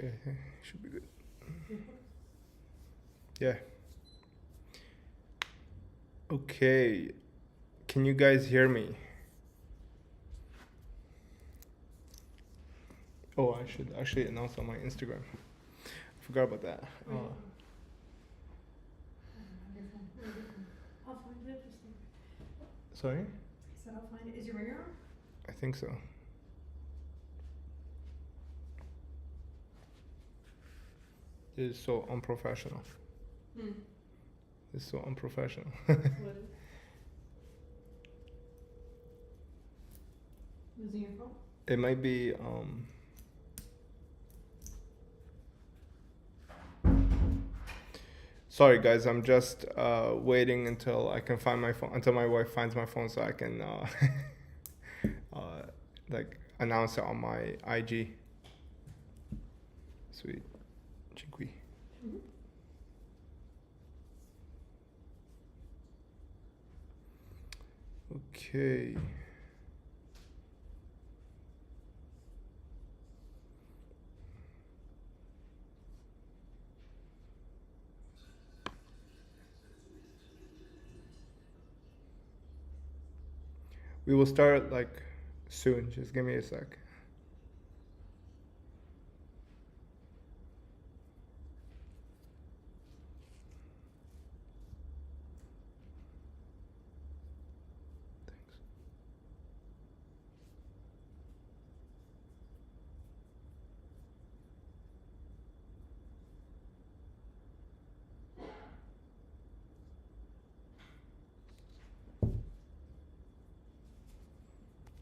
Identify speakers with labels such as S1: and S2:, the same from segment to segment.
S1: Okay, should be good. Yeah. Okay. Can you guys hear me? Oh, I should actually announce on my Instagram. I forgot about that.
S2: I'll find it.
S1: Sorry?
S2: I said I'll find it. Is your ringer on?
S1: I think so. This is so unprofessional. This is so unprofessional.
S2: Losing your phone?
S1: It might be sorry guys, I'm just waiting until I can find my phone, until my wife finds my phone so I can like announce it on my IG. Sweet. Chiqui. Okay. We will start like soon. Just give me a sec.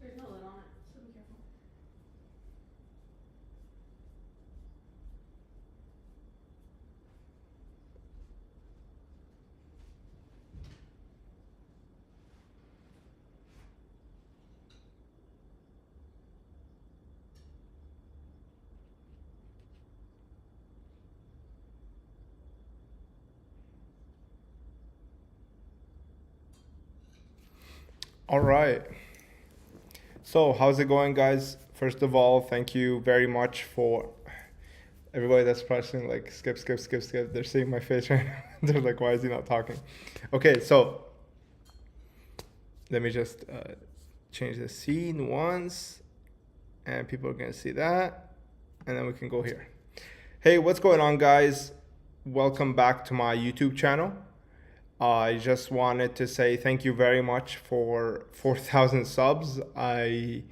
S2: There's no lid on it, so be careful.
S1: All right. So how's it going, guys? First of all, thank you very much for everybody that's pressing like skip. They're seeing my face right now. They're like, why is he not talking? Okay, so let me just change the scene once, and people are gonna see that, and then we can go here. Hey, what's going on, guys? Welcome back to my YouTube channel. I just wanted to say thank you very much for 4,000 subs. I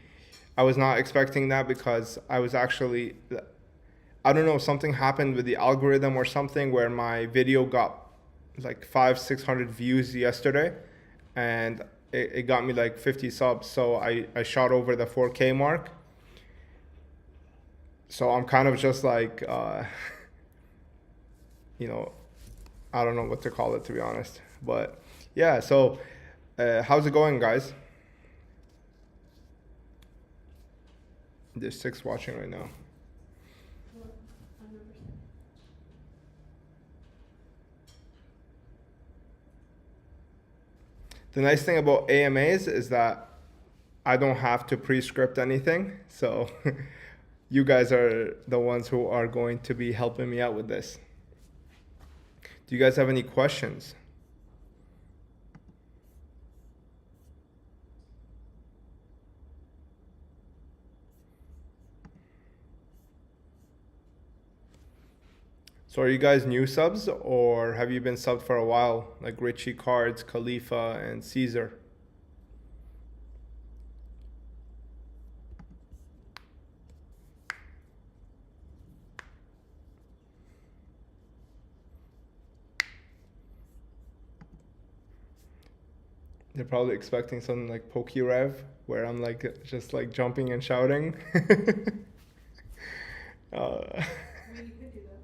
S1: was not expecting that because I was actually, I don't know, something happened with the algorithm or something where my video got like 500-600 views yesterday, and it got me like 50 subs. So I shot over the 4K mark. So I'm kind of just like, you know, I don't know what to call it, to be honest. But yeah, so how's it going, guys? There's 6 watching right now. The nice thing about AMAs is that I don't have to pre-script anything. So you guys are the ones who are going to be helping me out with this. Do you guys have any questions? So are you guys new subs, or have you been subbed for a while, like Richie Cards, Khalifa, and Caesar? They're probably expecting something like PokeRev, where I'm like just like jumping and shouting.
S2: I mean, you could do that.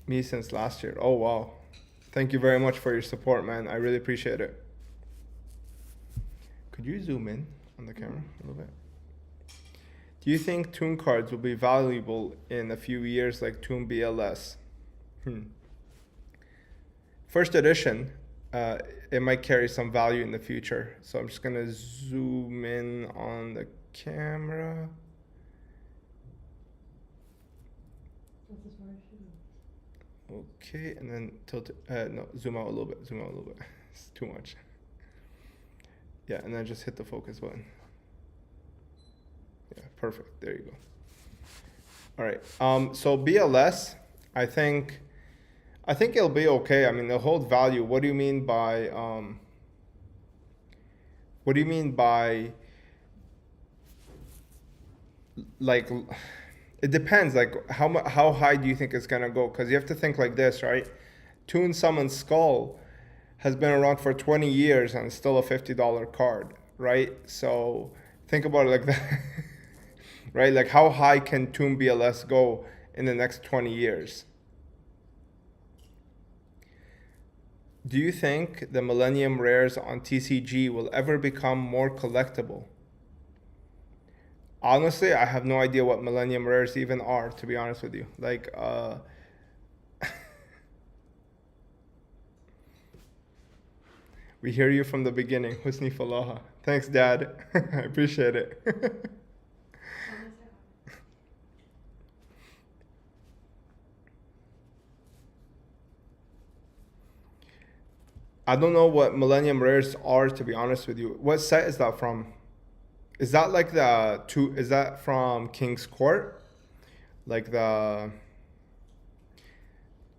S1: Me since last year. Oh wow. Thank you very much for your support, man. I really appreciate it. Could you zoom in on the camera a little bit? Do you think Toon cards will be valuable in a few years like Toon BLS? First edition, uh, it might carry some value in the future. So I'm just gonna zoom in on the camera. Okay, and then tilt it, no, zoom out a little bit, zoom out a little bit. It's too much. Yeah, and then just hit the focus button. Yeah, perfect, there you go. All right, so BLS, I think it'll be okay. I mean, it'll hold value. What do you mean by, like, it depends, like how high do you think it's gonna go? Because you have to think like this, right? Toon Summon's Skull has been around for 20 years and it's still a $50 card, right? So think about it like that, right? Like how high can Toon BLS go in the next 20 years? Do you think the Millennium Rares on TCG will ever become more collectible? Honestly, I have no idea what Millennium Rares even are, to be honest with you. Like, we hear you from the beginning. Husni Falaha. Thanks, Dad. I appreciate it. I don't know what Millennium Rares are, to be honest with you. What set is that from? Is that like is that from King's Court? Like the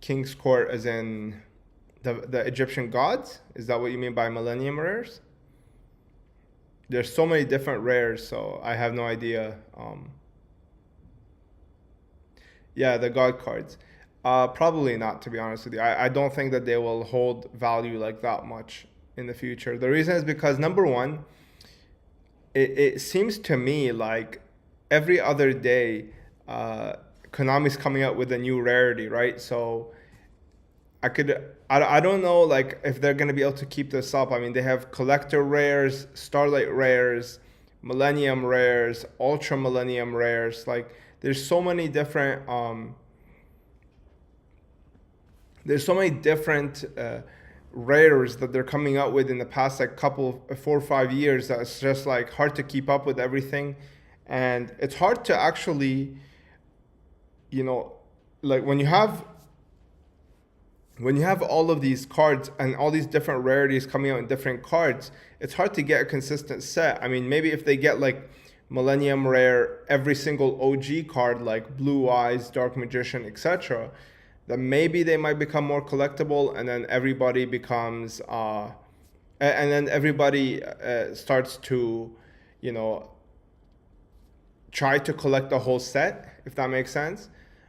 S1: King's Court as in the Egyptian gods? Is that what you mean by Millennium Rares? There's so many different rares, so I have no idea. Yeah, the god cards. Probably not, to be honest with you. I don't think that they will hold value like that much in the future. The reason is because number one, it seems to me like every other day, Konami's coming out with a new rarity, right? So I don't know like if they're gonna be able to keep this up. I mean, they have collector rares, Starlight rares, Millennium rares, Ultra Millennium rares. Like there's so many different rares that they're coming out with in the past like 4 or 5 years that it's just like hard to keep up with everything, and it's hard to actually, like when you have all of these cards and all these different rarities coming out in different cards, it's hard to get a consistent set. I mean, maybe if they get like Millennium Rare every single OG card like Blue Eyes, Dark Magician, etc., then maybe they might become more collectible, and then everybody becomes starts to, try to collect the whole set, if that makes sense.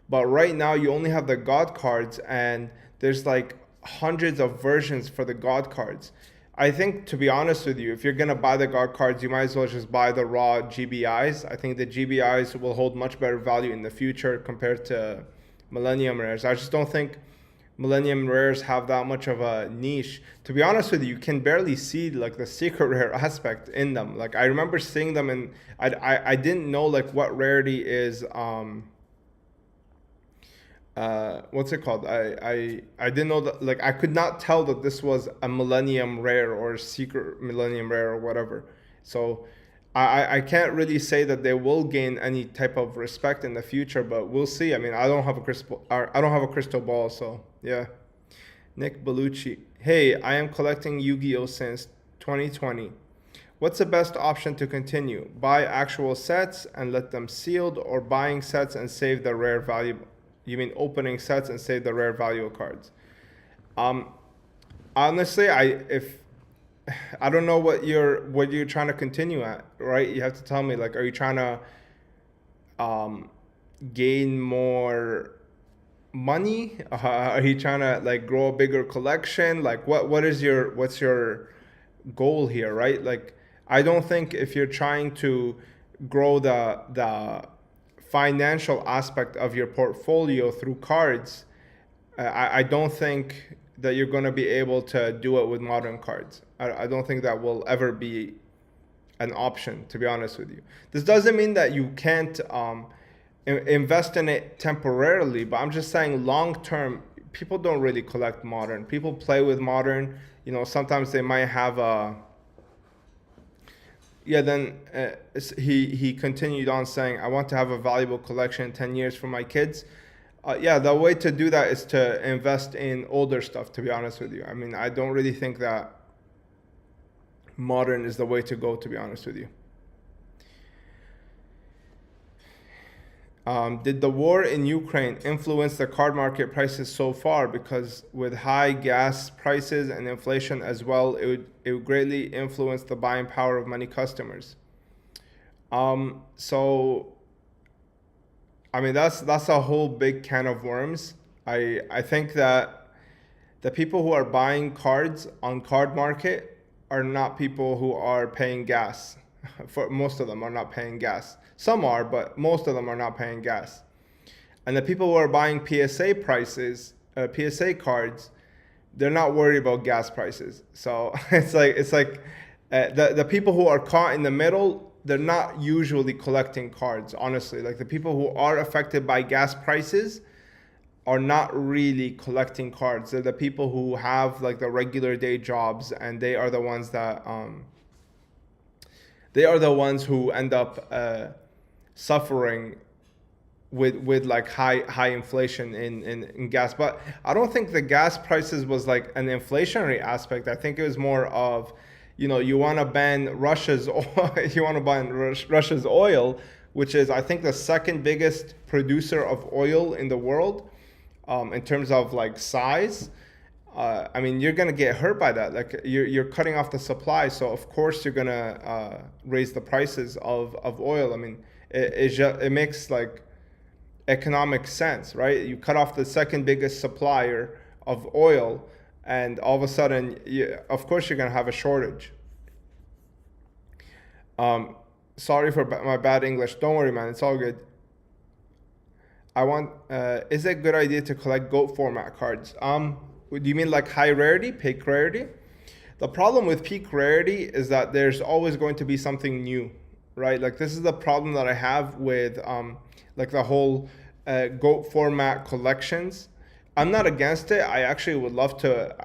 S1: But right now you only have the god cards, and there's like hundreds of versions for the god cards. I think, to be honest with you, if you're gonna buy the god cards, you might as well just buy the raw GBIs. I think the GBIs will hold much better value in the future compared to Millennium Rares. I just don't think Millennium Rares have that much of a niche. To be honest with you can barely see like the secret rare aspect in them. Like I remember seeing them, and I didn't know like what rarity is. What's it called? I didn't know that, like I could not tell that this was a Millennium Rare or secret Millennium Rare or whatever. So I can't really say that they will gain any type of respect in the future, but we'll see. I mean, I don't have a crystal ball, so yeah. Nick Bellucci. Hey, I am collecting Yu-Gi-Oh since 2020. What's the best option to continue? Buy actual sets and let them sealed, or buying sets and save the rare value? You mean opening sets and save the rare value of cards? Honestly, I don't know what you're trying to continue at, right? You have to tell me, like, are you trying to gain more money? Are you trying to like grow a bigger collection? Like what's your goal here, right? Like I don't think if you're trying to grow the financial aspect of your portfolio through cards, I don't think that you're going to be able to do it with modern cards. I don't think that will ever be an option, to be honest with you. This doesn't mean that you can't invest in it temporarily, but I'm just saying long term, people don't really collect modern. People play with modern. Sometimes they might have a. Yeah, then he continued on saying, I want to have a valuable collection in 10 years for my kids. Yeah, the way to do that is to invest in older stuff, to be honest with you. I mean, I don't really think that modern is the way to go, to be honest with you. Did the war in Ukraine influence the card market prices so far? Because with high gas prices and inflation as well, it would greatly influence the buying power of many customers. So I mean, that's a whole big can of worms. I think that the people who are buying cards on card market are not people who are paying gas. For most of them are not paying gas. Some are, but most of them are not paying gas. And the people who are buying PSA prices, PSA cards, they're not worried about gas prices. So it's like the people who are caught in the middle, they're not usually collecting cards, honestly. Like the people who are affected by gas prices are not really collecting cards. They're the people who have like the regular day jobs, and they are the ones that who end up suffering with like high inflation in gas. But I don't think the gas prices was like an inflationary aspect. I think it was more of, you want to ban Russia's Russia's oil, which is I think the second biggest producer of oil in the world, in terms of like size. I mean, you're gonna get hurt by that. Like you're cutting off the supply, so of course you're gonna raise the prices of oil. I mean, it makes like economic sense, right? You cut off the second biggest supplier of oil, and all of a sudden, of course, you're gonna have a shortage. Sorry for my bad English. Don't worry, man. It's all good. Is it a good idea to collect GOAT format cards? Do you mean like high rarity, peak rarity? The problem with peak rarity is that there's always going to be something new, right? Like this is the problem that I have with like the whole GOAT format collections. I'm not against it. I actually would love to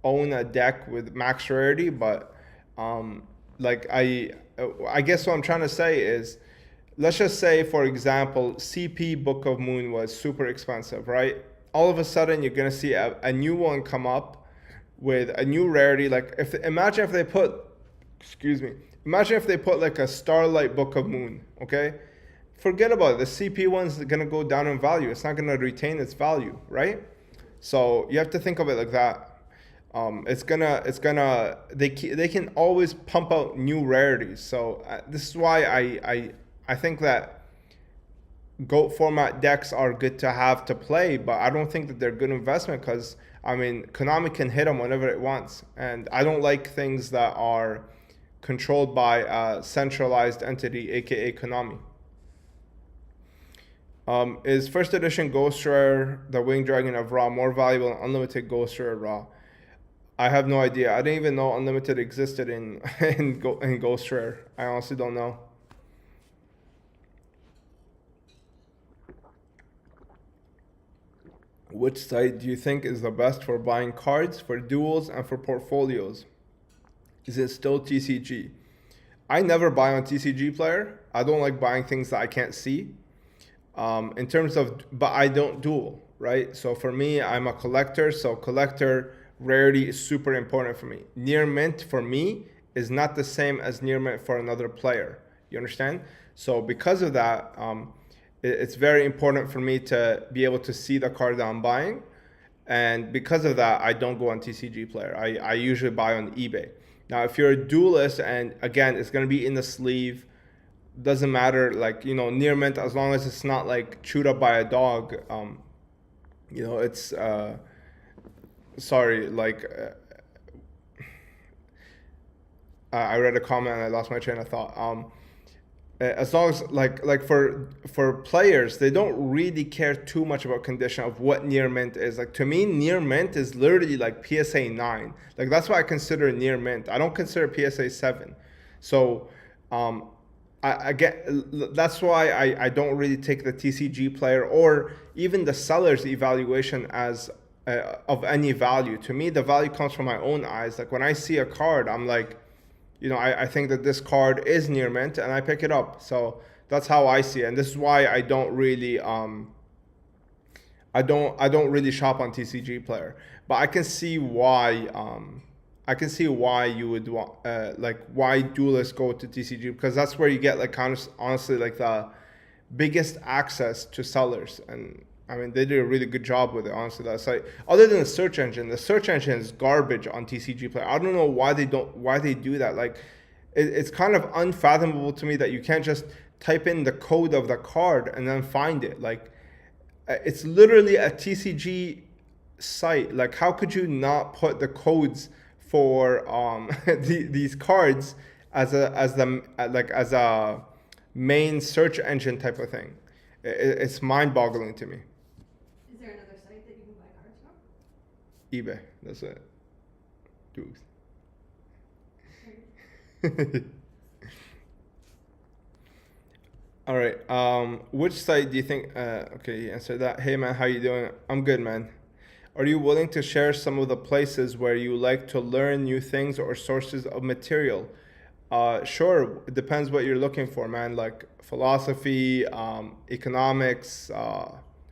S1: own a deck with max rarity, but like I guess what I'm trying to say is, let's just say, for example, CP Book of Moon was super expensive, right? All of a sudden, you're gonna see a new one come up with a new rarity. Like imagine if they put like a Starlight Book of Moon, okay? Forget about it. The CP one's gonna go down in value. It's not gonna retain its value, right? So you have to think of it like that. They can always pump out new rarities. So this is why I think that GOAT format decks are good to have to play, but I don't think that they're good investment because, I mean, Konami can hit them whenever it wants. And I don't like things that are controlled by a centralized entity, aka Konami. Is first edition Ghost Rare, the Wing Dragon of Ra, more valuable than Unlimited Ghost Rare Ra? I have no idea. I didn't even know Unlimited existed in Ghost Rare. I honestly don't know. Which site do you think is the best for buying cards, for duels, and for portfolios? Is it still TCG? I never buy on TCG Player. I don't like buying things that I can't see. But I don't duel, right? So for me, I'm a collector. So collector rarity is super important for me. Near mint for me is not the same as near mint for another player. You understand? So because of that, it's very important for me to be able to see the card that I'm buying. And because of that, I don't go on TCG Player. I usually buy on eBay. Now, if you're a duelist, and again, it's going to be in the sleeve, doesn't matter, like, near mint, as long as it's not like chewed up by a dog, it's, sorry, like, I read a comment and I lost my train of thought. As long as like for players, they don't really care too much about condition of what near mint is. Like to me, near mint is literally like PSA 9. Like that's what I consider near mint. I don't consider PSA 7. So I get, that's why I don't really take the TCG Player or even the seller's evaluation as of any value. To me, the value comes from my own eyes. Like when I see a card, I'm like, I think that this card is near mint, and I pick it up. So that's how I see it, and this is why I don't really I don't really shop on TCG Player. But I can see why you would want like why duelists go to TCG, because that's where you get like honestly like the biggest access to sellers. And I mean, they did a really good job with it, honestly. That's like, other than the search engine is garbage on TCG Player. I don't know why they do that. Like, it's kind of unfathomable to me that you can't just type in the code of the card and then find it. Like, it's literally a TCG site. Like, how could you not put the codes for these cards as a main search engine type of thing? It's mind-boggling to me.
S2: Is there another site that you can buy cards from?
S1: eBay. That's it. Dukes. All right. Which site do you think? Okay, you answered that. Hey man, how you doing? I'm good, man. Are you willing to share some of the places where you like to learn new things or sources of material? Sure. It depends what you're looking for, man. Like philosophy, economics.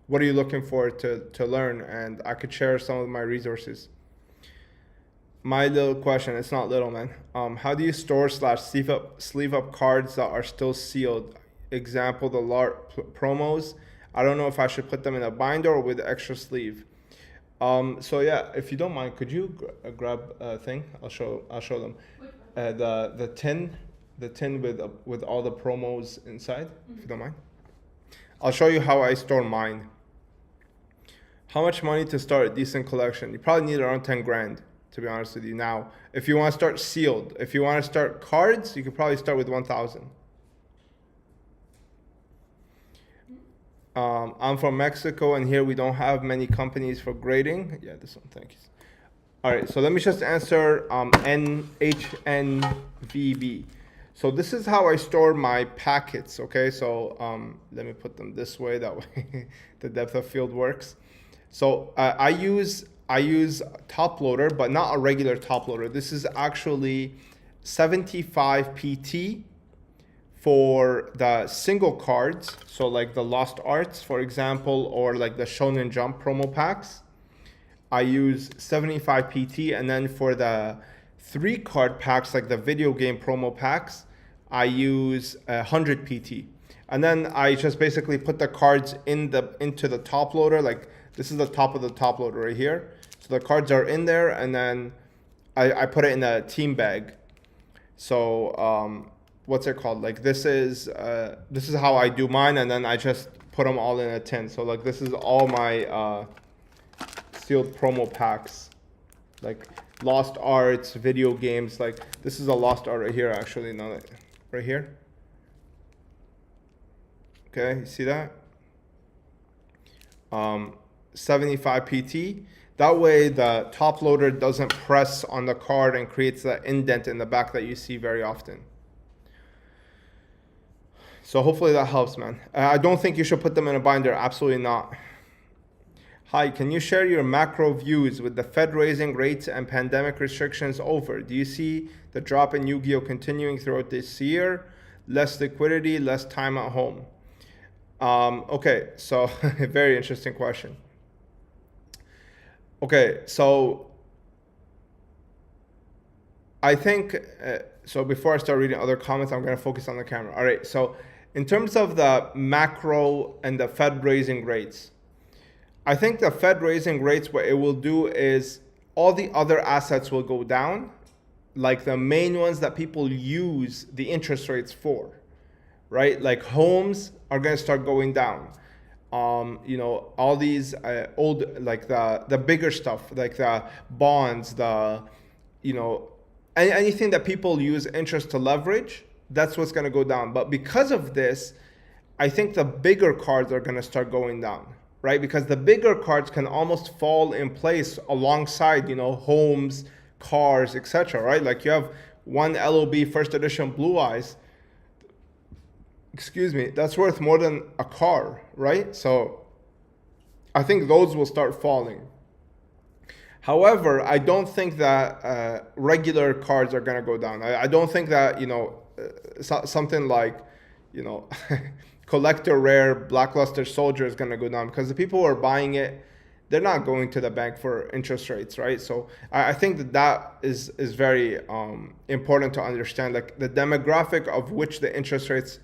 S1: What are you looking for to learn? And I could share some of my resources. My little question, it's not little, man. How do you store / sleeve up cards that are still sealed? Example, the promos. I don't know if I should put them in a binder or with extra sleeve. So yeah, if you don't mind, could you grab a thing? I'll show them. The tin with all the promos inside. If you don't mind, I'll show you how I store mine. How much money to start a decent collection? You probably need around 10 grand, to be honest with you. Now, if you want to start sealed, if you want to start cards, you could probably start with 1,000. I'm from Mexico, and here we don't have many companies for grading. Yeah, this one, thank you. All right, so let me just answer HNVB. So this is how I store my packets, okay? So let me put them this way, that way the depth of field works. So I use top loader, but not a regular top loader. This is actually 75 PT for the single cards, so like the Lost Arts, for example, or like the Shonen Jump promo packs, I use 75 PT, and then for the 3 card packs, like the video game promo packs, I use 100 PT. And then I just basically put the cards into the top loader, like this is the top of the top loader right here. So the cards are in there, and then I put it in a team bag. So what's it called? Like this is how I do mine, and then I just put them all in a tin. So like this is all my sealed promo packs, like Lost Arts, video games. Like this is a Lost Art right here, actually. No, right here. Okay, you see that? 75 PT. That way the top loader doesn't press on the card and creates that indent in the back that you see very often. So hopefully that helps, man. I don't think you should put them in a binder. Absolutely not. Hi, can you share your macro views with the Fed raising rates and pandemic restrictions over? Do you see the drop in Yu-Gi-Oh continuing throughout this year? Less liquidity, less time at home. Okay, so very interesting question. Okay, so I think, so before I start reading other comments, I'm going to focus on the camera. All right, so in terms of the macro and the Fed raising rates, I think the Fed raising rates, what it will do is all the other assets will go down, like the main ones that people use the interest rates for, right? Like homes are going to start going down. All these old, like the bigger stuff, like the bonds, anything that people use interest to leverage, that's what's going to go down. But because of this, I think the bigger cards are going to start going down, right? Because the bigger cards can almost fall in place alongside, homes, cars, etc., right? Like you have one LOB first edition Blue Eyes, that's worth more than a car, right? So I think those will start falling. However, I don't think that regular cards are going to go down. I don't think that, something like, collector rare blackluster soldier is going to go down, because the people who are buying it, they're not going to the bank for interest rates, right? So I think that is very important to understand, like the demographic of which the interest rates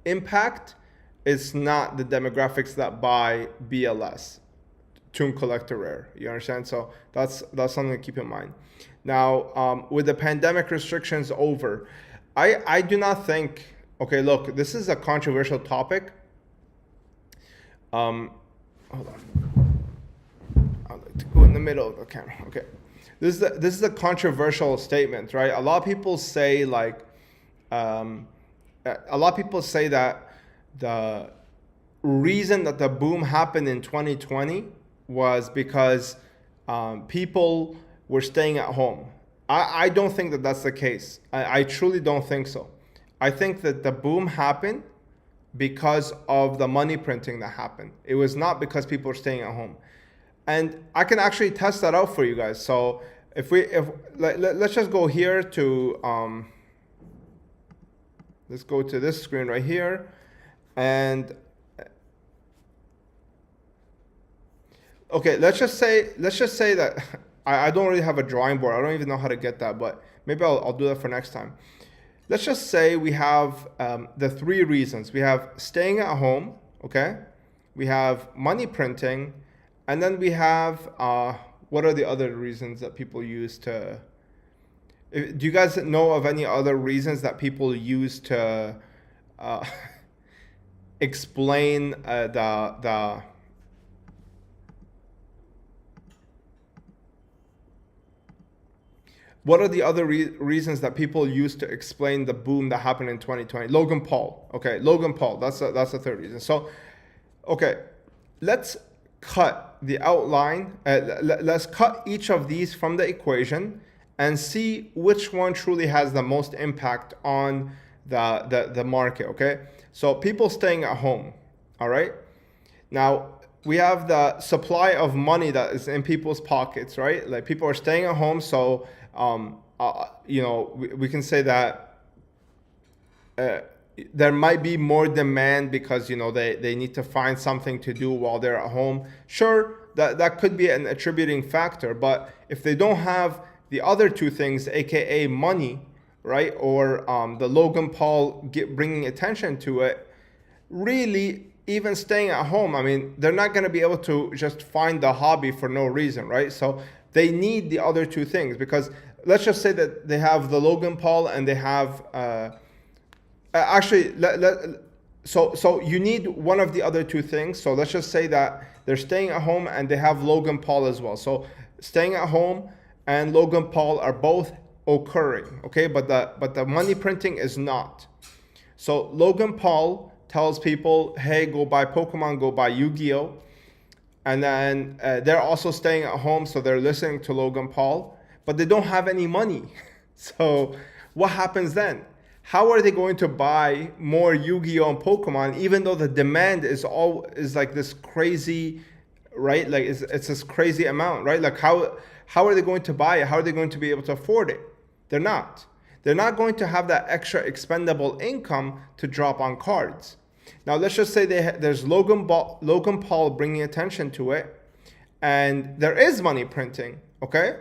S1: impact is not the demographics that buy BLS, Tomb Collector Rare. You understand? So that's something to keep in mind. Now, with the pandemic restrictions over, I do not think. Okay, look, this is a controversial topic. Hold on. I'd like to go in the middle of the camera. Okay, this is a controversial statement, right? A lot of people say that the reason that the boom happened in 2020 was because people were staying at home. I don't think that that's the case. I truly don't think so. I think that the boom happened because of the money printing that happened. It was not because people were staying at home. And I can actually test that out for you guys. So let's just go here to, let's go to this screen right here. And okay, let's just say that I don't really have a drawing board. I don't even know how to get that, but maybe I'll do that for next time. Let's just say we have the three reasons. We have staying at home, okay? We have money printing, and then we have, what are the other reasons that people use to, do you guys know of any other reasons that people use to explain the what are the other reasons that people use to explain the boom that happened in 2020? Logan Paul. Okay, Logan Paul. That's the third reason. So, okay, let's cut the outline. Let's cut each of these from the equation and see which one truly has the most impact on the market. Okay, so people staying at home. All right. Now we have the supply of money that is in people's pockets, right? Like people are staying at home, so we can say that there might be more demand because they need to find something to do while they're at home. Sure, that could be an attributing factor, but if they don't have the other two things, aka money, right, or the Logan Paul bringing attention to it, really, even staying at home, I mean, they're not going to be able to just find the hobby for no reason, right? So they need the other two things, because let's just say that they have the Logan Paul and they have so you need one of the other two things. So let's just say that they're staying at home and they have Logan Paul as well. So staying at home and Logan Paul are both occurring, okay? But the money printing is not. So Logan Paul tells people, hey, go buy Pokemon, go buy Yu-Gi-Oh! And then they're also staying at home, so they're listening to Logan Paul, but they don't have any money. So what happens then? How are they going to buy more Yu-Gi-Oh! And Pokemon, even though the demand is like this crazy, right? Like it's this crazy amount, right? Like how are they going to buy it? How are they going to be able to afford it? They're not. They're not going to have that extra expendable income to drop on cards. Now, let's just say there's Logan Paul bringing attention to it, and there is money printing, okay?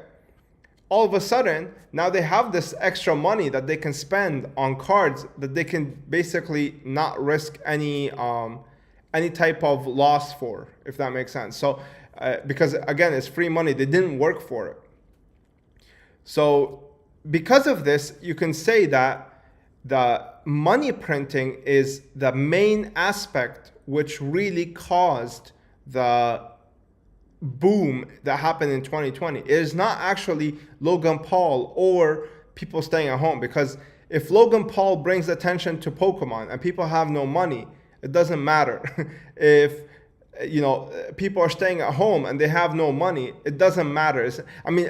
S1: All of a sudden, now they have this extra money that they can spend on cards that they can basically not risk any type of loss for, if that makes sense. So, because again, it's free money, they didn't work for it. So, because of this, you can say that the money printing is the main aspect which really caused the boom that happened in 2020. It is not actually Logan Paul or people staying at home, because if Logan Paul brings attention to Pokemon and people have no money, it doesn't matter. If people are staying at home and they have no money, it doesn't matter.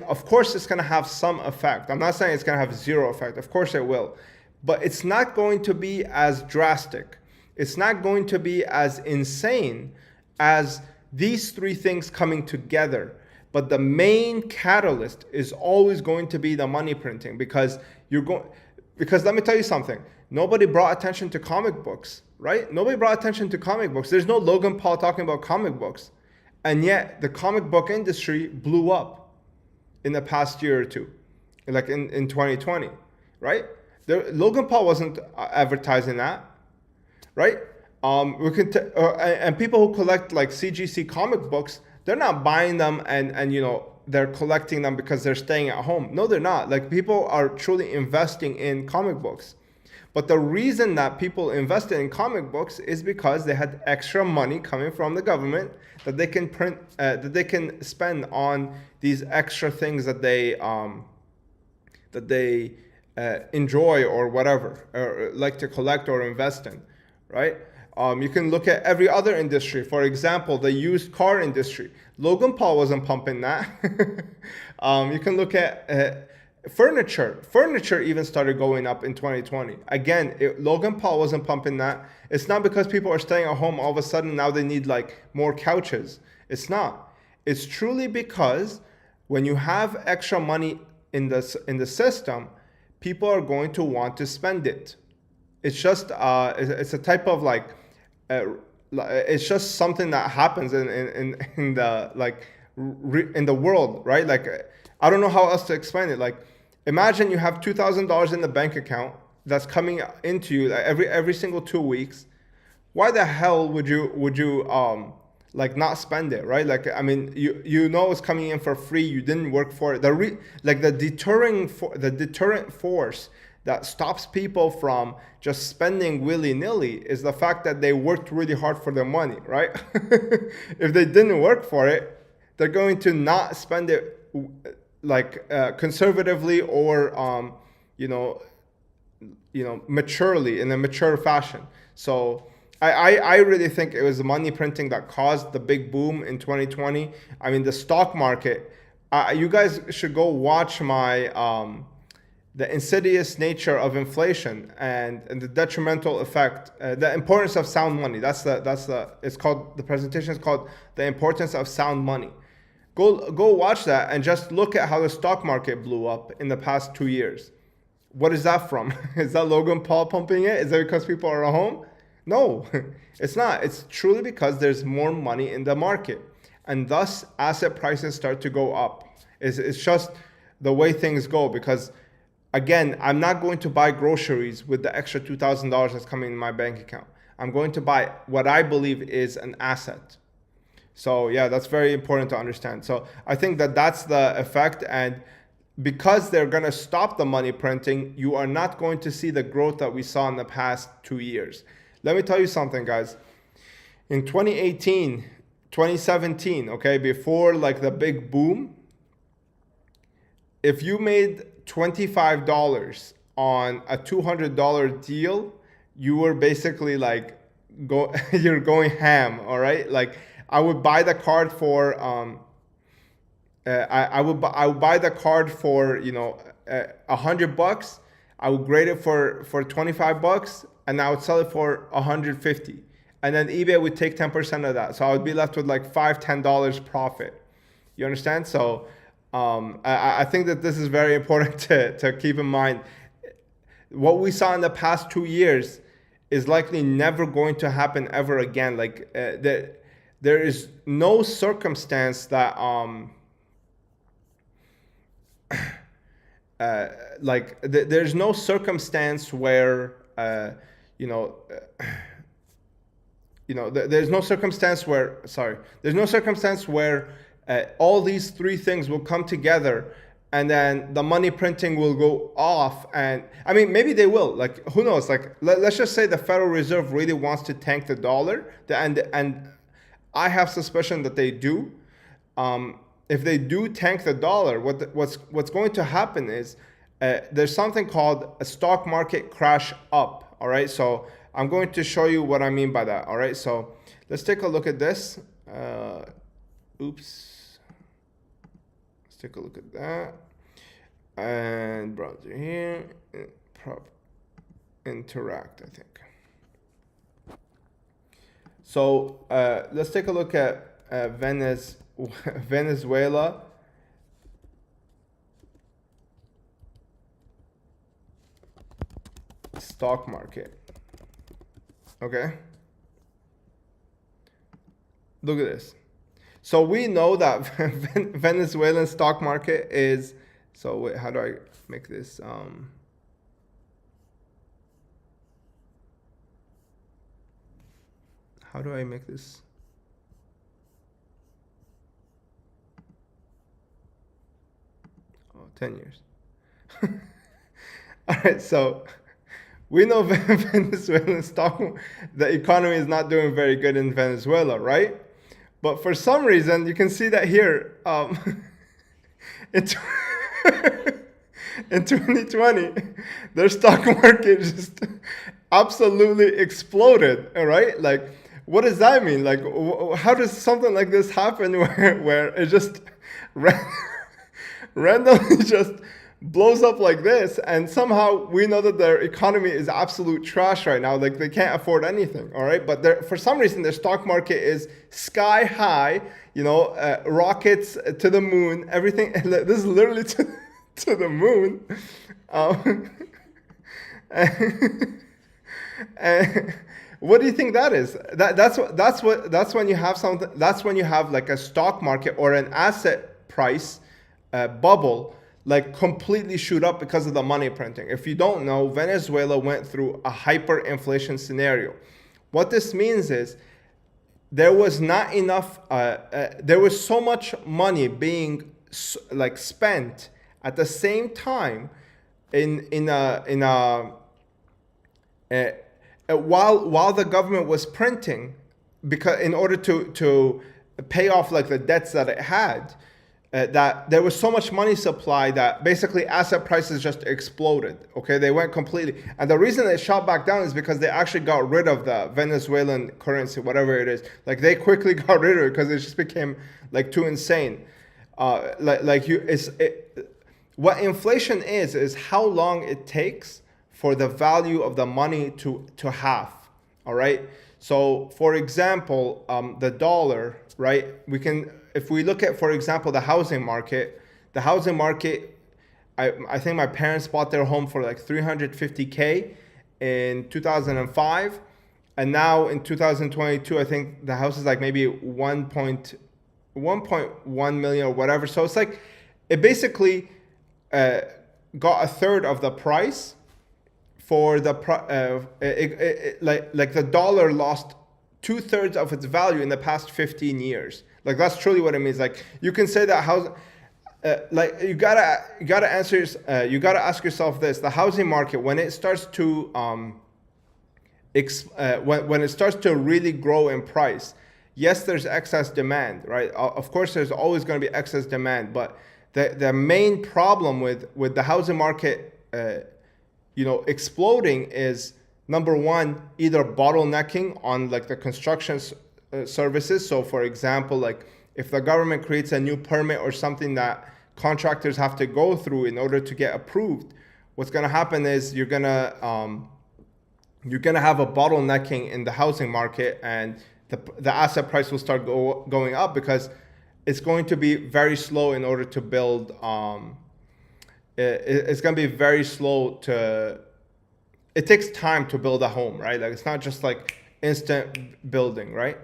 S1: Of course it's going to have some effect. I'm not saying it's going to have zero effect. Of course it will. But it's not going to be as drastic. It's not going to be as insane as these three things coming together. But the main catalyst is always going to be the money printing, because because let me tell you something. Nobody brought attention to comic books, right? Nobody brought attention to comic books. There's no Logan Paul talking about comic books. And yet the comic book industry blew up in the past year or two, like in 2020, right? Logan Paul wasn't advertising that, right? And people who collect like CGC comic books, they're not buying them and they're collecting them because they're staying at home. No, they're not. Like, people are truly investing in comic books. But the reason that people invested in comic books is because they had extra money coming from the government that they can print, that they can spend on these extra things that they enjoy or whatever, or like to collect or invest in, right? You can look at every other industry. For example, the used car industry. Logan Paul wasn't pumping that. You can look at furniture. Furniture even started going up in 2020. Again, Logan Paul wasn't pumping that. It's not because people are staying at home all of a sudden now they need like more couches. It's not. It's truly because when you have extra money in the system, people are going to want to spend it. It's just it's a type of like it's just something that happens in the like in the world, right? Like, I don't know how else to explain it. Like, imagine you have $2,000 in the bank account that's coming into you every single 2 weeks. Why the hell would you like not spend it, right? Like, I mean, you know it's coming in for free. You didn't work for it. The deterrent force that stops people from just spending willy-nilly is the fact that they worked really hard for their money, right? If they didn't work for it, they're going to not spend it like conservatively or maturely, in a mature fashion. So I really think it was the money printing that caused the big boom in 2020. I mean, the stock market. You guys should go watch my the insidious nature of inflation and the detrimental effect, the importance of sound money. It's called, the presentation is called The Importance of Sound Money. Go watch that and just look at how the stock market blew up in the past 2 years. What is that from? Is that Logan Paul pumping it? Is that because people are at home? No, it's not. It's truly because there's more money in the market, and thus asset prices start to go up. It's just the way things go, because again, I'm not going to buy groceries with the extra $2,000 that's coming in my bank account. I'm going to buy what I believe is an asset. So yeah, that's very important to understand. So I think that that's the effect. And because they're going to stop the money printing, you are not going to see the growth that we saw in the past 2 years. Let me tell you something, guys. In 2018, 2017, okay, before like the big boom, if you made $25 on a $200 deal, you were basically like you're going ham. All right, like, I would buy the card for I would buy the card for $100. I would grade it for $25, and I would sell it for $150, and then eBay would take 10% of that, so I would be left with like $5-10 profit. You understand? So I think that this is very important to keep in mind. What we saw in the past 2 years is likely never going to happen ever again. Like, there is no circumstance that there's no circumstance where there's no circumstance where all these three things will come together and then the money printing will go off. And I mean, maybe they will, like, who knows? Like, let's just say the Federal Reserve really wants to tank the dollar, and I have suspicion that they do. If they do tank the dollar, what's going to happen is there's something called a stock market crash up. All right, so I'm going to show you what I mean by that. All right, so let's take a look at this. Let's take a look at that. And browser here, interact, I think. So let's take a look at Venezuela. Venezuela stock market. Okay? Look at this. So we know that Venezuelan stock market is, so wait, how do I make this? How do I make this? Oh, 10 years. All right, so we know Venezuelan stock, the economy is not doing very good in Venezuela, right? But for some reason, you can see that here, in, in 2020, their stock market just absolutely exploded, all right? Like, what does that mean? Like, how does something like this happen where it just randomly just blows up like this, and somehow we know that their economy is absolute trash right now, like they can't afford anything, all right? But for some reason their stock market is sky high, rockets to the moon, everything. This is literally to the moon. And what do you think that is? That's when you have something. That's when you have like a stock market or an asset price bubble, like completely shoot up because of the money printing. If you don't know, Venezuela went through a hyperinflation scenario. What this means is there was not enough. There was so much money being like spent at the same time while the government was printing, because in order to pay off like the debts that it had. That there was so much money supply that basically asset prices just exploded. Okay, they went completely, and the reason they shot back down is because they actually got rid of the Venezuelan currency, whatever it is. Like they quickly got rid of it because it just became like too insane. What inflation is how long it takes for the value of the money to halve. All right. So for example, the dollar, right? If we look at, for example, the housing market, I think my parents bought their home for like $350K in 2005. And now in 2022, I think the house is like maybe 1.1 million or whatever. So it's like, it basically got a third of the price for the, like the dollar lost 2/3 of its value in the past 15 years. Like that's truly what it means. Like you can say that like you gotta ask yourself this: the housing market, when it starts to when it starts to really grow in price, yes, there's excess demand, right? Of course, there's always going to be excess demand, but the main problem with the housing market, exploding is, number one, either bottlenecking on like the construction services. So for example, like if the government creates a new permit or something that contractors have to go through in order to get approved, what's going to happen is you're going to have a bottlenecking in the housing market, and the asset price will start going up because it's going to be very slow in order to build. It's going to be very slow to. It takes time to build a home, right? Like it's not just like instant building, right?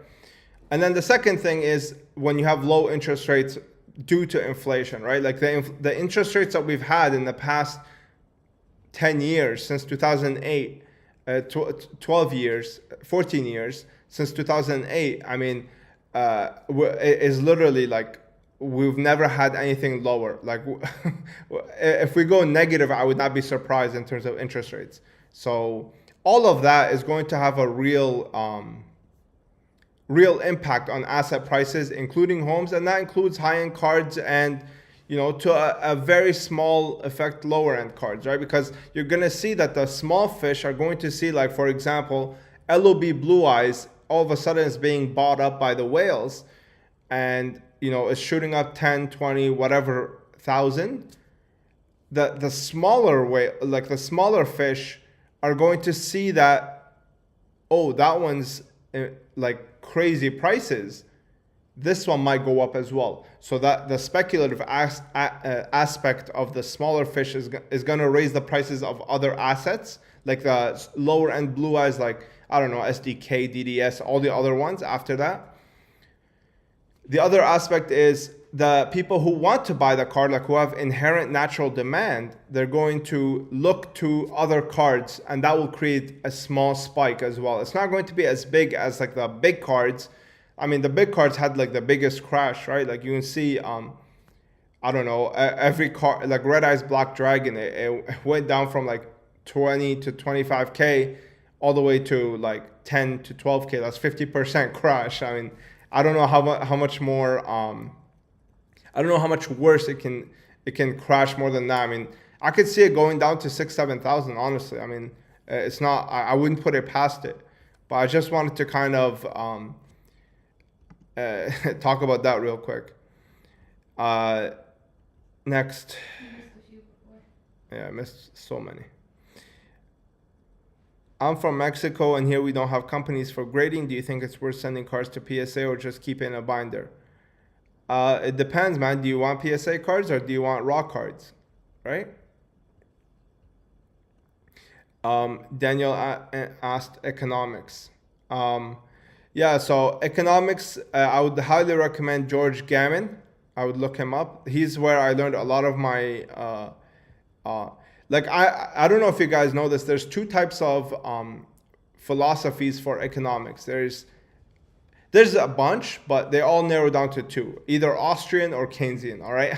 S1: And then the second thing is when you have low interest rates due to inflation, right? Like the interest rates that we've had in the past 10 years, since 2008, 12 years, 14 years, since 2008, I mean, is literally like, we've never had anything lower. Like if we go negative, I would not be surprised in terms of interest rates. So all of that is going to have a real impact on asset prices, including homes, and that includes high-end cards and, to a very small effect, lower-end cards, right? Because you're going to see that the small fish are going to see, like, for example, LOB Blue Eyes all of a sudden is being bought up by the whales, and, it's shooting up 10, 20, whatever thousand. The smaller like the smaller fish are going to see that, oh, that one's like crazy prices, this one might go up as well. So that the speculative aspect of the smaller fish is going to raise the prices of other assets, like the lower end blue eyes, like, I don't know, SDK, DDS, all the other ones after that. The other aspect is the people who want to buy the card, like who have inherent natural demand, they're going to look to other cards, and that will create a small spike as well. It's not going to be as big as like the big cards. I mean, the big cards had like the biggest crash, right? Like you can see, I don't know, every card, like Red Eyes Black Dragon, it went down from like 20 to 25K all the way to like 10 to 12K. That's 50% crash. I mean, I don't know how much more, I don't know how much worse it can crash more than that. I mean, I could see it going down to 6,000-7,000, honestly. I mean, it's not, I wouldn't put it past it, but I just wanted to kind of talk about that real quick. Next. Yeah, I missed so many. I'm from Mexico, and here we don't have companies for grading. Do you think it's worth sending cards to PSA or just keep it in a binder? It depends, man. Do you want PSA cards or do you want raw cards, right? Daniel asked economics. Yeah, so economics, I would highly recommend George Gammon. I would look him up. He's where I learned a lot of my, like I don't know if you guys know this. There's two types of philosophies for economics. There's a bunch, but they all narrow down to two, either Austrian or Keynesian, all right?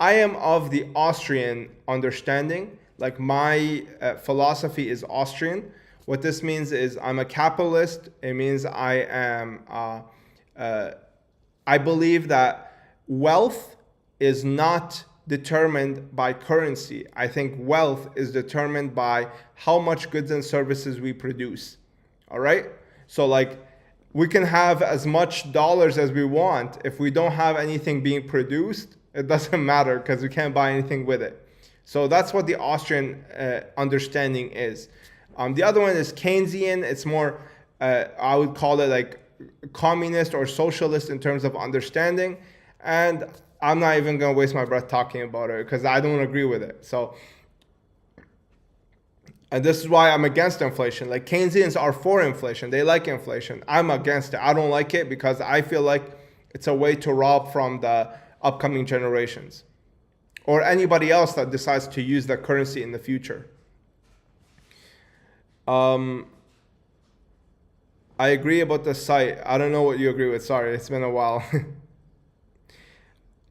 S1: I am of the Austrian understanding. Like my philosophy is Austrian. What this means is I'm a capitalist. It means I am, I believe that wealth is not determined by currency. I think wealth is determined by how much goods and services we produce, all right? So like, we can have as much dollars as we want. If we don't have anything being produced, it doesn't matter because we can't buy anything with it. So that's what the Austrian understanding is. The other one is Keynesian. It's more, I would call it like communist or socialist in terms of understanding. And I'm not even going to waste my breath talking about it because I don't agree with it. So, and this is why I'm against inflation. Like Keynesians are for inflation. They like inflation. I'm against it. I don't like it because I feel like it's a way to rob from the upcoming generations or anybody else that decides to use the currency in the future. I agree about the site. I don't know what you agree with. Sorry, it's been a while.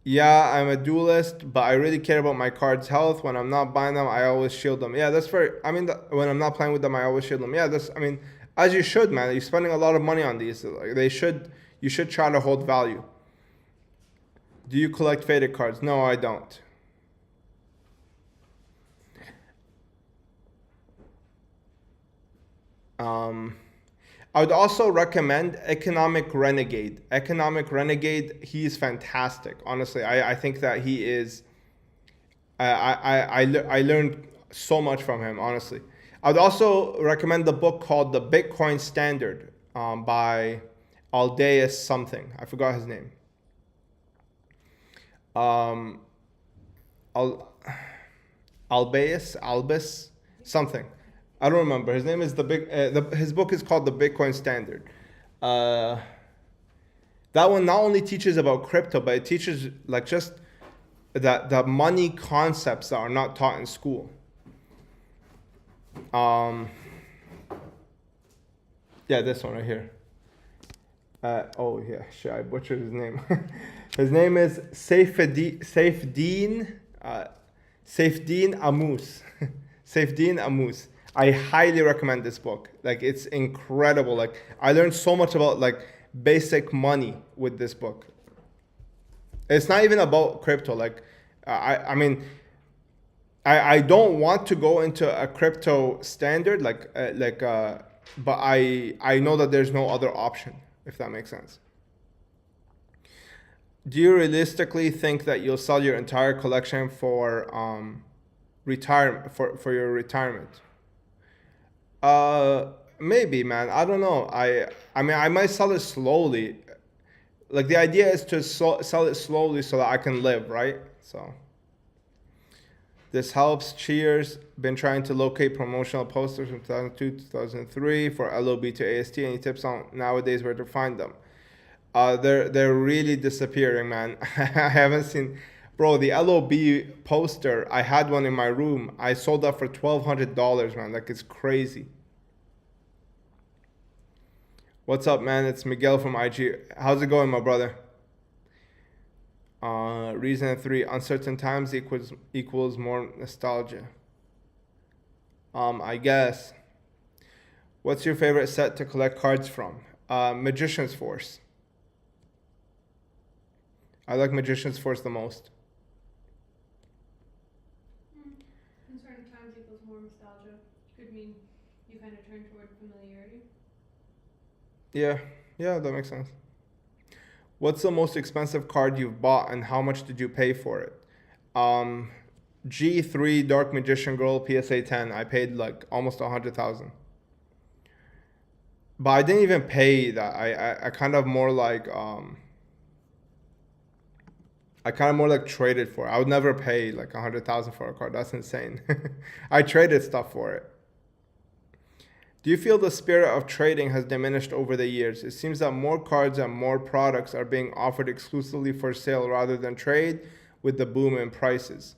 S1: Yeah, I'm a duelist, but I really care about my cards' health. When I'm not buying them, I always shield them. Yeah, that's very, I mean, when I'm not playing with them, I always shield them. Yeah, that's, I mean, as you should, man. You're spending a lot of money on these. Like, you should try to hold value. Do you collect faded cards? No, I don't. I would also recommend Economic Renegade. Economic Renegade, he's fantastic. Honestly, I think that he is. I learned so much from him. Honestly, I would also recommend the book called The Bitcoin Standard by Aldeus something. I forgot his name. Albus something. I don't remember. His name is his book is called The Bitcoin Standard. That one not only teaches about crypto, but it teaches like just the money concepts that are not taught in school. Yeah, this one right here. Oh yeah, shit, I butchered his name. His name is Saifedean Amus. Saifedean Amus. I highly recommend this book. Like it's incredible. Like I learned so much about like basic money with this book. It's not even about crypto. Like I mean, I don't want to go into a crypto standard but I know that there's no other option, if that makes sense. Do you realistically think that you'll sell your entire collection for retirement for your retirement? Maybe, man. I don't know. I mean, I might sell it slowly. like the idea is to sell it slowly so that I can live, right? So this helps. Cheers. Been trying to locate promotional posters from 2002, 2003 for LOB to AST. Any tips on nowadays where to find them? They're really disappearing, man. I haven't seen, bro. The LOB poster, I had one in my room. I sold that for $1,200, man. Like, it's crazy. What's up, man? It's Miguel from IG. How's it going, my brother? Reason 3: uncertain times equals more nostalgia. I guess. What's your favorite set to collect cards from? Magician's Force. I like Magician's Force the most.
S2: Uncertain times equals more nostalgia. Could mean you kind of turn toward familiarity.
S1: Yeah, that makes sense. What's the most expensive card you've bought and how much did you pay for it? G3 Dark Magician Girl PSA 10. I paid like almost 100,000. But I didn't even pay that. I kind of more like traded for it. I would never pay like 100,000 for a card. That's insane. I traded stuff for it. Do you feel the spirit of trading has diminished over the years? It seems that more cards and more products are being offered exclusively for sale rather than trade with the boom in prices.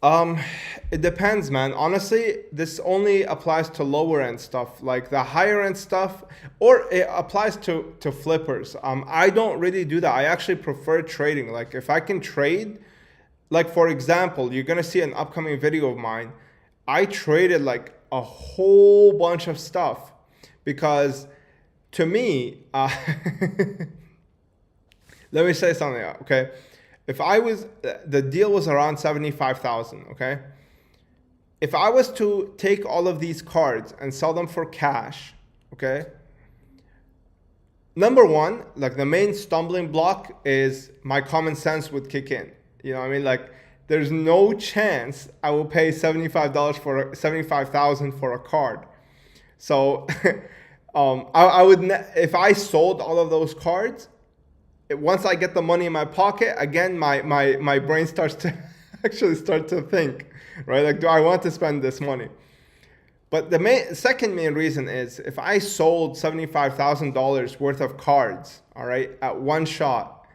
S1: It depends, man. Honestly, this only applies to lower end stuff. Like the higher end stuff, or it applies to flippers. I don't really do that. I actually prefer trading. Like if I can trade, like for example, you're gonna see an upcoming video of mine. I traded like a whole bunch of stuff because to me, let me say something, okay? If I was, the deal was around 75,000, okay? If I was to take all of these cards and sell them for cash, okay? Number one, like the main stumbling block is my common sense would kick in. You know what I mean? Like there's no chance I will pay $75,000 for a card. So I would, if I sold all of those cards, once I get the money in my pocket, again, my brain starts to actually start to think, right? Like, do I want to spend this money? But the second main reason is if I sold $75,000 worth of cards, all right, at one shot,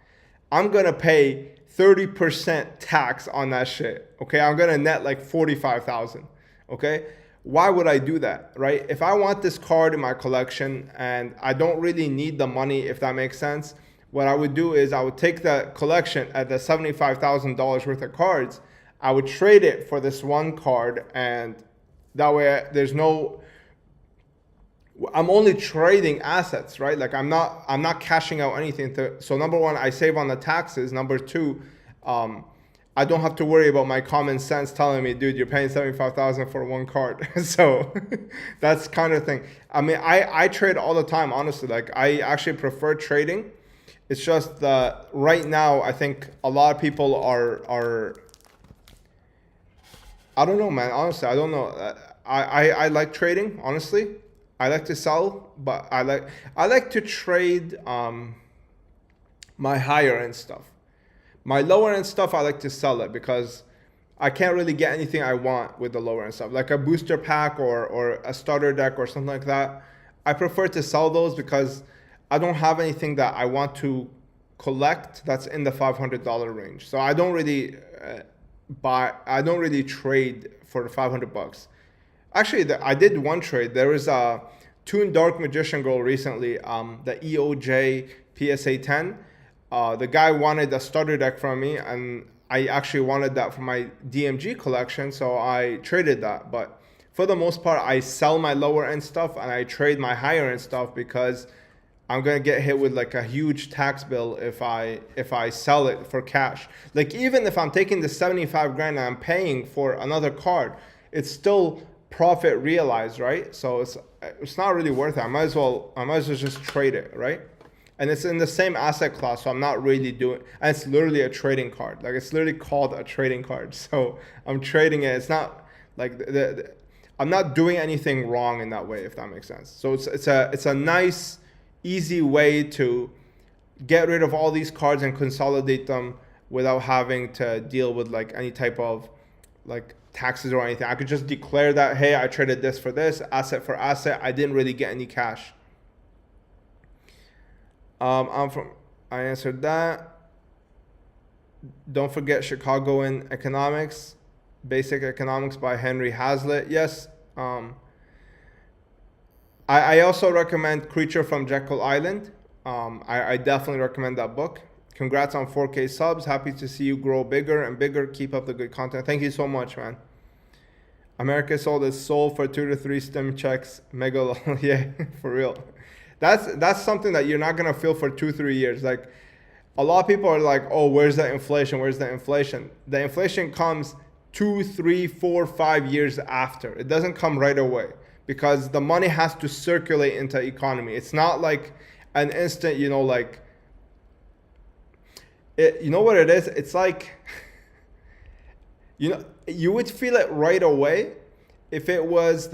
S1: I'm going to pay 30% tax on that shit, okay? I'm going to net like 45,000, okay? Why would I do that, right? If I want this card in my collection and I don't really need the money, if that makes sense, what I would do is I would take the collection at the $75,000 worth of cards. I would trade it for this one card, and that way there's no, I'm only trading assets, right? Like I'm not cashing out anything. So number one, I save on the taxes. Number two, I don't have to worry about my common sense telling me, dude, you're paying 75,000 for one card. So that's kind of thing. I mean, I trade all the time, honestly. Like I actually prefer trading. It's just that right now, I think a lot of people are I don't know, man. Honestly, I don't know. I like trading, honestly. I like to sell, but I like to trade my higher end stuff. My lower end stuff, I like to sell it because I can't really get anything I want with the lower end stuff. Like a booster pack or a starter deck or something like that. I prefer to sell those because I don't have anything that I want to collect that's in the $500 range. So I don't really I don't really trade for the $500. Actually, I did one trade. There was a Toon Dark Magician Girl recently, the EOJ PSA 10. The guy wanted a starter deck from me, and I actually wanted that for my DMG collection, so I traded that. But for the most part, I sell my lower end stuff and I trade my higher end stuff because I'm gonna get hit with like a huge tax bill if I sell it for cash. Like even if I'm taking the 75 grand and I'm paying for another card, it's still profit realized, right? So it's not really worth it. I might as well just trade it, right? And it's in the same asset class, so I'm not really doing, and it's literally a trading card. Like it's literally called a trading card. So I'm trading it. It's not like I'm not doing anything wrong in that way, if that makes sense. So it's a nice, easy way to get rid of all these cards and consolidate them without having to deal with like any type of like taxes or anything. I could just declare that, hey, I traded this for this, asset for asset. I didn't really get any cash. I answered that. Don't forget Chicagoan Economics, Basic Economics by Henry Hazlitt. Yes. I also recommend Creature from Jekyll Island. I definitely recommend that book. Congrats on 4K subs. Happy to see you grow bigger and bigger. Keep up the good content. Thank you so much, man. America sold its soul for 2 to 3 stim checks. Mega, yeah, for real. That's something that you're not gonna feel for 2-3 years. Like a lot of people are like, oh, where's the inflation? Where's the inflation? The inflation comes 2, 3, 4, 5 years after. It doesn't come right away because the money has to circulate into economy. It's not like an instant, you know, like it, you know what it is? It's like, you know, you would feel it right away if it was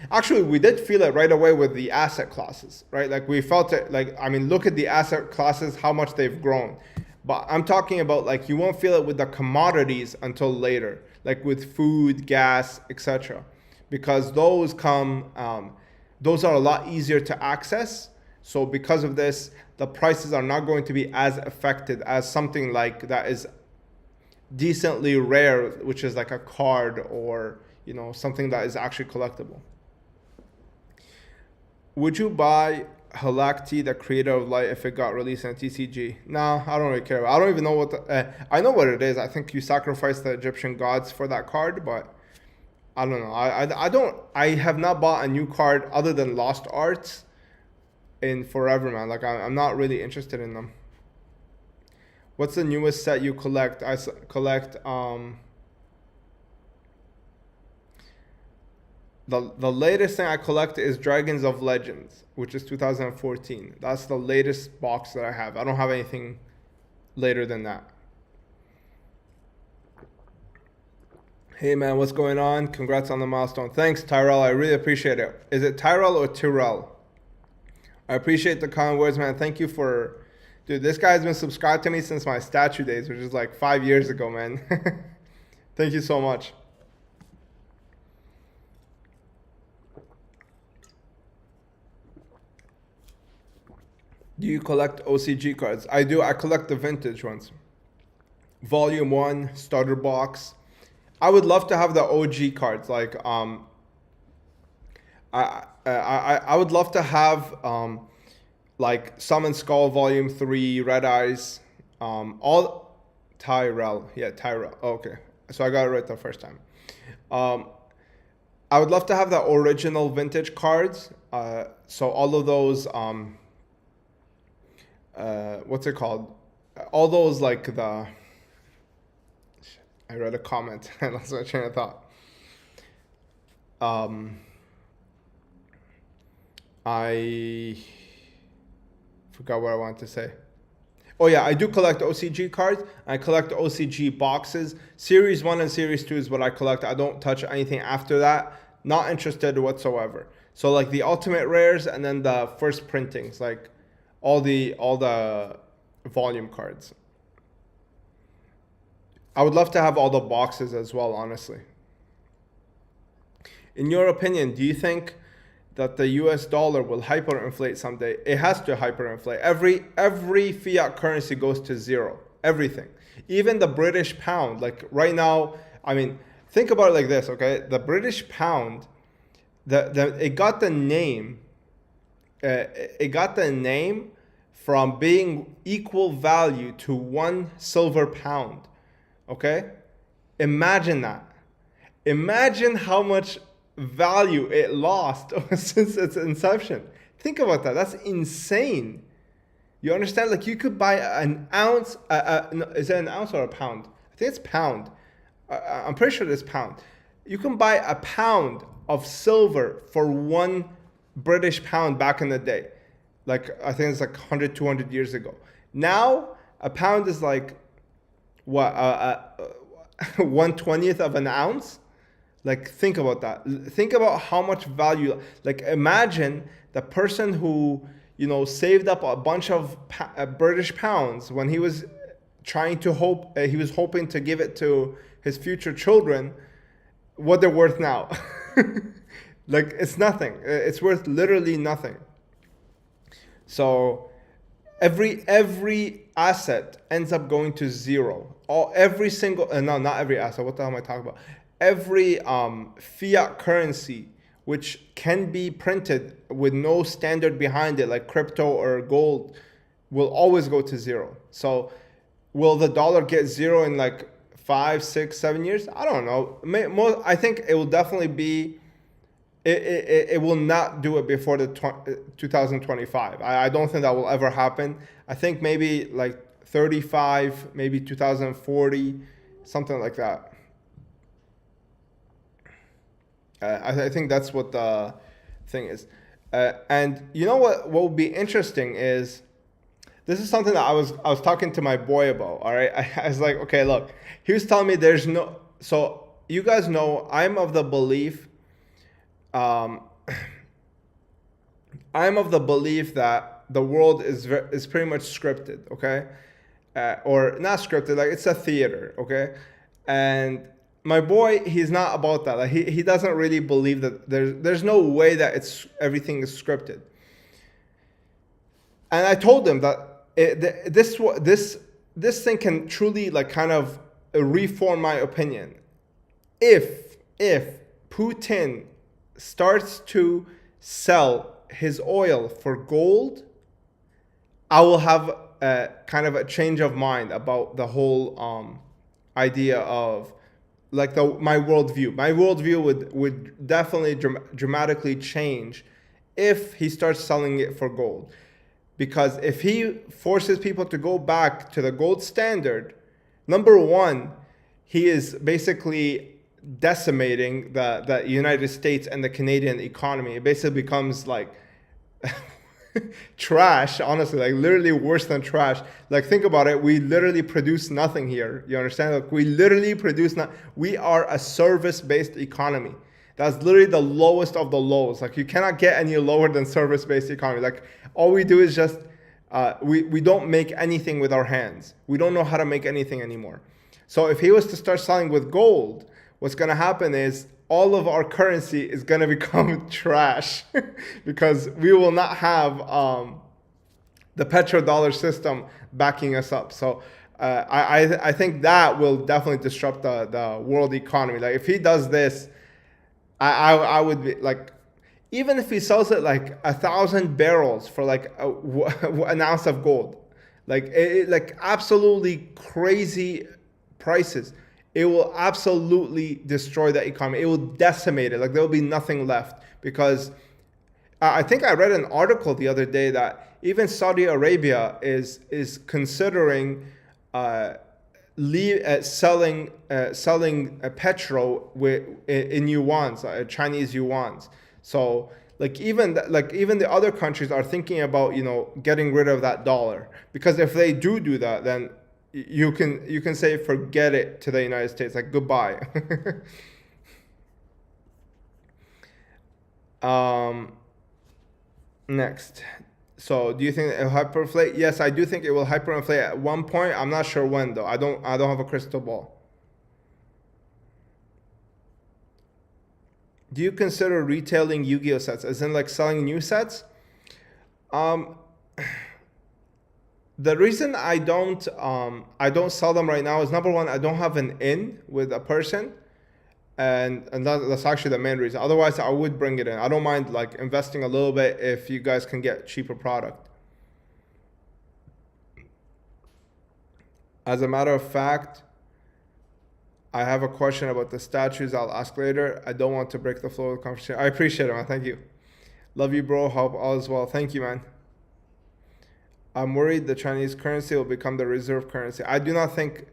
S1: actually, we did feel it right away with the asset classes, right? Like we felt it, like, I mean, look at the asset classes, how much they've grown. But I'm talking about like, you won't feel it with the commodities until later, like with food, gas, etc. Because those those are a lot easier to access. So because of this, the prices are not going to be as affected as something like that is decently rare, which is like a card or, you know, something that is actually collectible. Would you buy Halakti, the creator of light, if it got released in TCG? No, I don't really care. I don't even know what I know what it is. I think you sacrifice the Egyptian gods for that card, but I don't know. I have not bought a new card other than Lost Arts in forever, man. Like I'm not really interested in them. What's the newest set you collect? I collect the latest thing I collect is Dragons of Legends, which is 2014. That's the latest box that I have. I don't have anything later than that. Hey man, what's going on? Congrats on the milestone. Thanks, Tyrell. I really appreciate it. Is it Tyrell or Tyrell? I appreciate the kind words, man. Thank you for... Dude, this guy's been subscribed to me since my statue days, which is like 5 years ago, man. Thank you so much. Do you collect OCG cards? I do. I collect the vintage ones. Volume 1, starter box. I would love to have the OG cards. Like, I would love to have like Summon Skull Volume 3, Red Eyes, all Tyrell. Yeah, Tyrell. Oh, okay. So I got it right the first time. I would love to have the original vintage cards. So all of those, what's it called? All those like the... I read a comment. I lost my train of thought. I forgot what I wanted to say. Oh yeah, I do collect OCG cards. I collect OCG boxes. Series 1 and Series 2 is what I collect. I don't touch anything after that. Not interested whatsoever. So like the ultimate rares and then the first printings, like all the volume cards. I would love to have all the boxes as well, honestly. In your opinion, do you think that the US dollar will hyperinflate someday? It has to hyperinflate. Every fiat currency goes to zero. Everything. Even the British pound, like right now, I mean, think about it like this, okay? The British pound, it got the name from being equal value to 1 silver pound. Okay? Imagine that. Imagine how much value it lost since its inception. Think about that. That's insane. You understand? Like you could buy an ounce. No, is it an ounce or a pound? I think it's pound. I'm pretty sure it's pound. You can buy a pound of silver for 1 British pound back in the day. Like I think it's like 100, 200 years ago. Now a pound is like what 1/20th of an ounce. Like think about that. Think about how much value. Like imagine the person who saved up a bunch of British pounds when he was he was hoping to give it to his future children, what they're worth now. Like, it's nothing. It's worth literally nothing. So every asset ends up going to zero. Every single, no, not every asset. What the hell am I talking about? Every fiat currency, which can be printed with no standard behind it, like crypto or gold, will always go to zero. So will the dollar get zero in like 5, 6, 7 years? I don't know. I think it will definitely be. It will not do it before the 2025. I don't think that will ever happen. I think maybe like 35, maybe 2040, something like that. I think that's what the thing is. And you know what would be interesting is, this is something that I was talking to my boy about. All right, I was like, okay, look, he was telling me there's no. So you guys know I'm of the belief. I'm of the belief that the world is pretty much scripted, okay, or not scripted, like it's a theater, okay. And my boy, he's not about that. Like he doesn't really believe that there's no way that everything is scripted. And I told him that this thing can truly like kind of reform my opinion. If Putin starts to sell his oil for gold, I will have kind of a change of mind about the whole idea of like my worldview. My worldview would definitely dramatically change if he starts selling it for gold. Because if he forces people to go back to the gold standard, number one, he is basically decimating the United States and the Canadian economy. It basically becomes like trash, honestly, like literally worse than trash. Like, think about it. We literally produce nothing here. You understand? Like, we literally produce we are a service-based economy. That's literally the lowest of the lows. Like, you cannot get any lower than service-based economy. Like, all we do is just we don't make anything with our hands. We don't know how to make anything anymore. So if he was to start selling with gold, what's going to happen is all of our currency is going to become trash because we will not have the petrodollar system backing us up. So I think that will definitely disrupt the world economy. Like, if he does this, I would be like, even if he sells it like 1,000 barrels for like an ounce of gold, like absolutely crazy prices, it will absolutely destroy the economy. It will decimate it. Like, there will be nothing left, because I think I read an article the other day that even Saudi Arabia is considering selling petrol in yuans, Chinese yuans. So even the other countries are thinking about getting rid of that dollar, because if they do that, then you can say forget it to the United States, like goodbye. Next. So, do you think it will hyperinflate? Yes, I do think it will hyperinflate at one point. I'm not sure when though. I don't have a crystal ball. Do you consider retailing Yu-Gi-Oh sets, as in like selling new sets? The reason I don't sell them right now is, number one, I don't have an in with a person, and that's actually the main reason. Otherwise, I would bring it in. I don't mind like investing a little bit if you guys can get cheaper product. As a matter of fact, I have a question about the statues. I'll ask later. I don't want to break the flow of the conversation. I appreciate it, man. Thank you. Love you, bro. Hope all is well. Thank you, man. I'm worried the Chinese currency will become the reserve currency. I don't think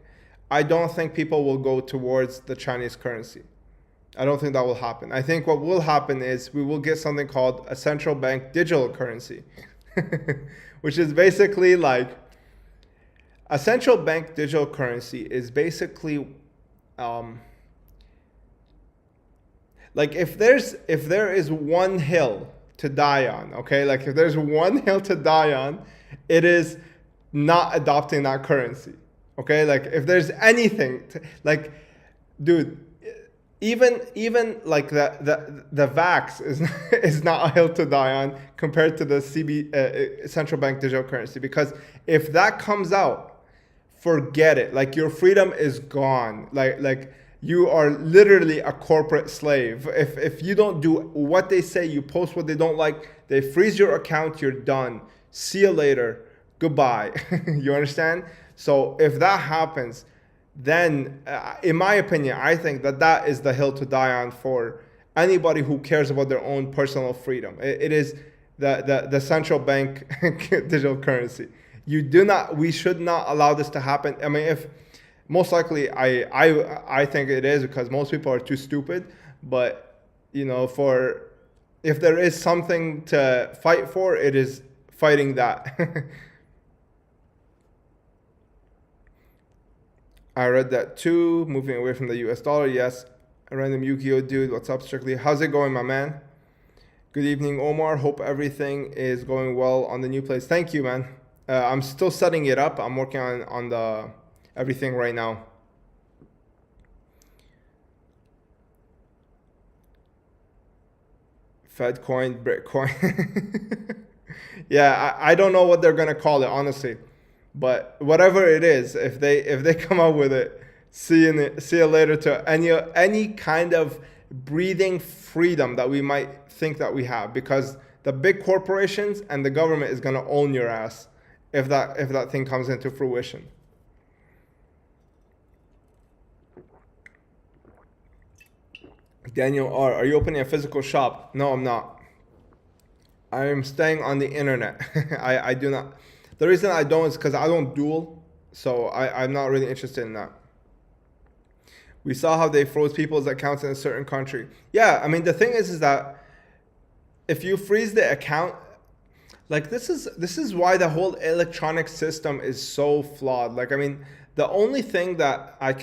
S1: people will go towards the Chinese currency. I don't think that will happen. I think what will happen is we will get something called a central bank digital currency, which is basically like a central bank digital currency is basically like if there is one hill to die on. Okay, like if there's one hill to die on, it is not adopting that currency. Okay, like if there's anything like, dude, even like the vax is is not a hill to die on compared to the central bank digital currency, because if that comes out, forget it. Like your freedom is gone. Like you are literally a corporate slave. If you don't do what they say, you post what they don't like, they freeze your account, you're done. See you later. Goodbye. You understand? So if that happens, then in my opinion, I think that is the hill to die on for anybody who cares about their own personal freedom. It is the central bank digital currency. We should not allow this to happen. I mean, if most likely, I think it is, because most people are too stupid. But if there is something to fight for, it is fighting that. I read that too. Moving away from the US dollar. Yes. A random Yu-Gi-Oh dude. What's up, Strictly? How's it going, my man? Good evening, Omar. Hope everything is going well on the new place. Thank you, man. I'm still setting it up. I'm working on the everything right now. Fed coin, Bitcoin. Yeah, I don't know what they're gonna call it, honestly. But whatever it is, if they come up with it, see you later to any kind of breathing freedom that we might think that we have, because the big corporations and the government is gonna own your ass if that thing comes into fruition. Daniel R, are you opening a physical shop? No, I'm not. I am staying on the internet. I do not. The reason I don't is because I don't duel, so I'm not really interested in that. We saw how they froze people's accounts in a certain country. Yeah, I mean, the thing is that if you freeze the account, like this is why the whole electronic system is so flawed. Like, I mean, the only thing that I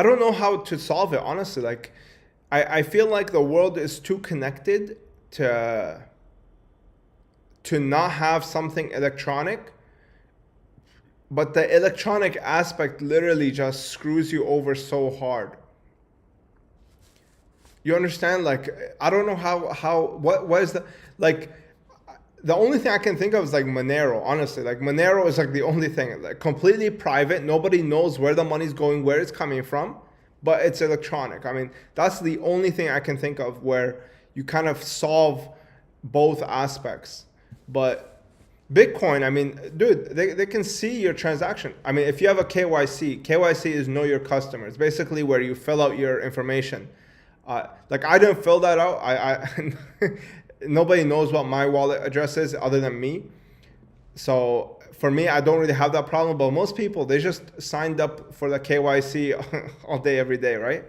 S1: don't know how to solve it, honestly. Like, I feel like the world is too connected to not have something electronic, but the electronic aspect literally just screws you over so hard. You understand? Like, I don't know what is the only thing I can think of is like Monero, honestly. Like, Monero is like the only thing, like completely private. Nobody knows where the money's going, where it's coming from, but it's electronic. I mean, that's the only thing I can think of where you kind of solve both aspects. But Bitcoin, I mean, dude, they can see your transaction. I mean, if you have a KYC is know your customer. It's basically where you fill out your information. Like, I didn't fill that out. I nobody knows what my wallet address is other than me. So for me, I don't really have that problem. But most people, they just signed up for the KYC all day, every day, right?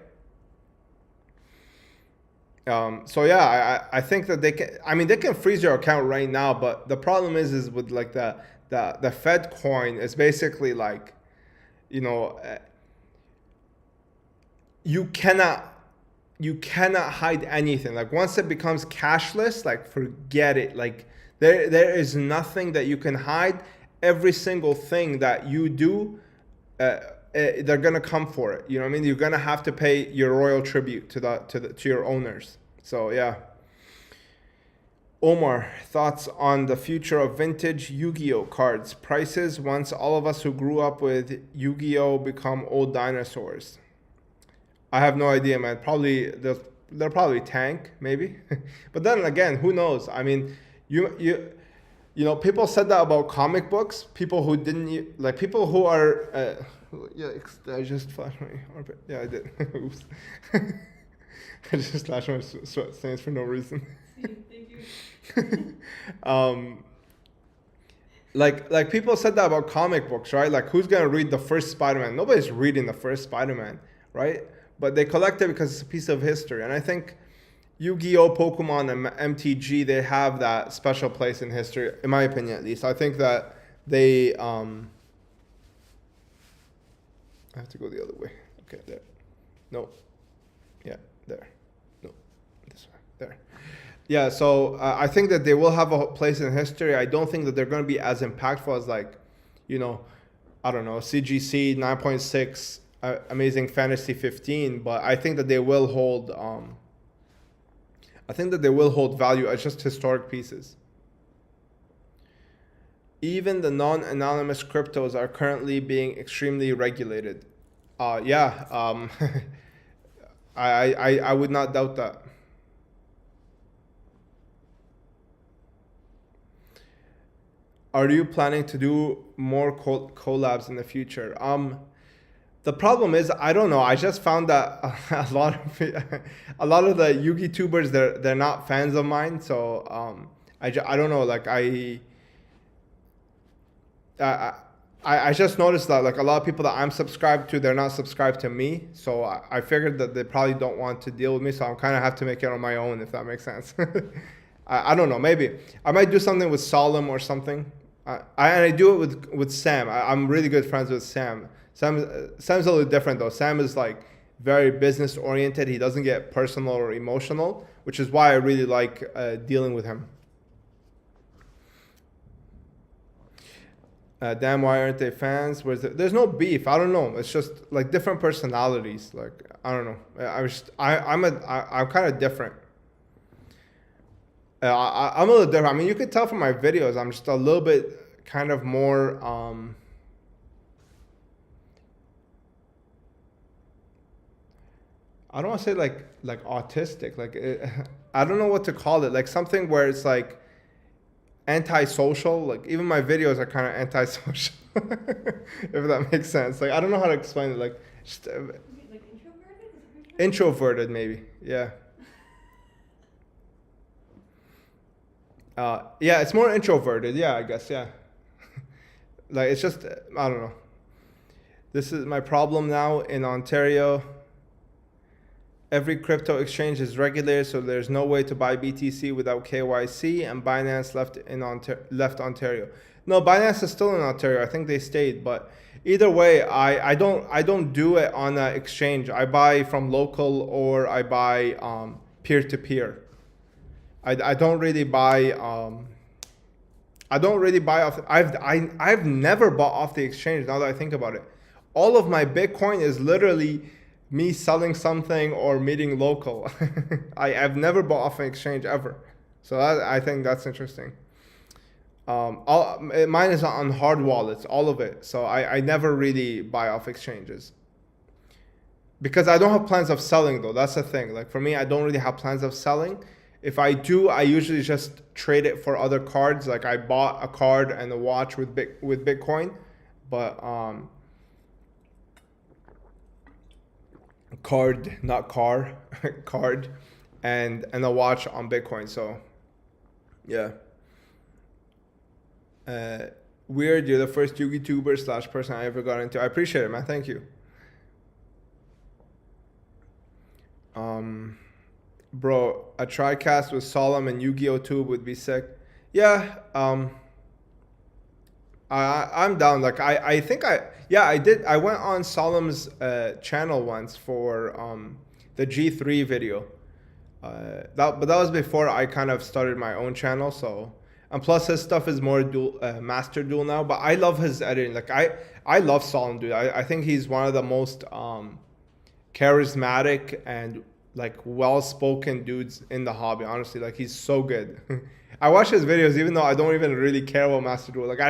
S1: So yeah, I think that they can freeze your account right now, but the problem is with like the Fed coin is basically like, you cannot hide anything. Like, once it becomes cashless, like, forget it. Like, there is nothing that you can hide. Every single thing that you do, they're gonna come for it. You know what I mean? You're gonna have to pay your royal tribute to your owners. So yeah. Omar, thoughts on the future of vintage Yu-Gi-Oh cards prices once all of us who grew up with Yu-Gi-Oh become old dinosaurs? I have no idea, man. Probably they'll probably tank, maybe. But then again, who knows? I mean, you people said that about comic books. People who didn't, like, people who are yeah, I just flashed my armpit. Yeah, I did. Oops. I just flashed my sweat stains for no reason.
S2: Thank you.
S1: Like people said that about comic books, right? Like, who's gonna read the first Spider-Man? Nobody's reading the first Spider-Man, right? But they collect it because it's a piece of history. And I think Yu-Gi-Oh, Pokemon, and MTG, they have that special place in history, in my opinion, at least. I think that they I have to go the other way. Okay, there. No. Yeah, there. No, this way. there. Yeah, so I think that they will have a place in history. I don't think that they're going to be as impactful as like, you know, I don't know, CGC 9.6, Amazing Fantasy 15, but I think that they will hold. I think that they will hold value as just historic pieces. Even the non-anonymous cryptos are currently being extremely regulated. Yeah, I would not doubt that. Are you planning to do more collabs in the future? The problem is I don't know. I just found that a lot of the Yugi tubers they're not fans of mine. So I don't know. Like I I just noticed that like a lot of people that I'm subscribed to, they're not subscribed to me. So I figured that they probably don't want to deal with me. So I'm kind of have to make it on my own, if that makes sense. I don't know. Maybe I might do something with Solemn or something. I do it with Sam. I'm really good friends with Sam. Sam's a little different though. Sam is like very business oriented. He doesn't get personal or emotional, which is why I really like dealing with him. Damn, why aren't they fans? There's no beef. I don't know. It's just like different personalities. Like I don't know. I'm kind of different. I'm a little different. I mean, you could tell from my videos. I'm just a little bit kind of more. I don't want to say like autistic. I don't know what to call it. Like something where it's like antisocial. Like even my videos are kind of antisocial. If that makes sense. Like I don't know how to explain it. Like just
S2: Like introverted?
S1: introverted maybe. Yeah. Yeah, it's more introverted. Yeah, I guess. Yeah. Like it's just I don't know. This is my problem now in Ontario. Every crypto exchange is regulated, so there's no way to buy BTC without KYC, and Binance left Ontario. No, Binance is still in Ontario. I think they stayed, but either way, I don't do it on an exchange. I buy from local or I buy peer to peer. I don't really buy off. I've never bought off the exchange. Now that I think about it, all of my Bitcoin is literally me selling something or meeting local. I've never bought off an exchange ever. So I think that's interesting. Mine is on hard wallets, all of it. So I never really buy off exchanges. Because I don't have plans of selling though. That's the thing. Like for me, I don't really have plans of selling. If I do, I usually just trade it for other cards. Like I bought a card and a watch with Bitcoin, but card, not car, card, and a watch on Bitcoin. So yeah. Weird, you're the first YouTuber / person I ever got into. I appreciate it, man. Thank you. Bro, a TriCast with Solemn and Yu-Gi-Oh! Tube would be sick. Yeah, I'm down. Like I think I did. I went on Solemn's channel once for the G3 video. But that was before I kind of started my own channel. So and plus his stuff is more master duel now. But I love his editing. Like I love Solemn, dude. I think he's one of the most charismatic and like well-spoken dudes in the hobby. Honestly, like he's so good. I watch his videos even though I don't even really care about Master Duel. Like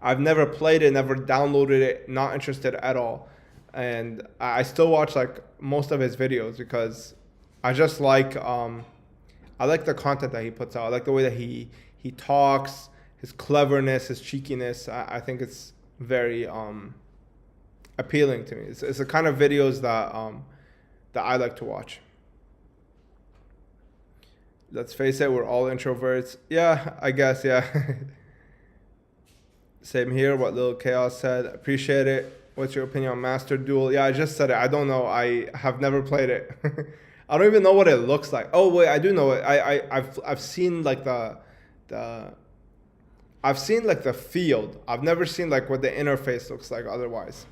S1: I've never played it, never downloaded it, not interested at all. And I still watch like most of his videos because I just like I like the content that he puts out. I like the way that he talks, his cleverness, his cheekiness. I think it's very appealing to me. It's the kind of videos that I like to watch. Let's face it, we're all introverts. Yeah, I guess, yeah. Same here, what Little Chaos said. Appreciate it. What's your opinion on Master Duel? Yeah, I just said it. I don't know. I have never played it. I don't even know what it looks like. Oh, wait, I do know it. I've seen like I've seen like the field. I've never seen like what the interface looks like otherwise.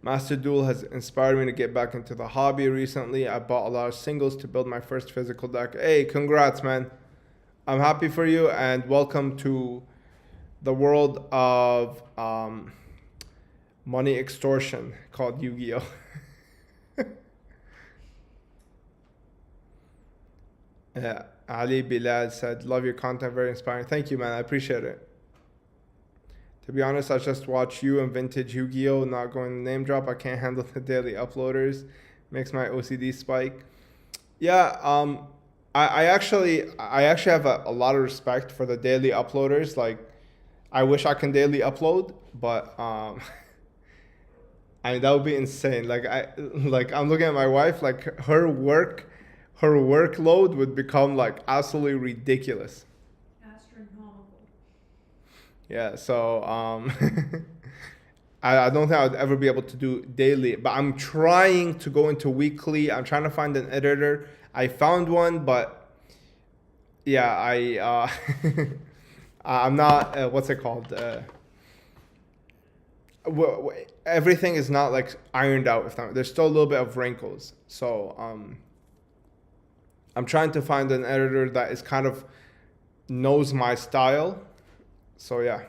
S1: Master Duel has inspired me to get back into the hobby recently. I bought a lot of singles to build my first physical deck. Hey, congrats, man. I'm happy for you, and welcome to the world of money extortion called Yu-Gi-Oh! Yeah, Ali Bilal said, love your content, very inspiring. Thank you, man. I appreciate it. To be honest, I just watch you and Vintage Yu-Gi-Oh! Not going to name drop. I can't handle the daily uploaders. Makes my OCD spike. Yeah, I actually have a lot of respect for the daily uploaders. Like, I wish I can daily upload, but I mean that would be insane. I'm looking at my wife, like her workload would become like absolutely ridiculous.
S2: Astronomical.
S1: Yeah, so I don't think I would ever be able to do daily, but I'm trying to go into weekly. I'm trying to find an editor. I found one, but yeah, I'm not. What's it called? Everything is not like ironed out. There's still a little bit of wrinkles. So I'm trying to find an editor that is kind of knows my style. So yeah.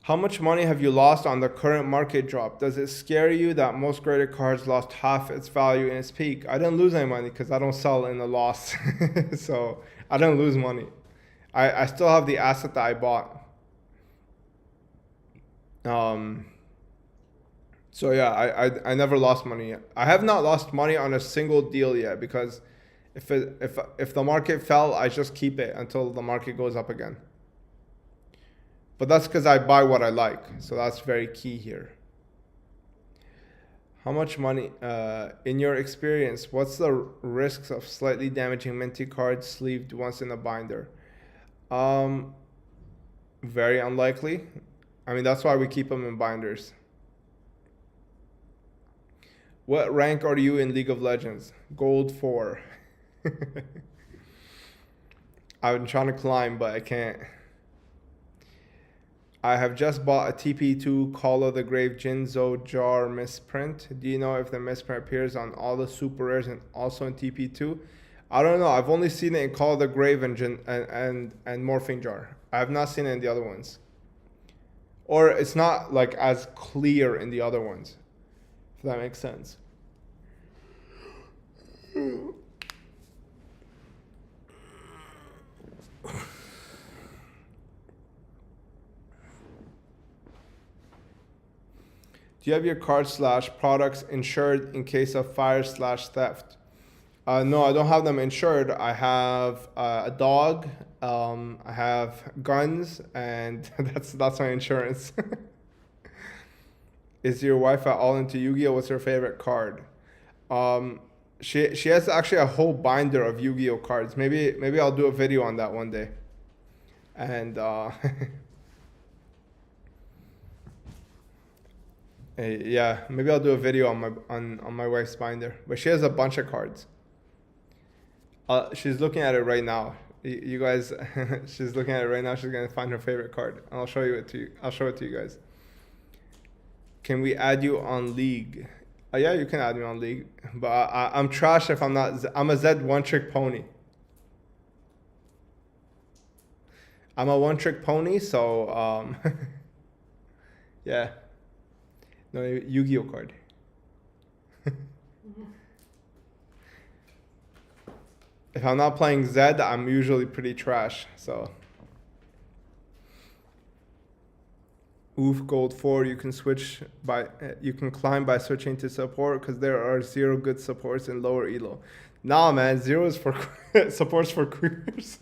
S1: How much money have you lost on the current market drop? Does it scare you that most graded cards lost half its value in its peak? I didn't lose any money because I don't sell in the loss. So I didn't lose money. I still have the asset that I bought. So yeah, I never lost money yet. I have not lost money on a single deal yet because if the market fell, I just keep it until the market goes up again. But that's because I buy what I like. So that's very key here. How much money, in your experience, what's the risks of slightly damaging minty cards sleeved once in a binder? Very unlikely. I mean, that's why we keep them in binders. What rank are you in League of Legends? Gold 4. I've been trying to climb, but I can't. I have just bought a TP2 Call of the Grave Jinzo jar misprint. Do you know if the misprint appears on all the super rares and also in TP2? I don't know. I've only seen it in Call of the Grave and Morphing Jar. I have not seen it in the other ones. Or it's not like as clear in the other ones. If that makes sense. Do you have your cards/products insured in case of fire/theft? No, I don't have them insured. I have a dog. I have guns, and that's my insurance. Is your wife at all into Yu-Gi-Oh? What's her favorite card? She has actually a whole binder of Yu-Gi-Oh cards. Maybe I'll do a video on that one day. And yeah, maybe I'll do a video on my wife's binder. But she has a bunch of cards. She's looking at it right now. You guys, she's looking at it right now. She's gonna find her favorite card. I'll show it to you. I'll show it to you guys. Can we add you on League? Yeah, you can add me on League. But I'm trash if I'm not. I'm a Z one-trick pony. I'm a one-trick pony, so yeah. No, Yu-Gi-Oh card. If I'm not playing Z, I'm usually pretty trash. So, oof, gold 4. You can climb by switching to support because there are 0 good supports in lower elo. Nah, man, 0 is for supports for queers.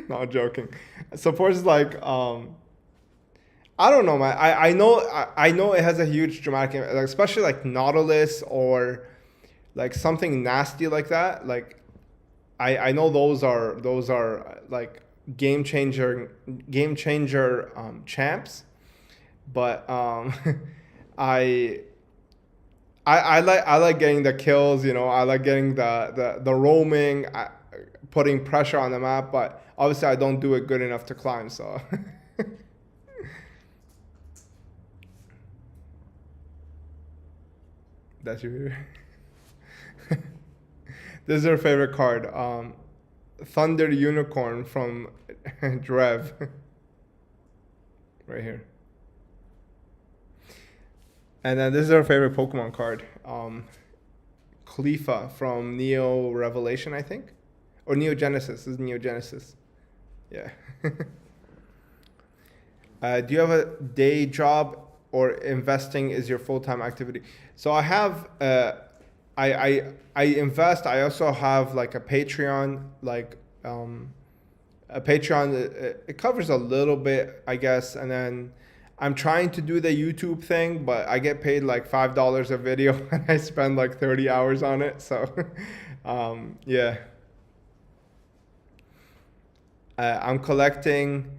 S1: No, I'm joking. Supports is like I don't know, man. I know it has a huge dramatic impact, like, especially like Nautilus or like something nasty like that. Like I know those are like game changer champs, but I like getting the kills. You know, I like getting the roaming, putting pressure on the map. But obviously, I don't do it good enough to climb. So. That's your This is her favorite card. Thunder Unicorn from Drev. Right here. And then this is our favorite Pokemon card. Khalifa from Neo Revelation, I think. Or Neo Genesis. This is Neo Genesis. Yeah. Do you have a day job or investing is your full-time activity? So I have, I invest. I also have like a Patreon, a Patreon. It covers a little bit, I guess. And then I'm trying to do the YouTube thing, but I get paid like $5 a video and I spend like 30 hours on it. So, yeah. I'm collecting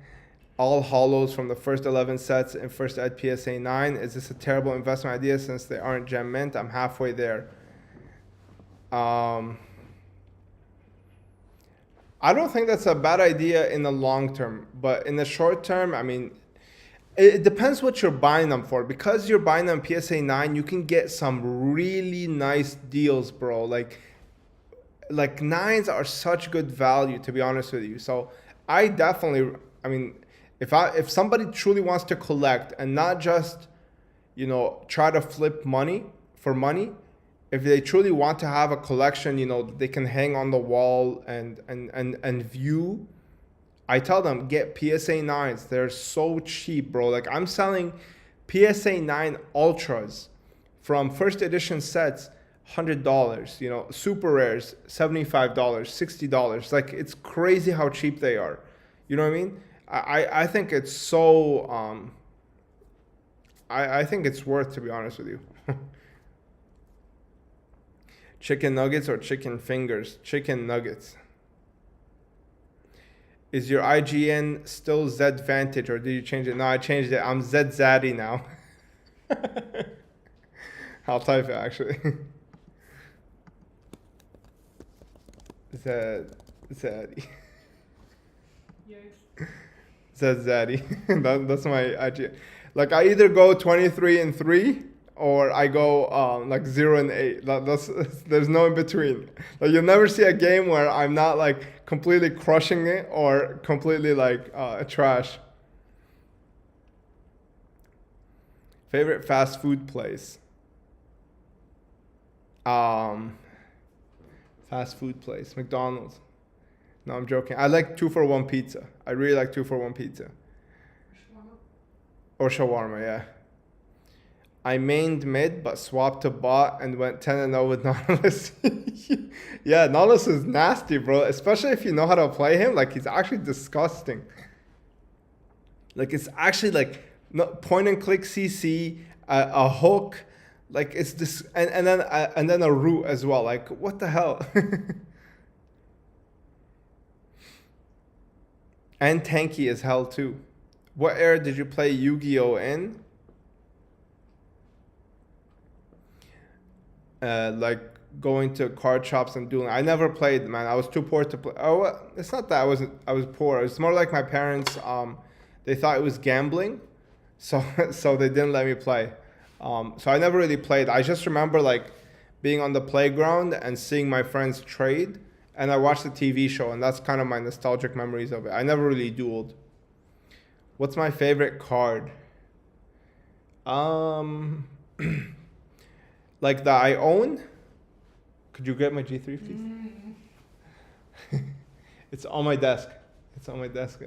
S1: all hollows from the first 11 sets in first ed PSA 9. Is this a terrible investment idea since they aren't gem mint? I'm halfway there. I don't think that's a bad idea in the long term, but in the short term, I mean, it depends what you're buying them for. Because you're buying them PSA 9, you can get some really nice deals, bro. Like 9s are such good value, to be honest with you. So I definitely, I mean, if somebody truly wants to collect and not just, try to flip money for money, if they truly want to have a collection, they can hang on the wall and view, I tell them, get PSA 9s. They're so cheap, bro. Like I'm selling PSA 9 Ultras from first edition sets, $100, super rares, $75, $60. Like it's crazy how cheap they are. You know what I mean? I think it's so, I think it's worth, to be honest with you. Chicken nuggets or chicken fingers? Chicken nuggets. Is your IGN still Z Vantage or did you change it? No, I changed it. I'm Z Zaddy now. I'll type it actually. Zaddy.
S2: Yes.
S1: Z Zaddy. That's my IGN. Like I either go 23-3 or I go like 0-8. There's no in between. Like you'll never see a game where I'm not like completely crushing it or completely like trash. Favorite fast food place? Fast food place, McDonald's. No, I'm joking. I like 2-for-1 pizza. I really like 2-for-1 pizza.
S2: Shawarma.
S1: Or shawarma, yeah. I mained mid, but swapped to bot and went 10-0 with Nautilus. Yeah, Nautilus is nasty, bro. Especially if you know how to play him. Like, he's actually disgusting. Like, it's actually like point and click CC, a hook. Like, it's this, and then a root as well. Like, what the hell? And tanky as hell, too. What era did you play Yu-Gi-Oh in? Like going to card shops and doing. I never played, man. I was too poor to play. Oh, well, it's not that I was poor. It's more like my parents. They thought it was gambling, so they didn't let me play. So I never really played. I just remember like being on the playground and seeing my friends trade, and I watched the TV show, and that's kind of my nostalgic memories of it. I never really dueled. What's my favorite card? Like that I own. Could you get my G3, please? It's on my desk. It's on my desk.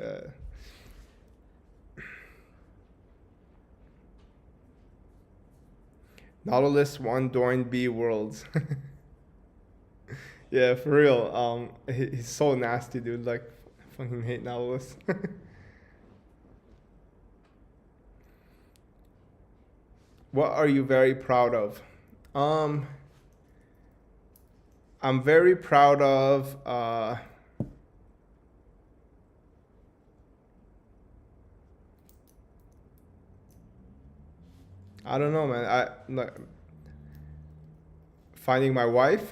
S1: Nautilus won Dorn B Worlds. Yeah, for real. He's so nasty, dude. Like, I fucking hate Nautilus. What are you very proud of? I'm very proud of I don't know, man. Like, finding my wife.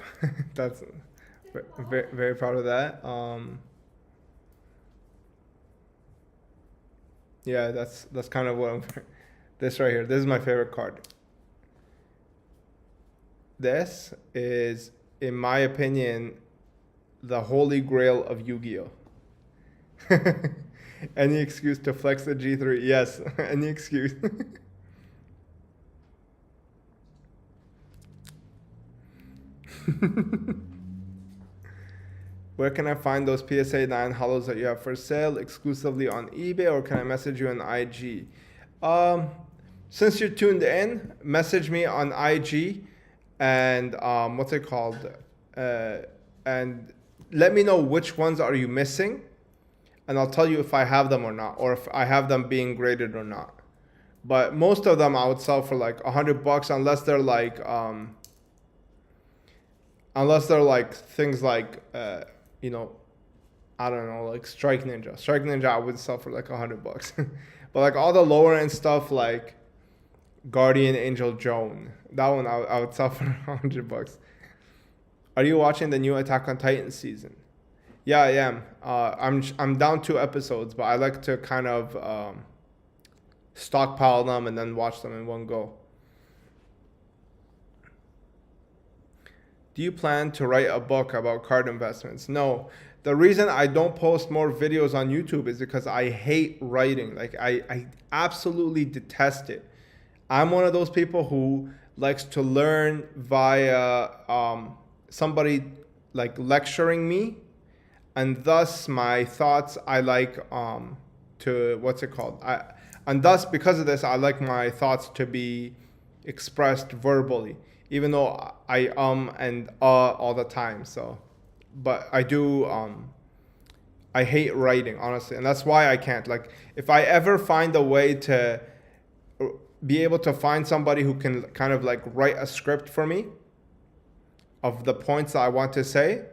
S1: That's very, very proud of that. Yeah, that's kind of what I'm. This right here. This is my favorite card. this is, in my opinion, the holy grail of Yu-Gi-Oh. Any excuse to flex the G3? Yes, any excuse. Where can I find those PSA 9 hollows that you have for sale exclusively on eBay, or can I message you on IG? Since you're tuned in, message me on IG and what's it called? And let me know which ones are you missing, and I'll tell you if I have them or not, or if I have them being graded or not. But most of them I would sell for like $100, unless they're like things like you know, I don't know, like Strike Ninja. Strike Ninja I would sell for like $100. But like all the lower end stuff like Guardian Angel Joan, that one I would sell for $100. Are you watching the new Attack on Titan season? Yeah, I am. I'm down 2 episodes, but I like to kind of stockpile them and then watch them in one go. Do you plan to write a book about card investments? No. The reason I don't post more videos on YouTube is because I hate writing. Like I absolutely detest it. I'm one of those people who likes to learn via somebody like lecturing me, and thus my thoughts I like to and thus because of this I like my thoughts to be expressed verbally, even though I and all the time. So, but I do I hate writing, honestly, and that's why I can't. Like, if I ever find a way to be able to find somebody who can kind of like write a script for me of the points that I want to say,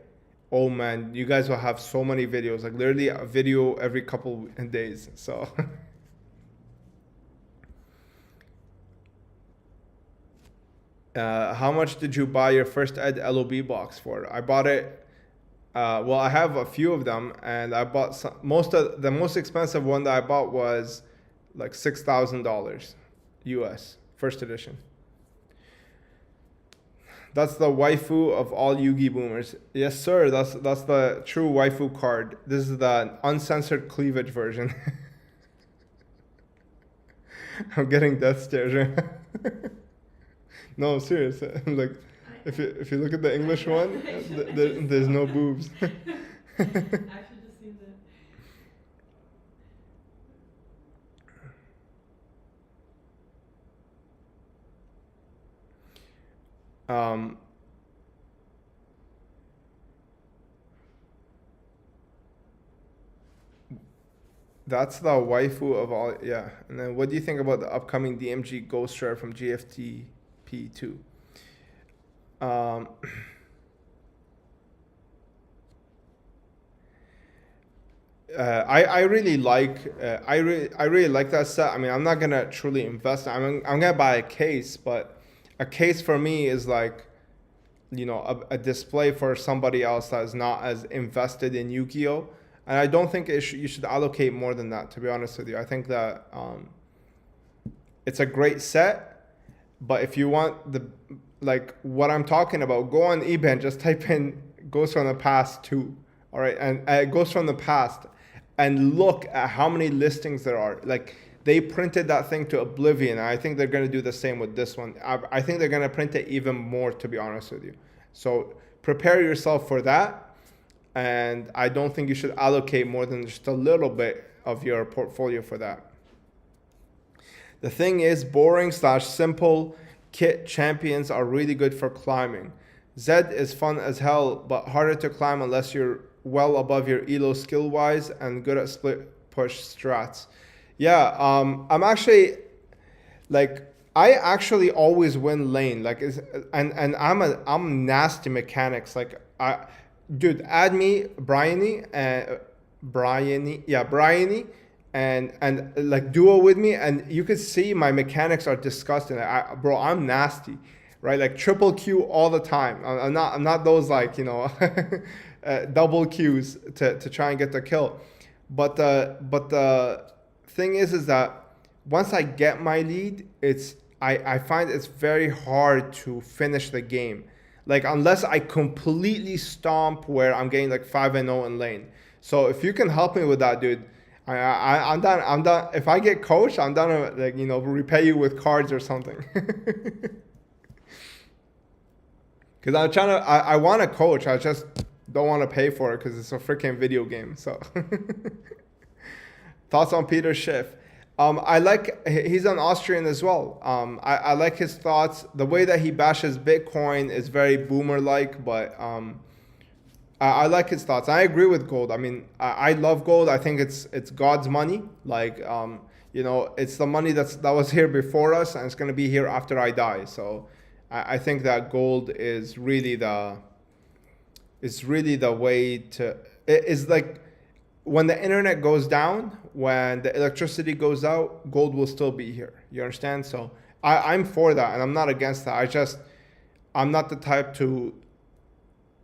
S1: oh man, you guys will have so many videos, like literally a video every couple days. So how much did you buy your first Ed LOB box for? I bought it, well, I have a few of them, and I bought the most expensive one that I bought was like $6,000 US, first edition. That's the waifu of all Yugi boomers. Yes, sir. That's the true waifu card. This is the uncensored cleavage version. I'm getting death stares right now. No, I'm serious. Like, if you look at the English one, there's no boobs.
S2: I should just seen that.
S1: That's the waifu of all, yeah. And then what do you think about the upcoming DMG Ghost Rare from GFTP2? I really like I really like that set. I mean, I'm not gonna truly invest. I'm gonna buy a case, but a case for me is like, you know, a display for somebody else that is not as invested in Yu-Gi-Oh. And I don't think you should allocate more than that, to be honest with you. I think that it's a great set, but if you want like what I'm talking about, go on eBay and just type in Ghost from the Past 2, all right? And Ghost from the Past, and look at how many listings there are. Like, they printed that thing to oblivion. And I think they're going to do the same with this one. I think they're going to print it even more, to be honest with you. So prepare yourself for that. And I don't think you should allocate more than just a little bit of your portfolio for that. The thing is, boring/simple kit champions are really good for climbing. Zed is fun as hell, but harder to climb unless you're well above your elo skill-wise and good at split push strats. Yeah, I'm actually, like, I actually always win lane. Like, and I'm nasty mechanics. Like, dude, add me Bryony and like duo with me, and you could see my mechanics are disgusting. Bro, I'm nasty, right? Like triple Q all the time. I'm not those, like, you know, double Qs to try and get the kill. But the thing is that once I get my lead, I find it's very hard to finish the game. Like unless I completely stomp where I'm getting like 5-0 in lane. So if you can help me with that, dude, I'm done. I'm done. If I get coached, I'm done. Like repay you with cards or something. Because I'm trying to. I want to coach. I just don't want to pay for it because it's a freaking video game. So thoughts on Peter Schiff? I like he's an Austrian as well. I like his thoughts. The way that he bashes Bitcoin is very boomer like, but I like his thoughts. I agree with gold. I mean, I love gold. I think it's God's money. Like it's the money that was here before us, and it's gonna be here after I die. So I think that gold is really the way to. It is like when the internet goes down, when the electricity goes out, gold will still be here. You understand? So I'm for that, and I'm not against that. I'm not the type to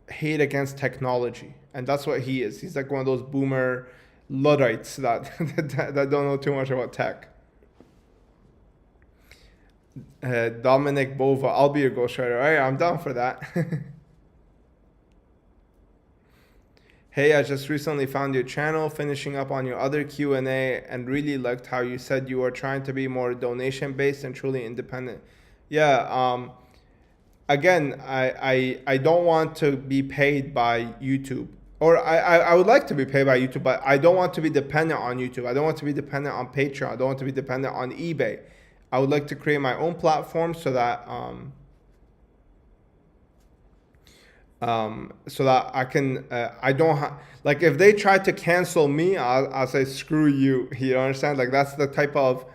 S1: hate against technology, and that's what he is. He's like one of those boomer Luddites that that don't know too much about tech. Dominic Bova, I'll be your ghostwriter. All right, I'm down for that. Hey, I just recently found your channel, finishing up on your other Q&A, and really liked how you said you are trying to be more donation-based and truly independent. Yeah, again, I don't want to be paid by YouTube. Or I would like to be paid by YouTube, but I don't want to be dependent on YouTube. I don't want to be dependent on Patreon. I don't want to be dependent on eBay. I would like to create my own platform so that I can I don't like if they try to cancel me, I'll say screw you. You understand? Like that's the type of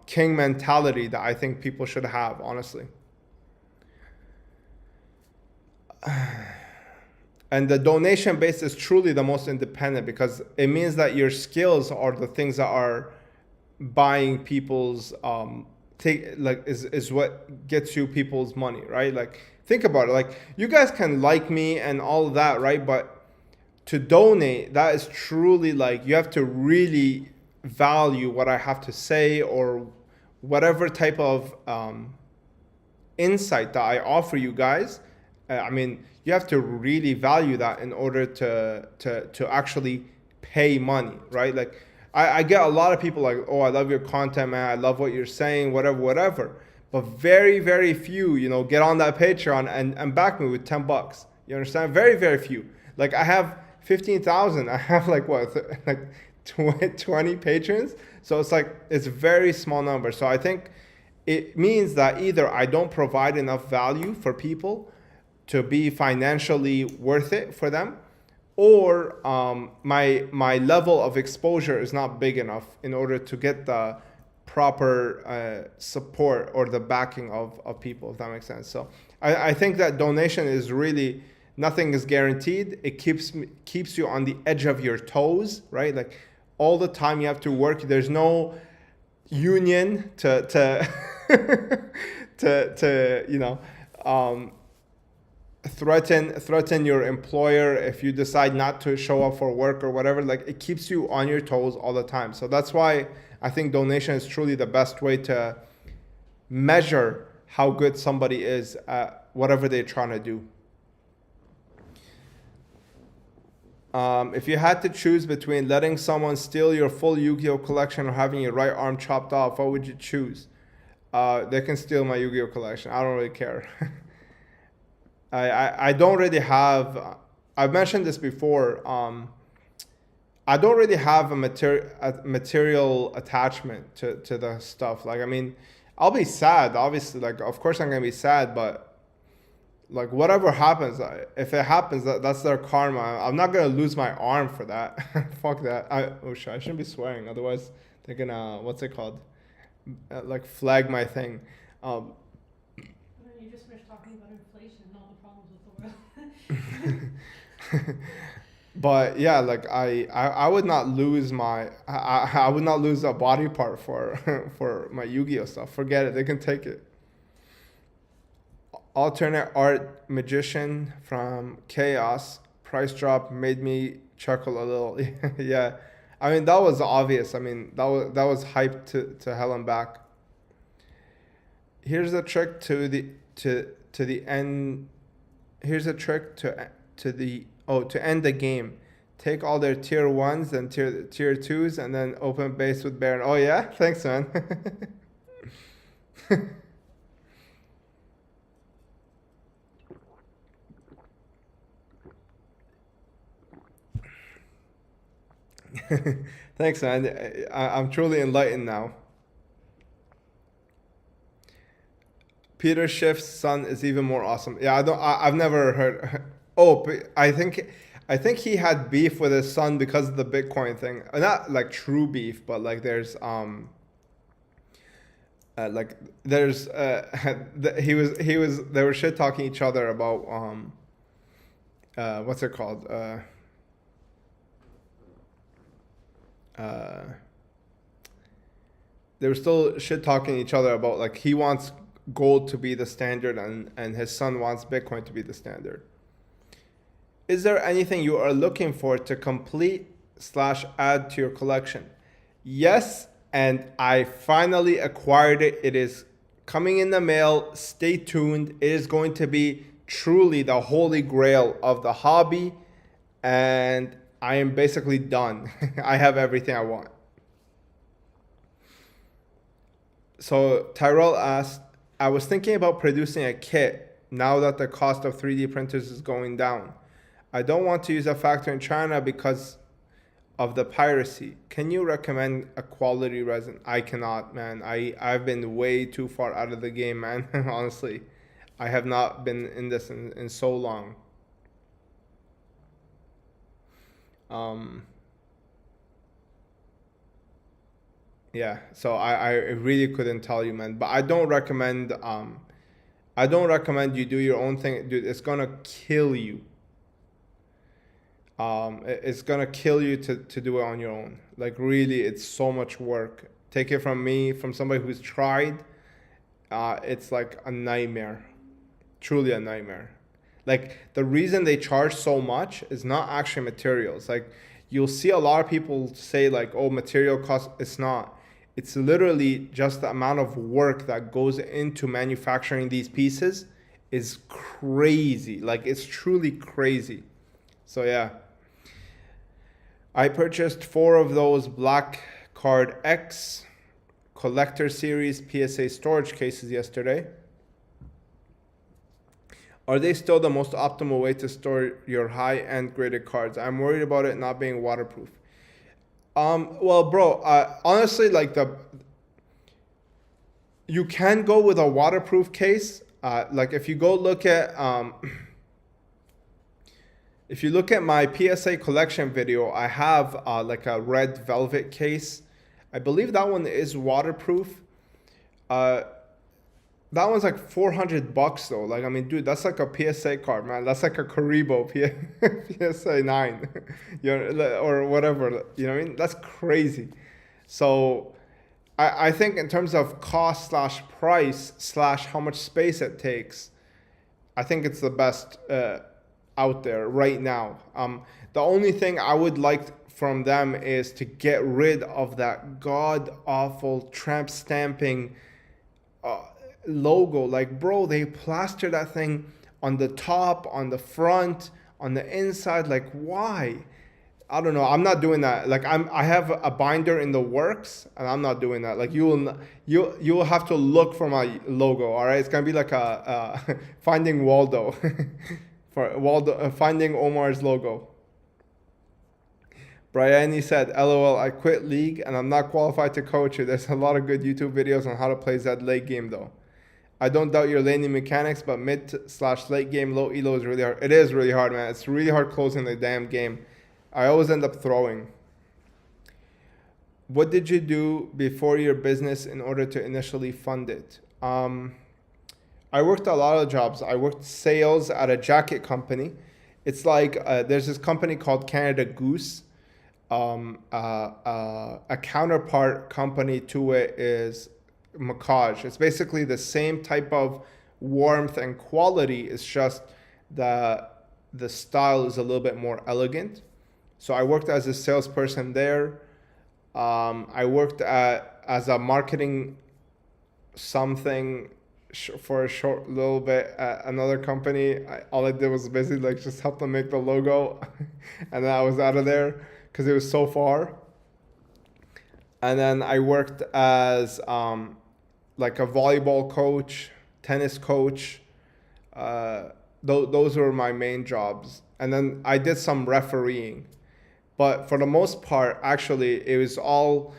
S1: king mentality that I think people should have, honestly. And the donation base is truly the most independent because it means that your skills are the things that are buying people's is what gets you people's money, right? Like think about it. Like you guys can like me and all of that, right? But to donate, that is truly like you have to really value what I have to say or whatever type of insight that I offer you guys. I mean, you have to really value that in order to actually pay money, right? Like I get a lot of people like, oh, I love your content, man. I love what you're saying, whatever. But very, very few, get on that Patreon and back me with $10. You understand? Very, very few. Like I have 15,000. I have like 20 patrons. So it's a very small number. So I think it means that either I don't provide enough value for people to be financially worth it for them, or my level of exposure is not big enough in order to get the proper support or the backing of people, if that makes sense. So I think that donation is really, nothing is guaranteed. It keeps you on the edge of your toes, right? Like all the time you have to work. There's no union to threaten your employer if you decide not to show up for work or whatever. Like it keeps you on your toes all the time. So that's why I think donation is truly the best way to measure how good somebody is at whatever they're trying to do. If you had to choose between letting someone steal your full Yu-Gi-Oh collection or having your right arm chopped off, what would you choose? They can steal my Yu-Gi-Oh collection. I don't really care. I don't really have, I've mentioned this before, I don't really have a material attachment to the stuff. Like, I mean, I'll be sad, obviously, like, of course I'm going to be sad, but like, whatever happens, if it happens, that's their karma. I'm not going to lose my arm for that. Fuck that. I shouldn't be swearing, otherwise they're going to, what's it called? Like, flag my thing.
S2: You just finished talking about inflation and all the problems with the world.
S1: But yeah, like I would not lose I would not lose a body part for my Yu-Gi-Oh stuff. Forget it. They can take it. Alternate art magician from Chaos. Price drop made me chuckle a little. Yeah, I mean that was obvious. I mean that was hyped to hell and back. Here's a trick to the end. Here's a trick to end the game. Take all their tier ones and tier twos, and then open base with Baron. Oh yeah, thanks, man. Thanks, man. I'm truly enlightened now. Peter Schiff's son is even more awesome. Yeah, I've never heard. Oh, I think he had beef with his son because of the Bitcoin thing. Not like true beef, but like like there's he was they were shit talking each other about what's it called they were still shit talking each other about like he wants gold to be the standard and his son wants Bitcoin to be the standard. Is there anything you are looking for to complete / add to your collection? Yes, and I finally acquired it. It is coming in the mail. Stay tuned. It is going to be truly the holy grail of the hobby, and I am basically done. I have everything I want. So Tyrell asked, I was thinking about producing a kit now that the cost of 3D printers is going down. I don't want to use a factory in China because of the piracy. Can you recommend a quality resin? I cannot, man. I've been way too far out of the game, man. Honestly, I have not been in this in so long. Yeah, so I really couldn't tell you, man. But I don't recommend you do your own thing, dude. It's gonna kill you. It's gonna kill you to do it on your own. Like really, it's so much work. Take it from me, from somebody who's tried. It's like a nightmare, truly a nightmare. Like the reason they charge so much is not actually materials. Like you'll see a lot of people say like, oh, material cost. It's not. It's literally just the amount of work that goes into manufacturing these pieces is crazy. Like it's truly crazy. So yeah. I purchased 4 of those Black Card X Collector Series PSA storage cases yesterday. Are they still the most optimal way to store your high-end graded cards? I'm worried about it not being waterproof. Well, bro, honestly, like you can go with a waterproof case. Like if you go look at, if you look at my PSA collection video, I have like a red velvet case. I believe that one is waterproof. That one's like $400 though. Like, I mean, dude, that's like a PSA card, man. That's like a Karibo PSA 9, you know, or whatever. You know what I mean? That's crazy. So I think in terms of cost / price / how much space it takes, I think it's the best out there right now. The only thing I would like from them is to get rid of that god awful tramp stamping logo. Like, bro, they plaster that thing on the top, on the front, on the inside. Like, why? I don't know. I'm not doing that. Like, I have a binder in the works, and I'm not doing that. Like, you will have to look for my logo. All right, it's gonna be like a Finding Waldo, for Waldo finding Omar's logo. Brianni said, LOL, I quit League and I'm not qualified to coach you. There's a lot of good YouTube videos on how to play that late game though. I don't doubt your laning mechanics, but mid / late game low elo is really hard. It is really hard, man. It's really hard closing the damn game. I always end up throwing. What did you do before your business in order to initially fund it? I worked a lot of jobs. I worked sales at a jacket company. It's like there's this company called Canada Goose. A counterpart company to it is Macaj. It's basically the same type of warmth and quality. It's just the style is a little bit more elegant. So I worked as a salesperson there. I worked as a marketing something for a short little bit at another company. All I did was basically like just help them make the logo, and then I was out of there because it was so far. And then I worked as like a volleyball coach, tennis coach. Those were my main jobs. And then I did some refereeing. But for the most part, actually, it was all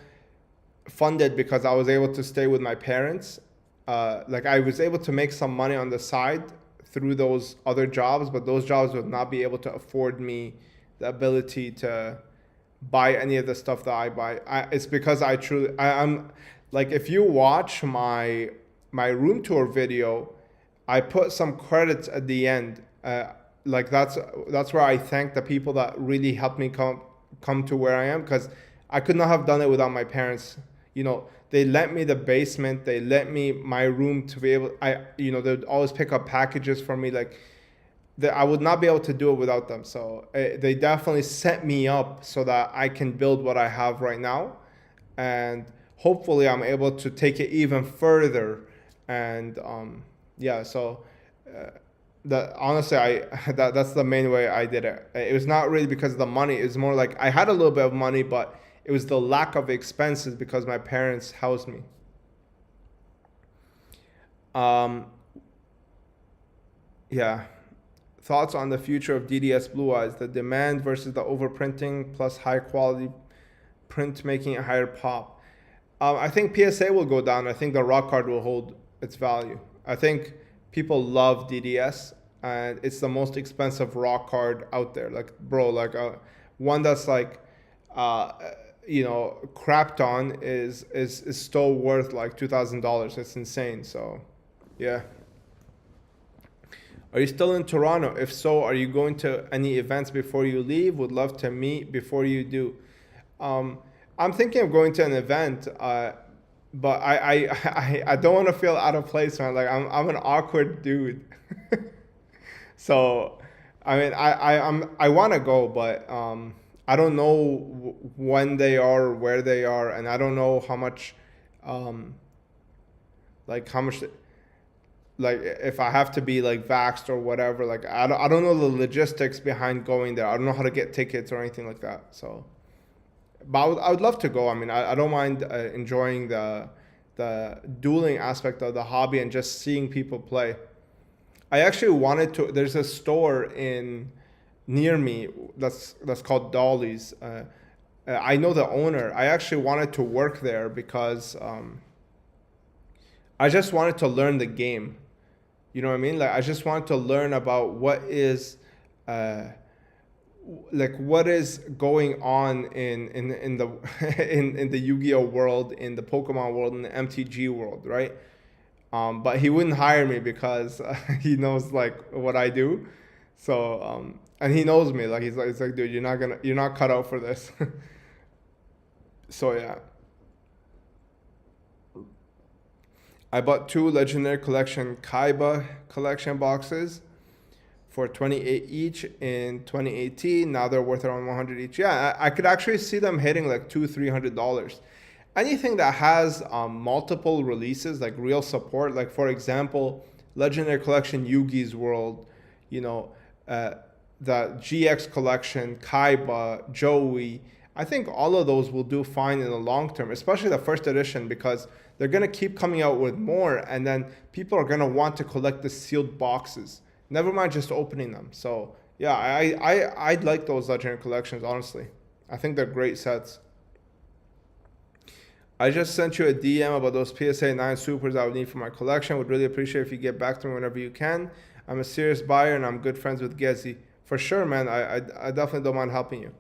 S1: funded because I was able to stay with my parents. Like I was able to make some money on the side through those other jobs, but those jobs would not be able to afford me the ability to buy any of the stuff that I buy. It's because I'm like, if you watch my room tour video, I put some credits at the end. Like that's where I thank the people that really helped me come to where I am, because I could not have done it without my parents. You know, they lent me the basement, they lent me my room to be able. They'd always pick up packages for me. Like, I would not be able to do it without them. So they definitely set me up so that I can build what I have right now, and hopefully I'm able to take it even further. And yeah, so that honestly, that's the main way I did it. It was not really because of the money. It's more like I had a little bit of money, but it was the lack of expenses because my parents housed me. Yeah. Thoughts on the future of DDS Blue Eyes, the demand versus the overprinting plus high quality print making it higher pop. I think PSA will go down. I think the rock card will hold its value. I think people love DDS, and it's the most expensive rock card out there. Like, bro, like one that's like, crapped on is still worth like $2,000. It's insane. So, yeah. Are you still in Toronto? If so, are you going to any events before you leave? Would love to meet before you do. I'm thinking of going to an event, but I don't want to feel out of place, man. Like I'm an awkward dude. So, I mean, I want to go, but I don't know when they are or where they are, and I don't know how much, like how much. Like if I have to be like vaxxed or whatever, like I don't know the logistics behind going there. I don't know how to get tickets or anything like that. So, but I would love to go. I mean, I don't mind enjoying the dueling aspect of the hobby and just seeing people play. I actually wanted to. There's a store near me that's called Dolly's. I know the owner. I actually wanted to work there because I just wanted to learn the game. You know what I mean? Like I just wanted to learn about what is going on in the in the Yu-Gi-Oh world, in the Pokemon world, in the MTG world, right? But he wouldn't hire me because he knows like what I do. So and he knows me. Like he's like, dude, you're not cut out for this. So yeah. I bought 2 Legendary Collection Kaiba collection boxes for $28 each in 2018. Now they're worth around $100 each. Yeah, I could actually see them hitting like $200-$300. Anything that has multiple releases, like real support, like for example, Legendary Collection Yugi's World, the GX Collection, Kaiba, Joey. I think all of those will do fine in the long term, especially the first edition, because they're going to keep coming out with more, and then people are going to want to collect the sealed boxes. Never mind just opening them. So, yeah, I'd like those Legendary Collections, honestly. I think they're great sets. I just sent you a DM about those PSA 9 Supers I would need for my collection. Would really appreciate if you get back to me whenever you can. I'm a serious buyer, and I'm good friends with Gezi. For sure, man. I definitely don't mind helping you.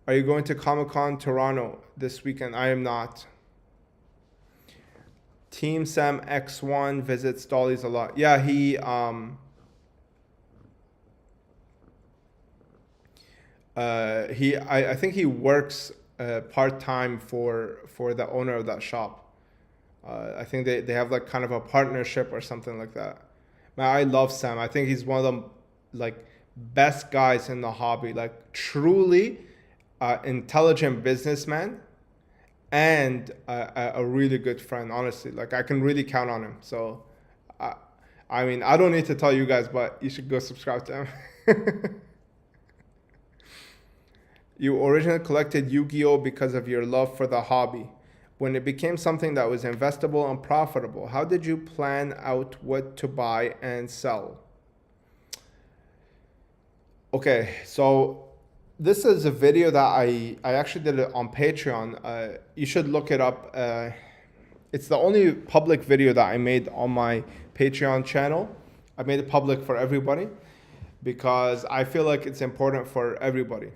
S1: Are you going to Comic-Con Toronto this weekend? I am not. Team Sam X1 visits Dolly's a lot. Yeah, I think he works part-time for the owner of that shop. I think they have like kind of a partnership or something like that. Man, I love Sam. I think he's one of the like best guys in the hobby. Like truly intelligent businessman, and a really good friend, honestly. Like I can really count on him. So I mean, I don't need to tell you guys, but you should go subscribe to him. You originally collected Yu-Gi-Oh because of your love for the hobby. When it became something that was investable and profitable, how did you plan out what to buy and sell? Okay, so this is a video that I actually did it on Patreon. You should look it up. It's the only public video that I made on my Patreon channel. I made it public for everybody because I feel like it's important for everybody.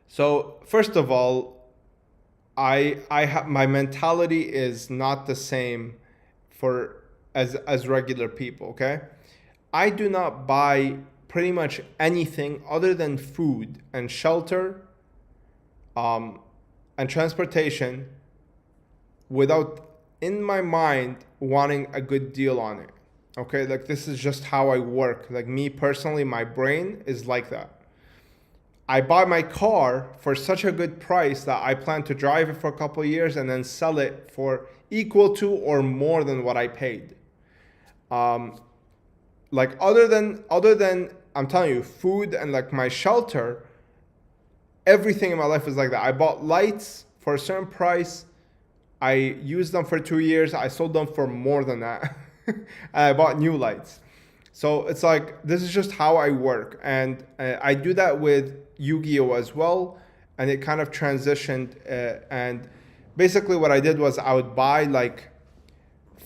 S1: So first of all, my mentality is not the same as regular people. Okay, I do not buy pretty much anything other than food and shelter, and transportation without in my mind wanting a good deal on it. Okay, like this is just how I work. Like me personally, my brain is like that. I buy my car for such a good price that I plan to drive it for a couple of years and then sell it for equal to or more than what I paid. Like other than I'm telling you, food and like my shelter, everything in my life is like that. I bought lights for a certain price. I used them for 2 years. I sold them for more than that. And I bought new lights. So it's like, this is just how I work. And I do that with Yu-Gi-Oh as well. And it kind of transitioned. And basically what I did was I would buy like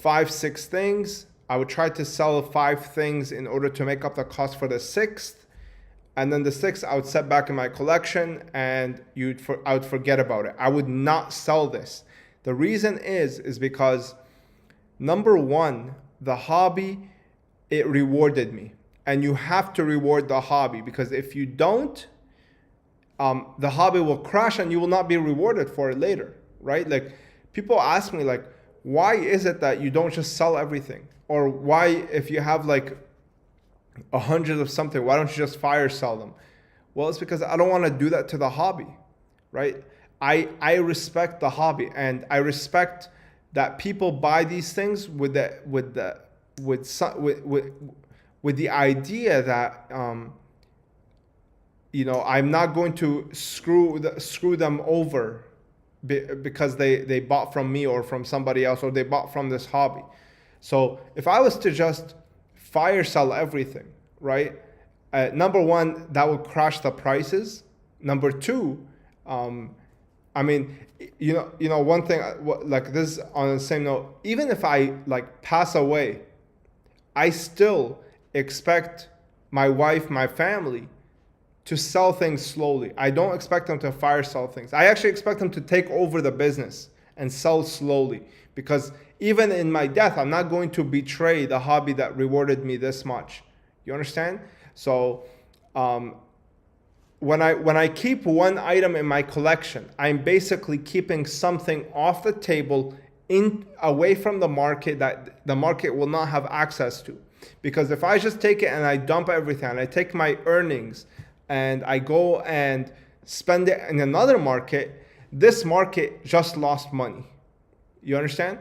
S1: 5-6 things. I would try to sell 5 things in order to make up the cost for the 6th. And then the 6th I would set back in my collection and I would forget about it. I would not sell this. The reason is because number one, the hobby, it rewarded me. And you have to reward the hobby because if you don't, the hobby will crash and you will not be rewarded for it later, right? Like people ask me like, why is it that you don't just sell everything? Or why, if you have like 100 of something, why don't you just fire sell them? Well, it's because I don't want to do that to the hobby, right? I respect the hobby and I respect that people buy these things with the idea that I'm not going to screw them over because they bought from me or from somebody else or they bought from this hobby. So if I was to just fire sell everything, right? Number one, that would crash the prices. Number two, I mean, one thing like this on the same note, even if I like pass away, I still expect my wife, my family to sell things slowly. I don't expect them to fire sell things. I actually expect them to take over the business and sell slowly because even in my death, I'm not going to betray the hobby that rewarded me this much. You understand? So when I keep one item in my collection, I'm basically keeping something off the table away from the market that the market will not have access to. Because if I just take it and I dump everything, and I take my earnings and I go and spend it in another market, this market just lost money. You understand?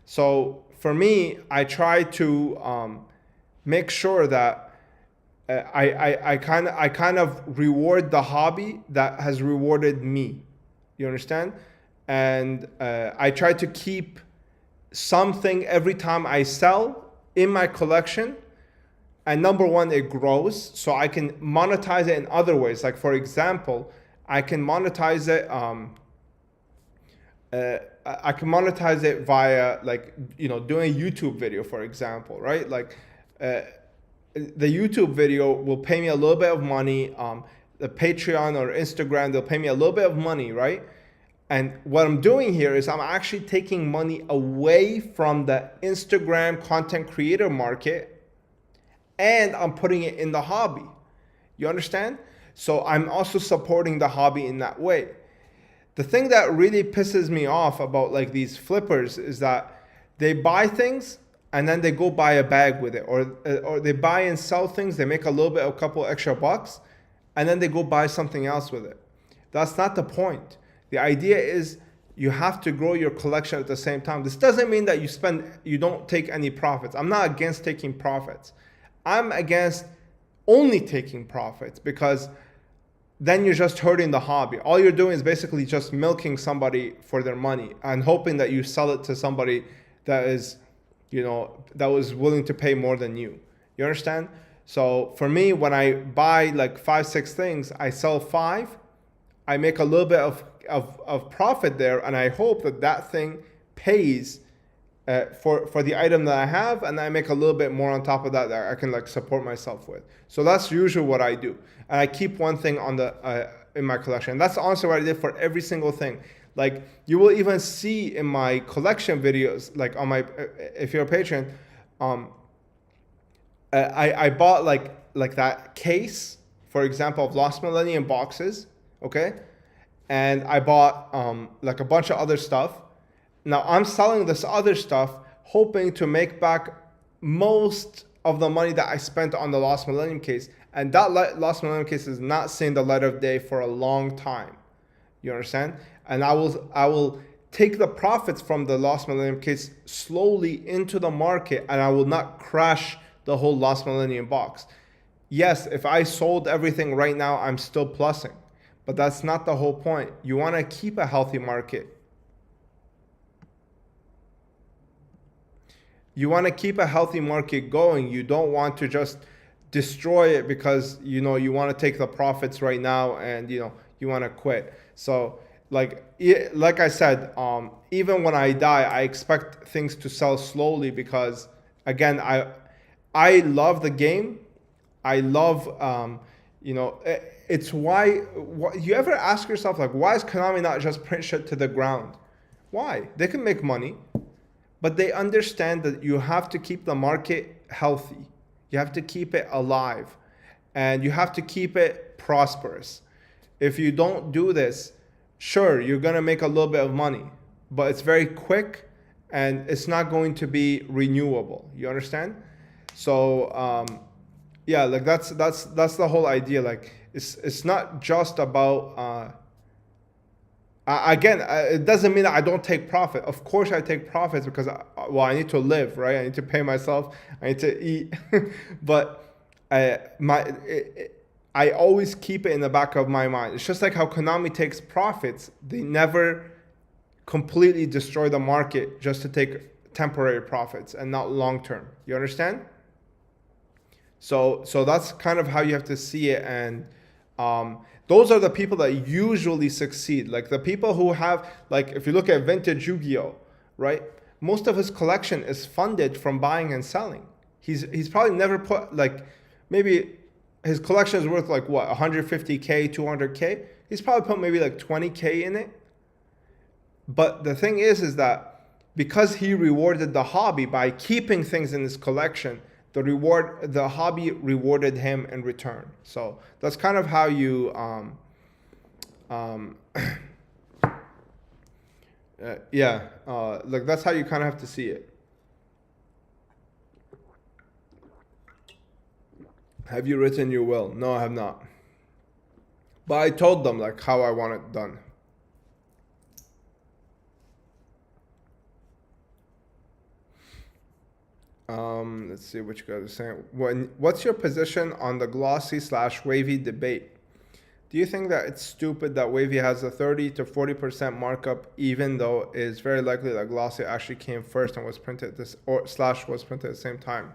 S1: So for me, I try to make sure that I kind of reward the hobby that has rewarded me. You understand? And I try to keep something every time I sell in my collection. And number one, it grows, so I can monetize it in other ways. Like for example, I can monetize it. I can monetize it via doing a YouTube video, for example, right? Like the YouTube video will pay me a little bit of money. The Patreon or Instagram, they'll pay me a little bit of money, right? And what I'm doing here is I'm actually taking money away from the Instagram content creator market and I'm putting it in the hobby. You understand? So I'm also supporting the hobby in that way. The thing that really pisses me off about like these flippers is that they buy things and then they go buy a bag with it, or they buy and sell things, they make a couple extra bucks, and then they go buy something else with it. That's not the point. The idea is you have to grow your collection at the same time. This doesn't mean that you don't take any profits. I'm not against taking profits. I'm against only taking profits, because then you're just hurting the hobby. All you're doing is basically just milking somebody for their money and hoping that you sell it to somebody that is, that was willing to pay more than you. You understand? So for me, when I buy like 5-6 things, I sell 5, I make a little bit of profit there, and I hope that thing pays for the item that I have, and I make a little bit more on top of that I can like support myself with. So that's usually what I do, and I keep one thing on the in my collection. And that's honestly what I did for every single thing. Like you will even see in my collection videos, like on my if you're a patron, I bought like that case, for example, of Lost Millennium boxes, okay, and I bought like a bunch of other stuff. Now I'm selling this other stuff, hoping to make back most of the money that I spent on the Lost Millennium case. And that Lost Millennium case is not seeing the light of day for a long time. You understand? And I will take the profits from the Lost Millennium case slowly into the market, and I will not crash the whole Lost Millennium box. Yes, if I sold everything right now, I'm still plussing. But that's not the whole point. You want to keep a healthy market. You want to keep a healthy market going. You don't want to just destroy it because you want to take the profits right now, and you want to quit. So like I said, even when I die, I expect things to sell slowly, because again, I love the game. I love it's why you ever ask yourself, like, why is Konami not just print shit to the ground? Why? They can make money. But they understand that you have to keep the market healthy. You have to keep it alive. And you have to keep it prosperous. If you don't do this, sure, you're going to make a little bit of money. But it's very quick, and it's not going to be renewable. You understand? So, yeah, like that's the whole idea. Like, it's not just about... Again, it doesn't mean that I don't take profit. Of course I take profits, because I need to live, right? I need to pay myself. I need to eat. But I always keep it in the back of my mind. It's just like how Konami takes profits. They never completely destroy the market just to take temporary profits and not long term. You understand? So that's kind of how you have to see it. And those are the people that usually succeed. Like the people who have, like, if you look at vintage Yu-Gi-Oh, right? Most of his collection is funded from buying and selling. He's probably never put, like, maybe his collection is worth like what, 150K, 200K? He's probably put maybe like 20K in it. But the thing is that because he rewarded the hobby by keeping things in his collection, the hobby rewarded him in return. So that's kind of how you like that's how you kind of have to see it. Have you written your will? No, I have not. But I told them like how I want it done. Let's see what you guys are saying. What's your position on the glossy/wavy debate? Do you think that it's stupid that wavy has a 30 to 40% markup, even though it is very likely that glossy actually came first and was printed was printed at the same time?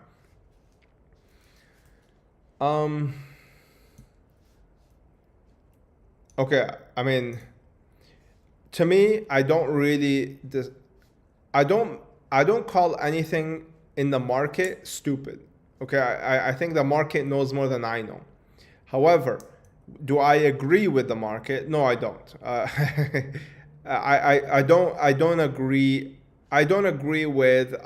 S1: Okay, I mean, to me, I don't call anything in the market stupid. Okay, I think the market knows more than I know. However, do I agree with the market? No, I don't. I don't agree. I don't agree with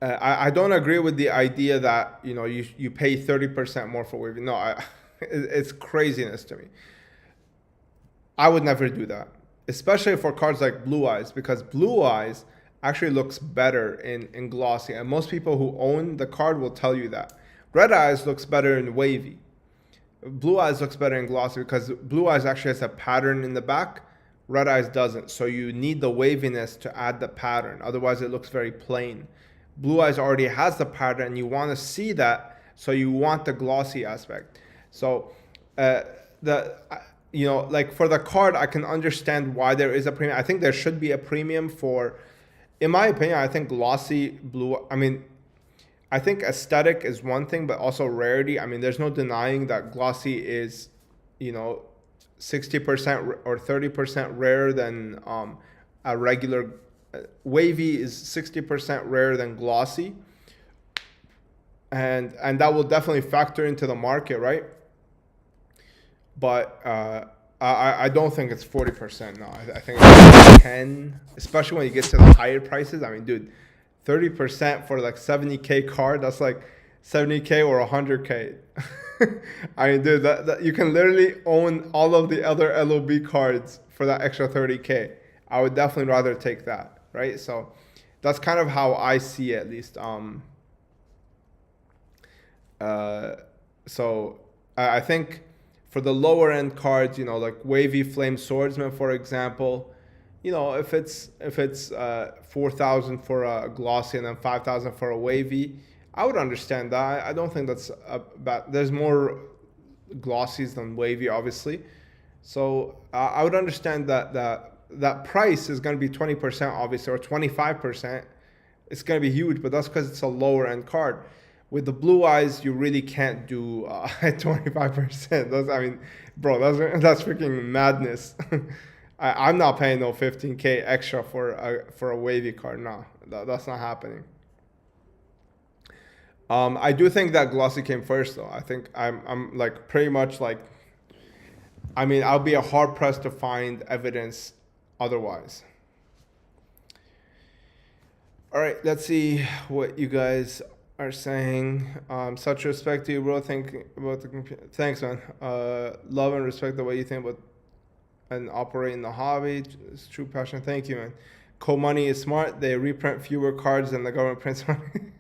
S1: I don't agree with the idea that you pay 30% more for wavy. No, it's craziness to me. I would never do that, especially for cards like Blue Eyes, because Blue Eyes actually looks better in glossy, and most people who own the card will tell you that. Red Eyes looks better in wavy. Blue Eyes looks better in glossy because Blue Eyes actually has a pattern in the back, Red Eyes doesn't. So you need the waviness to add the pattern. Otherwise, it looks very plain. Blue Eyes already has the pattern. You want to see that, so you want the glossy aspect. So like for the card, I can understand why there is a premium. I think there should be a premium for, in my opinion, I think glossy blue. I mean, I think aesthetic is one thing, but also rarity. I mean, there's no denying that glossy is, 60% or 30% rarer than a regular. Wavy is 60% rarer than glossy, and that will definitely factor into the market, right? But I don't think it's 40%. No, I think it's 10, especially when you get to the higher prices. I mean, dude, 30% for like 70K card, that's like 70K or 100K. I mean, dude, that you can literally own all of the other LOB cards for that extra 30K. I would definitely rather take that, right? So that's kind of how I see it, at least. So I think for the lower end cards, like Wavy Flame Swordsman, for example, if it's 4,000 for a glossy and then 5,000 for a wavy, I would understand that. I don't think that's bad. There's more glossies than wavy, obviously. So I would understand that price is going to be 20%, obviously, or 25%. It's going to be huge, but that's because it's a lower end card. With the Blue Eyes, you really can't do 25%. I mean, bro, that's freaking madness. I'm not paying no 15K extra for a wavy card. No, that's not happening. I do think that glossy came first, though. I think I'm like pretty much like, I mean, I'll be hard pressed to find evidence otherwise. All right, let's see what you guys are saying. Such respect to you, bro. Think about the computer. Thanks, man. Love and respect the way you think about and operate in the hobby. It's true passion. Thank you, man. Co-money is smart. They reprint fewer cards than the government prints money.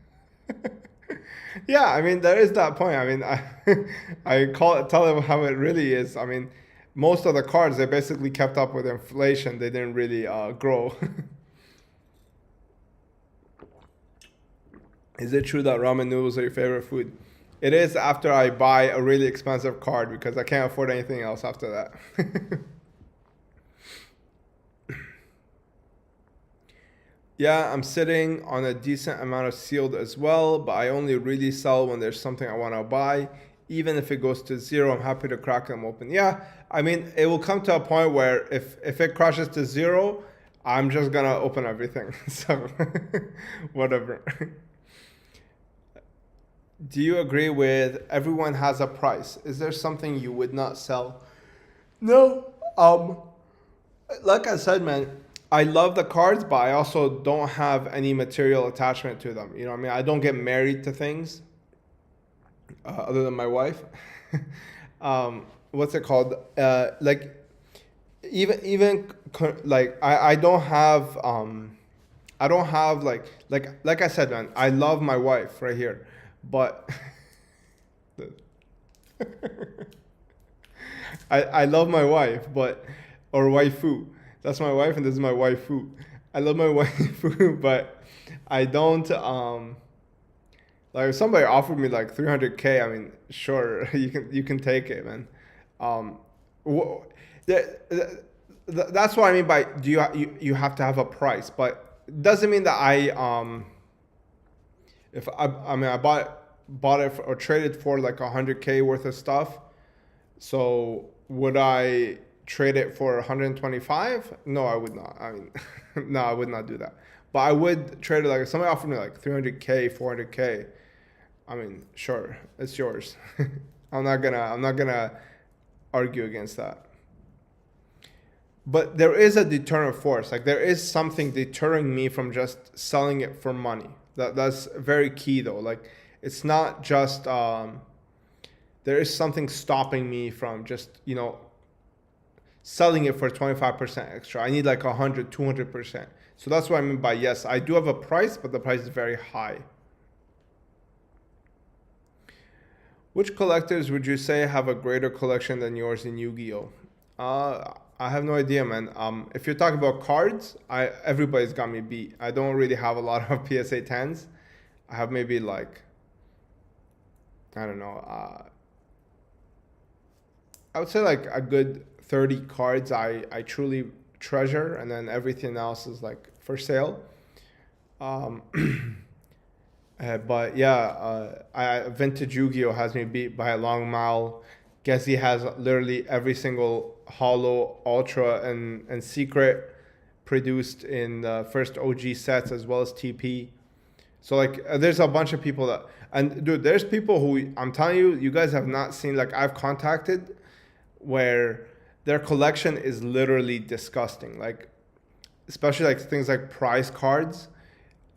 S1: Yeah, I mean, there is that point. I mean, tell them how it really is. I mean, most of the cards, they basically kept up with inflation. They didn't really grow. Is it true that ramen noodles are your favorite food? It is after I buy a really expensive card because I can't afford anything else after that. Yeah, I'm sitting on a decent amount of sealed as well, but I only really sell when there's something I want to buy. Even if it goes to zero, I'm happy to crack them open. Yeah, I mean, it will come to a point where if it crashes to zero, I'm just going to open everything. So, whatever. Do you agree with everyone has a price? Is there something you would not sell? No. Like I said, man, I love the cards, but I also don't have any material attachment to them. You know what I mean? I don't get married to things other than my wife. What's it called? Like even like I don't have like I said, man, I love my wife right here, but I love my wife, but or waifu. That's my wife, and this is my waifu. I love my waifu, but I don't like if somebody offered me like 300K. I mean, sure, you can take it, man. That's what I mean by you have to have a price, but it doesn't mean that if I mean I bought it or traded for like 100K worth of stuff. So would I trade it for 125? No, I would not. I mean, no, I would not do that. But I would trade it like if somebody offered me like 300K, 400K. I mean, sure, it's yours. I'm not gonna argue against that. But there is a deterrent force. Like there is something deterring me from just selling it for money. That's very key though. Like it's not just there is something stopping me from just, selling it for 25% extra. I need like 100, 200%. So that's what I mean by yes, I do have a price, but the price is very high. Which collectors would you say have a greater collection than yours in Yu-Gi-Oh? I have no idea, man. If you're talking about cards, everybody's got me beat. I don't really have a lot of PSA 10s. I have maybe like, I don't know. I would say like a good 30 cards I truly treasure, and then everything else is like for sale. Um, but yeah, Vintage Yu-Gi-Oh has me beat by a long mile. Gezi has literally every single holo, ultra, and secret produced in the first OG sets, as well as TP. So like, there's a bunch of people that, and dude, there's people who I'm telling you, you guys have not seen. Like, I've contacted where their collection is literally disgusting. Like, especially like things like prize cards,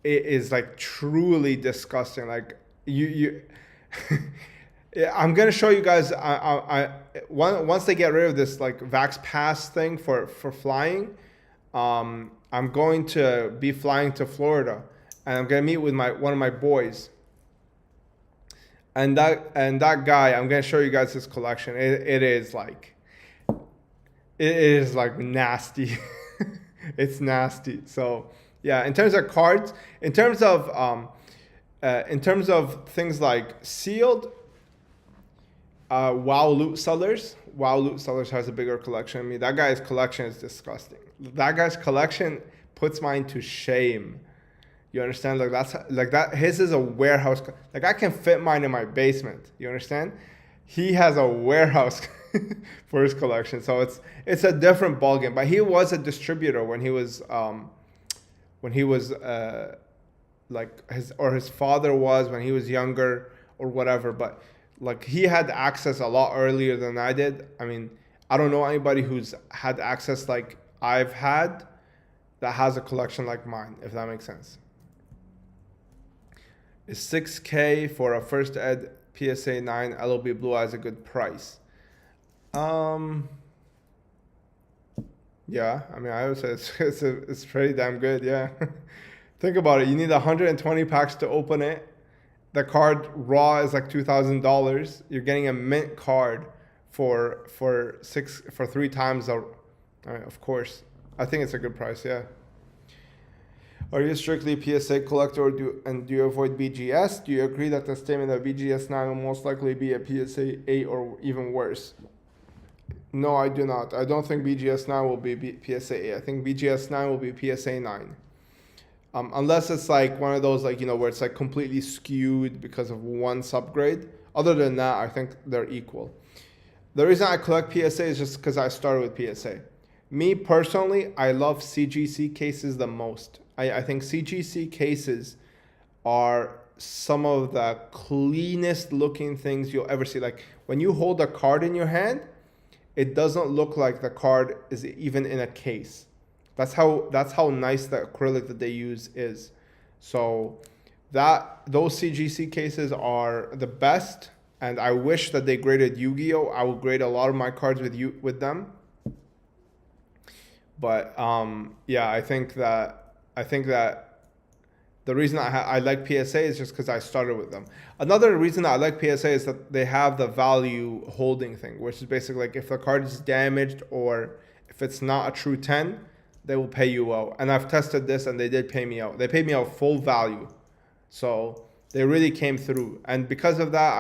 S1: it is like truly disgusting. Like you yeah, I'm gonna show you guys. Once they get rid of this like Vax Pass thing for flying, I'm going to be flying to Florida, and I'm gonna meet with one of my boys. And that guy, I'm gonna show you guys his collection. It is like nasty. It's nasty. So yeah, in terms of cards, in terms of things like sealed, Wow Loot Sellers has a bigger collection than me. That guy's collection is disgusting. That guy's collection puts mine to shame. You understand? Like, that's like that. His is a warehouse. Like, I can fit mine in my basement. You understand? He has a warehouse for his collection. So it's a different ballgame. But he was a distributor when he was like his father was when he was younger or whatever. But like, he had access a lot earlier than I did. I mean, I don't know anybody who's had access like I've had that has a collection like mine, if that makes sense. Is $6K for a first ed PSA 9 LOB Blue Eyes a good price? Yeah, I mean, I would say it's pretty damn good, yeah. Think about it. You need 120 packs to open it. The card raw is like $2,000. You're getting a mint card for 3 times. I mean, of course, I think it's a good price, yeah. Are you strictly PSA collector, do you avoid BGS? Do you agree that the statement that BGS 9 will most likely be a PSA 8 or even worse? No, I do not. I don't think BGS 9 will be PSA 8. I think BGS 9 will be PSA 9. Unless it's like one of those, like, you know, where it's like completely skewed because of one subgrade. Other than that, I think they're equal. The reason I collect PSA is just because I started with PSA. Me personally, I love CGC cases the most. I think CGC cases are some of the cleanest looking things you'll ever see. Like, when you hold a card in your hand, it doesn't look like the card is even in a case. That's how nice the acrylic that they use is. So those CGC cases are the best, and I wish that they graded Yu-Gi-Oh! I would grade a lot of my cards with them. But yeah, I think that the reason I like PSA is just because I started with them. Another reason I like PSA is that they have the value holding thing, which is basically like if the card is damaged or if it's not a true 10, they will pay you out. And I've tested this and they did pay me out. They paid me out full value. So they really came through. And because of that,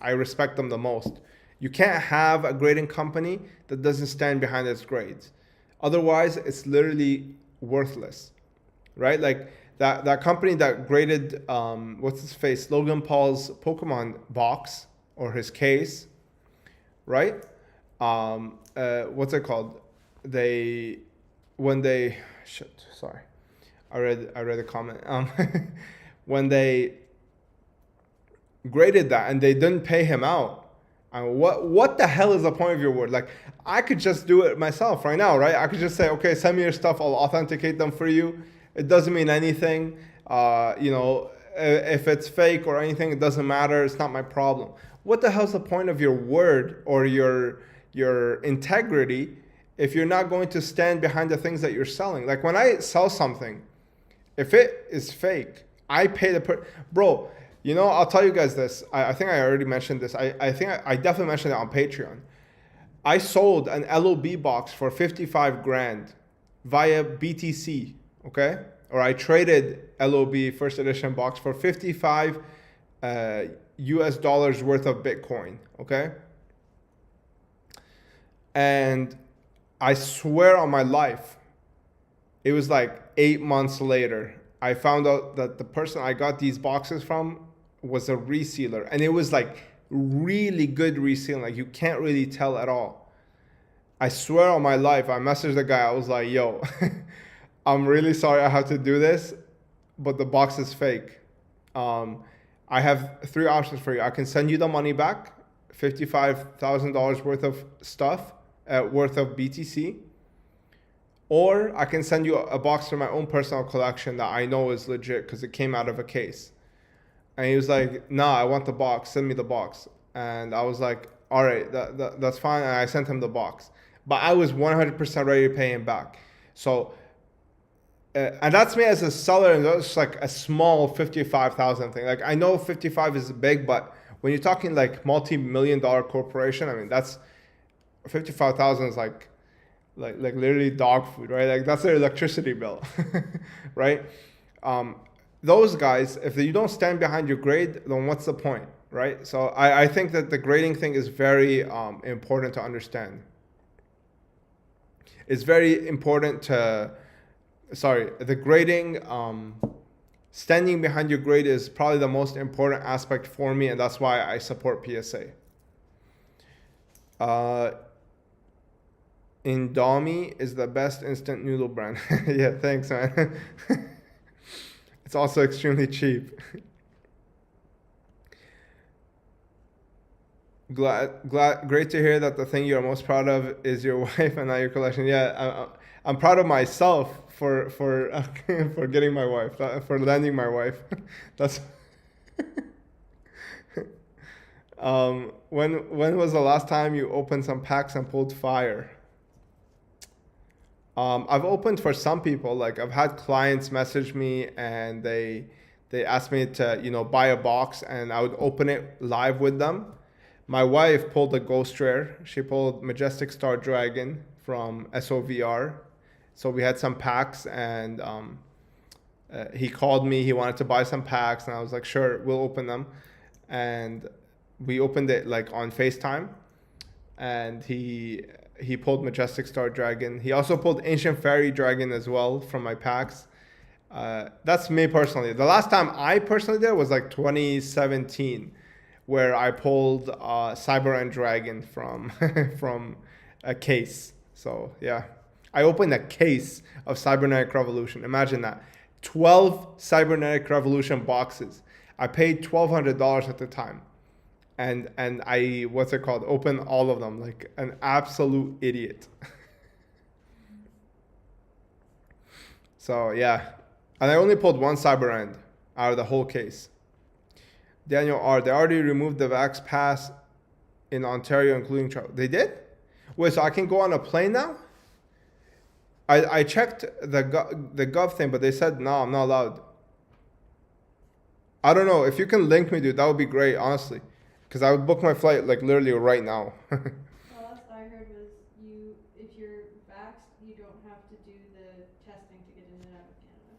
S1: I respect them the most. You can't have a grading company that doesn't stand behind its grades. Otherwise, it's literally worthless, right? Like that company that graded, what's his face, Logan Paul's Pokemon box or his case, right? What's it called? I read a comment. When they graded that and they didn't pay him out, what the hell is the point of your word? Like, I could just do it myself right now, right? I could just say, okay, send me your stuff. I'll authenticate them for you. It doesn't mean anything. You know, if it's fake or anything, it doesn't matter. It's not my problem. What the hell's the point of your word or your integrity if you're not going to stand behind the things that you're selling? Like, when I sell something, if it is fake, I pay bro. You know, I'll tell you guys this. I think I already mentioned this. I think I definitely mentioned it on Patreon. I sold an LOB box for 55 grand via BTC, okay? Or I traded LOB first edition box for 55 US dollars worth of Bitcoin, okay? And I swear on my life, it was like 8 months later, I found out that the person I got these boxes from was a reseller. And it was like really good reselling. Like you can't really tell at all. I swear on my life, I messaged the guy. I was like, yo, I'm really sorry I have to do this, but the box is fake. I have 3 options for you. I can send you the money back, $55,000 worth of stuff, worth of BTC. Or I can send you a box from my own personal collection that I know is legit because it came out of a case. And he was like, nah, I want the box. Send me the box. And I was like, all right, that's fine. And I sent him the box. But I was 100% ready to pay him back. So, and that's me as a seller, and that's like a small 55,000 thing. Like I know 55 is big, but when you're talking like multi-million-dollar corporation, I mean, that's 55,000 is like literally dog food, right? Like that's their electricity bill, right? Those guys, if you don't stand behind your grade, then what's the point, right? So I think that the grading thing is very important to understand. It's very important to, the grading, standing behind your grade is probably the most important aspect for me, and that's why I support PSA. Indomie is the best instant noodle brand. Yeah, thanks, man. It's also extremely cheap. Great to hear that the thing you're most proud of is your wife and not your collection. Yeah, I'm proud of myself for for getting my wife, for landing my wife. That's when was the last time you opened some packs and pulled fire? I've opened for some people. Like I've had clients message me and they asked me to buy a box, and I would open it live with them. My wife pulled a ghost rare. She pulled Majestic Star Dragon from SOVR. So we had some packs, and he called me. He wanted to buy some packs, and I was like, sure, we'll open them. And we opened it like on FaceTime, and he pulled Majestic Star Dragon. He also pulled Ancient Fairy Dragon as well from my packs. That's me personally. The last time I personally did was like 2017, where I pulled Cyber and Dragon from from a case. So yeah, I opened a case of Cybernetic Revolution. Imagine that, 12 Cybernetic Revolution boxes. I paid $1,200 at the time, and I opened all of them like an absolute idiot. So yeah, and I only pulled one Cyber End out of the whole case. Daniel R. They already removed the Vax Pass in Ontario, including travel. They did? Wait, so I can go on a plane now? I checked the Gov thing, but they said no, I'm not allowed. I don't know. If you can link me, dude, that would be great, honestly. Because I would book my flight like literally right now.
S2: Well, last I heard was if you're vaxxed, you don't have to do the testing to get in and out of Canada.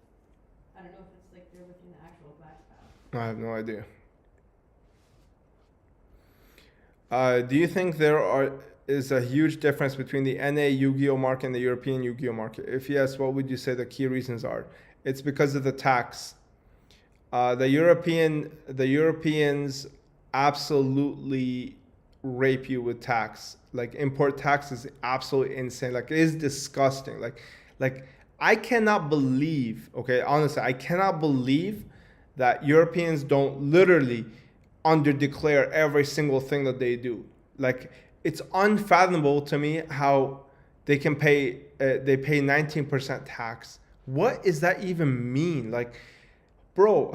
S2: I don't know if it's like they're within the actual Vax Pass.
S1: I have no idea. Do you think there is a huge difference between the NA Yu-Gi-Oh market and the European Yu-Gi-Oh market? If yes, what would you say the key reasons are? It's because of the tax. The Europeans absolutely rape you with tax. Like import tax is absolutely insane. Like it is disgusting. Like I cannot believe, okay, honestly, I cannot believe that Europeans don't literally underdeclare every single thing that they do. Like it's unfathomable to me how they can pay 19% tax. What does that even mean? Like, bro,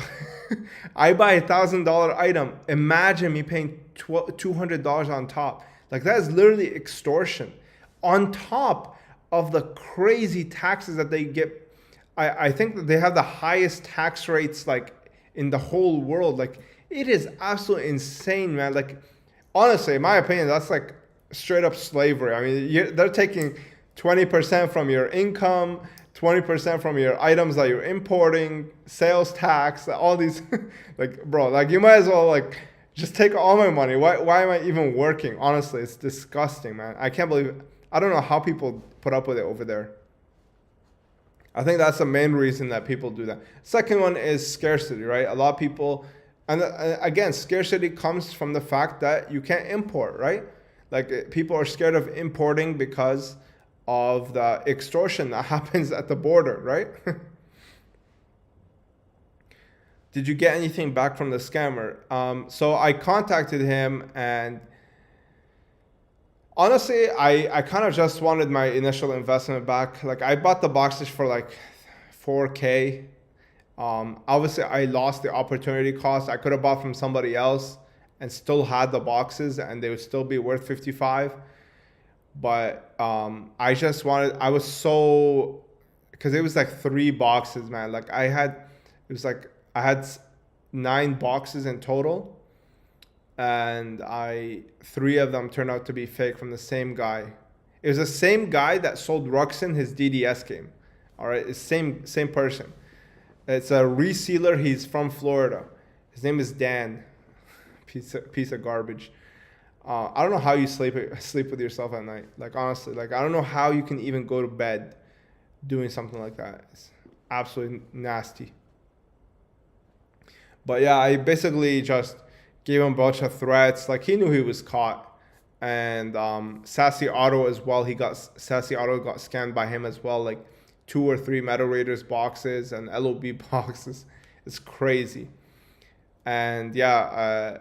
S1: I buy a $1,000 item. Imagine me paying $200 on top. Like that is literally extortion on top of the crazy taxes that they get. I think that they have the highest tax rates like in the whole world. Like it is absolutely insane, man. Like honestly, in my opinion, that's like straight up slavery. I mean, they're taking 20% from your income, 20% from your items that you're importing, sales tax, all these. Like, bro, like you might as well like just take all my money. Why am I even working? Honestly, it's disgusting, man. I can't believe it. I don't know how people put up with it over there. I think that's the main reason that people do that. Second one is scarcity, right? A lot of people, and again, scarcity comes from the fact that you can't import, right? Like people are scared of importing because of the extortion that happens at the border, right? Did you get anything back from the scammer? So I contacted him, and honestly, I kind of just wanted my initial investment back. Like I bought the boxes for like 4K. Obviously, I lost the opportunity cost. I could have bought from somebody else and still had the boxes, and they would still be worth 55. But I just wanted. I was so, because it was like 3 boxes, man. Like I had 9 boxes in total, and 3 of them turned out to be fake from the same guy. It was the same guy that sold Ruxin his DDS game. All right, it's same person. It's a resealer. He's from Florida. His name is Dan. Piece of garbage. I don't know how you sleep with yourself at night. Like honestly, like I don't know how you can even go to bed doing something like that. It's absolutely nasty. But yeah, I basically just gave him a bunch of threats. Like he knew he was caught, and Sassy Auto as well. Sassy Auto got scammed by him as well. Like 2 or 3 Meta Raiders boxes and LOB boxes. It's crazy. And yeah,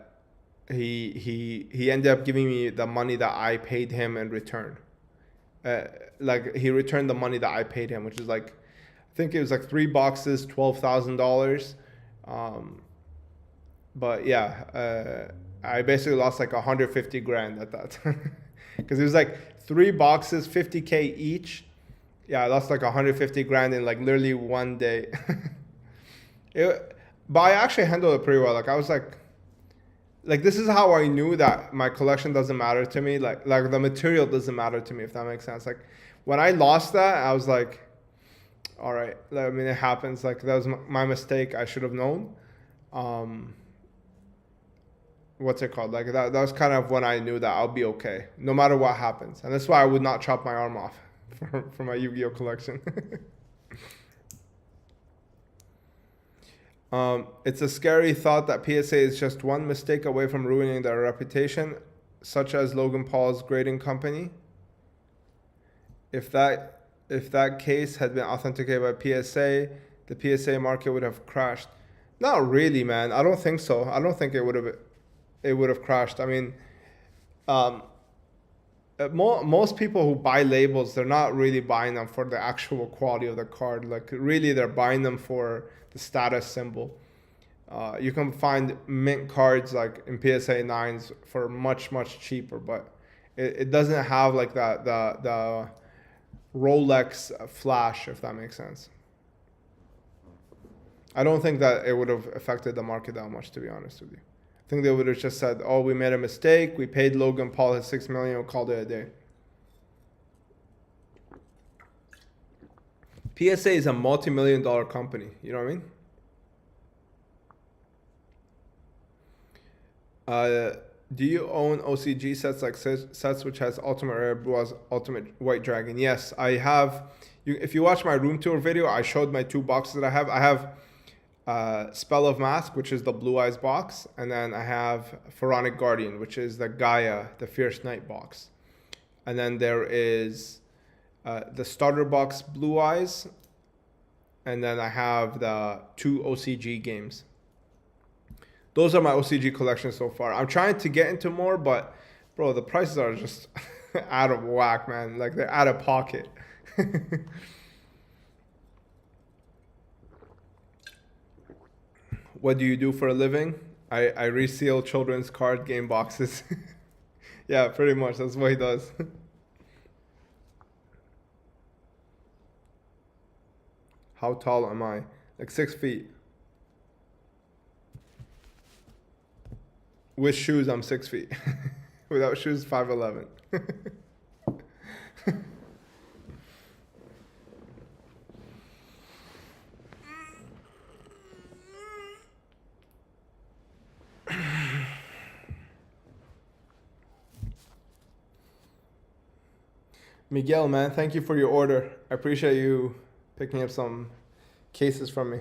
S1: he ended up giving me the money that I paid him in return. Like he returned the money that I paid him, which is like, I think it was like 3 boxes, $12,000. But yeah, I basically lost like 150 grand at that because it was like 3 boxes, 50K each. Yeah, I lost like 150 grand in like literally one day. But I actually handled it pretty well. Like I was like this is how I knew that my collection doesn't matter to me. Like the material doesn't matter to me, if that makes sense. Like when I lost that, I was like, all right. I mean, it happens. Like that was my mistake. I should have known. What's it called? Like that was kind of when I knew that I'll be okay no matter what happens. And that's why I would not chop my arm off for my Yu-Gi-Oh collection. It's a scary thought that PSA is just one mistake away from ruining their reputation, such as Logan Paul's grading company. If that case had been authenticated by PSA, the PSA market would have crashed. Not really, man. I don't think so. I don't think it would have crashed. I mean, most people who buy labels, they're not really buying them for the actual quality of the card. Like really, they're buying them for the status symbol. You can find mint cards like in PSA 9s for much cheaper, but it doesn't have like the Rolex flash, if that makes sense. I don't think that it would have affected the market that much, to be honest with you. I think they would have just said, oh, we made a mistake. We paid Logan Paul his $6 million. We'll call it a day. PSA is a multi-million-dollar company. You know what I mean? Do you own OCG sets like sets which has Ultimate Rare Blue Ultimate White Dragon? Yes, I have. If you watch my room tour video, I showed my 2 boxes that I have. I have Spell of Mask, which is the Blue Eyes box, and then I have Pharaonic Guardian, which is the Gaia, the Fierce Knight box. And then there is the starter box Blue Eyes, and then I have the 2 OCG games. Those are my OCG collections so far. I'm trying to get into more, but bro, the prices are just out of whack, man. Like they're out of pocket. What do you do for a living? I reseal children's card game boxes. Yeah, pretty much. That's what he does. How tall am I? Like 6 feet. With shoes, I'm 6 feet. Without shoes, 5'11". Miguel, man, thank you for your order. I appreciate you picking up some cases from me.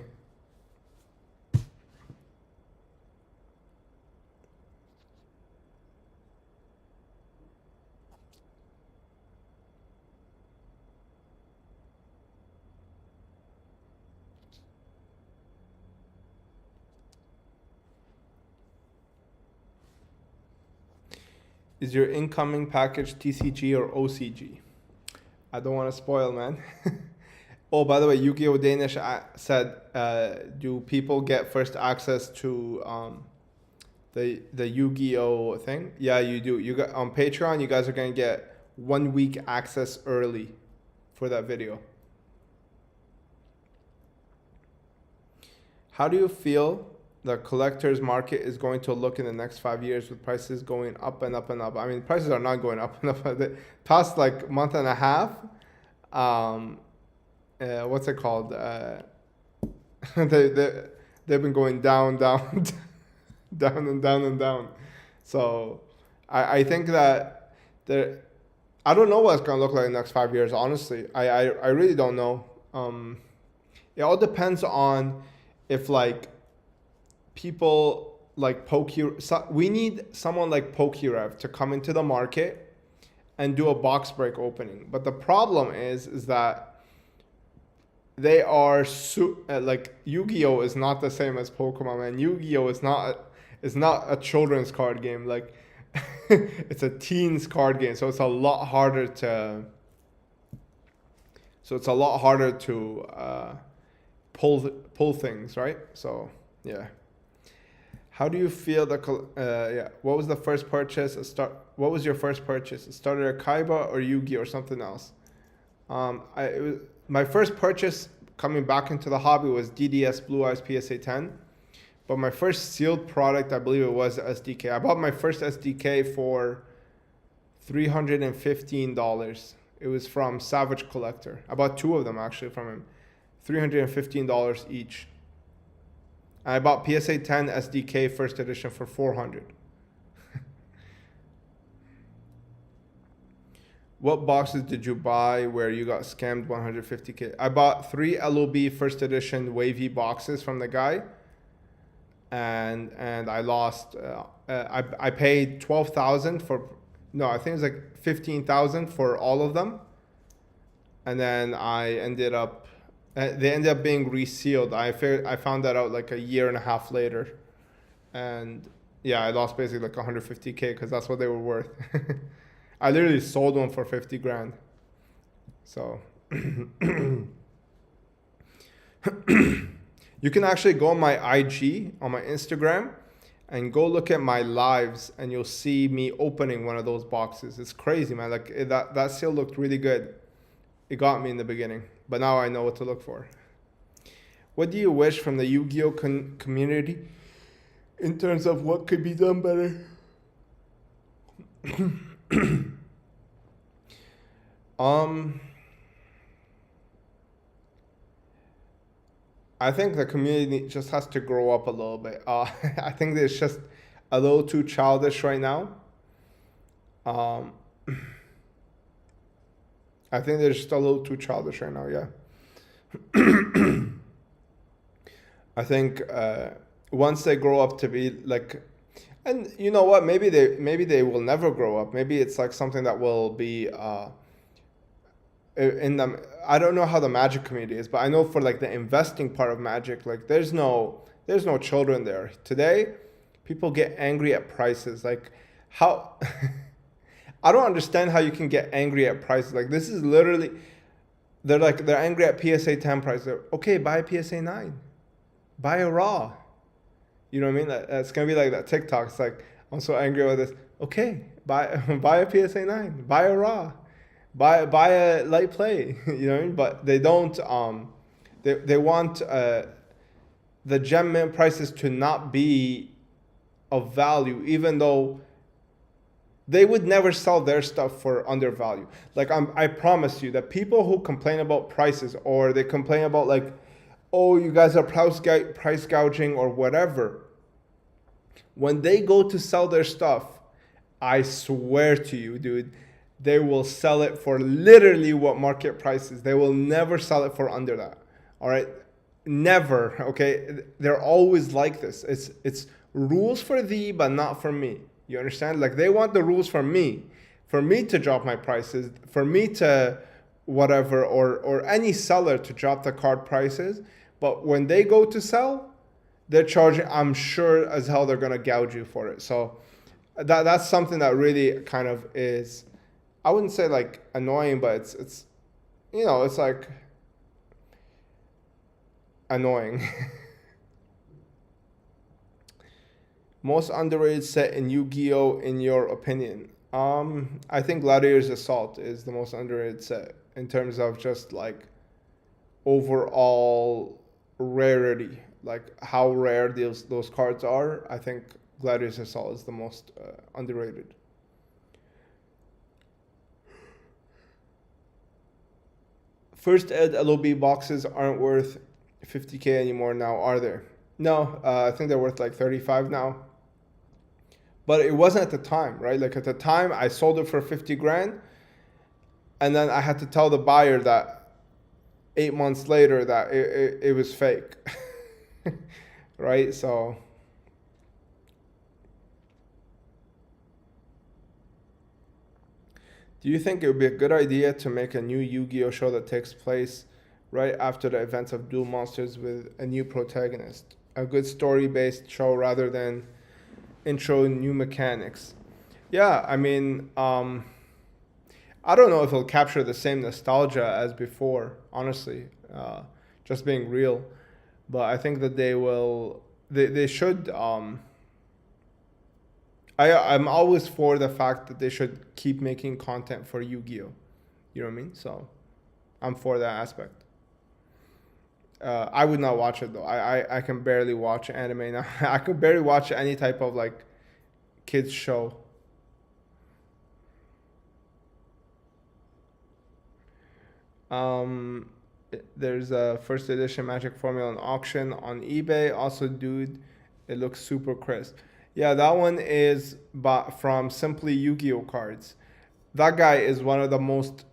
S1: Is your incoming package TCG or OCG? I don't want to spoil, man. Oh, by the way, Yu-Gi-Oh! Danish said, do people get first access to the Yu-Gi-Oh! Thing? Yeah, you do. You got on Patreon. You guys are gonna get 1 week access early for that video. How do you feel the collector's market is going to look in the next 5 years with prices going up and up and up? I mean, prices are not going up and up. The past like month and a half, what's it called? They've been going down, down, down and down and down. So I think that I don't know what it's gonna look like in the next 5 years. Honestly, I really don't know. It all depends on if like people like we need someone like Pokerev to come into the market and do a box break opening. But the problem is that they are like Yu-Gi-Oh! Is not the same as Pokemon, and Yu-Gi-Oh! is not a children's card game. Like it's a teens card game, so it's a lot harder to pull things, right? So yeah. How do you feel what was the first purchase? What was your first purchase? It started at Kaiba or Yugi or something else. My first purchase coming back into the hobby was DDS Blue Eyes PSA 10. But my first sealed product, I believe it was SDK. I bought my first SDK for $315. It was from Savage Collector. I bought two of them actually from him. $315 each. I bought PSA 10 SDK first edition for $400. What boxes did you buy where you got scammed 150K? I bought 3 LOB first edition wavy boxes from the guy, and I lost. I paid 12,000 for. No, I think it was like 15,000 for all of them, and then I ended up. They ended up being resealed. I found that out like a year and a half later, and yeah, I lost basically like 150K because that's what they were worth. I literally sold one for 50 grand. So you can actually go on my IG, on my Instagram, and go look at my lives, and you'll see me opening one of those boxes. It's crazy, man. Like that seal looked really good. It got me in the beginning, but now I know what to look for. What do you wish from the Yu-Gi-Oh! Community in terms of what could be done better? I think the community just has to grow up a little bit. I think it's just a little too childish right now. I think they're just a little too childish right now, yeah. I think once they grow up to be like, and you know what, maybe they will never grow up. Maybe it's like something that will be in them. I don't know how the Magic community is, but I know for like the investing part of Magic, like there's no children there. Today, people get angry at prices. Like how I don't understand how you can get angry at prices. Like this is literally, they're angry at PSA 10 price. They're, okay, buy a PSA 9, buy a raw. You know what I mean? It's gonna be like that TikTok. It's like, I'm so angry with this. Okay, buy a PSA 9, buy a raw, buy a light play. You know what I mean? But they don't. They want the gem mint prices to not be of value, even though They would never sell their stuff for undervalue. Like I promise you that people who complain about prices, or they complain about like, oh, you guys are price gouging or whatever, when they go to sell their stuff, I swear to you, dude, they will sell it for literally what market price is. They will never sell it for under that. All right? Never. Okay? They're always like this. It's rules for thee, but not for me. You understand? Like they want the rules for me to drop my prices, for me to whatever, or any seller to drop the card prices. But when they go to sell, they're charging, I'm sure as hell they're gonna gouge you for it. So that's something that really kind of is, I wouldn't say like annoying, but it's it's like annoying. Most underrated set in Yu-Gi-Oh in your opinion? I think Gladiator's Assault is the most underrated set in terms of just like overall rarity, like how rare those cards are. I think Gladiator's Assault is the most underrated. First ed LOB boxes aren't worth 50K anymore now, are there? No, I think they're worth like 35 now. But it wasn't at the time, right? Like at the time, I sold it for 50 grand, and then I had to tell the buyer that 8 months later that it was fake, right? So do you think it would be a good idea to make a new Yu-Gi-Oh show that takes place right after the events of Duel Monsters with a new protagonist? A good story-based show rather than intro new mechanics. Yeah, I mean, I don't know if it'll capture the same nostalgia as before, honestly, just being real. But I think that they should, I'm always for the fact that they should keep making content for Yu-Gi-Oh! You know what I mean? So I'm for that aspect. I would not watch it though. I can barely watch anime now. I could barely watch any type of like kids show. There's a first edition Magic Formula on auction on eBay. Also, dude, it looks super crisp. Yeah, that one is bought from Simply Yu-Gi-Oh cards. That guy is one of the most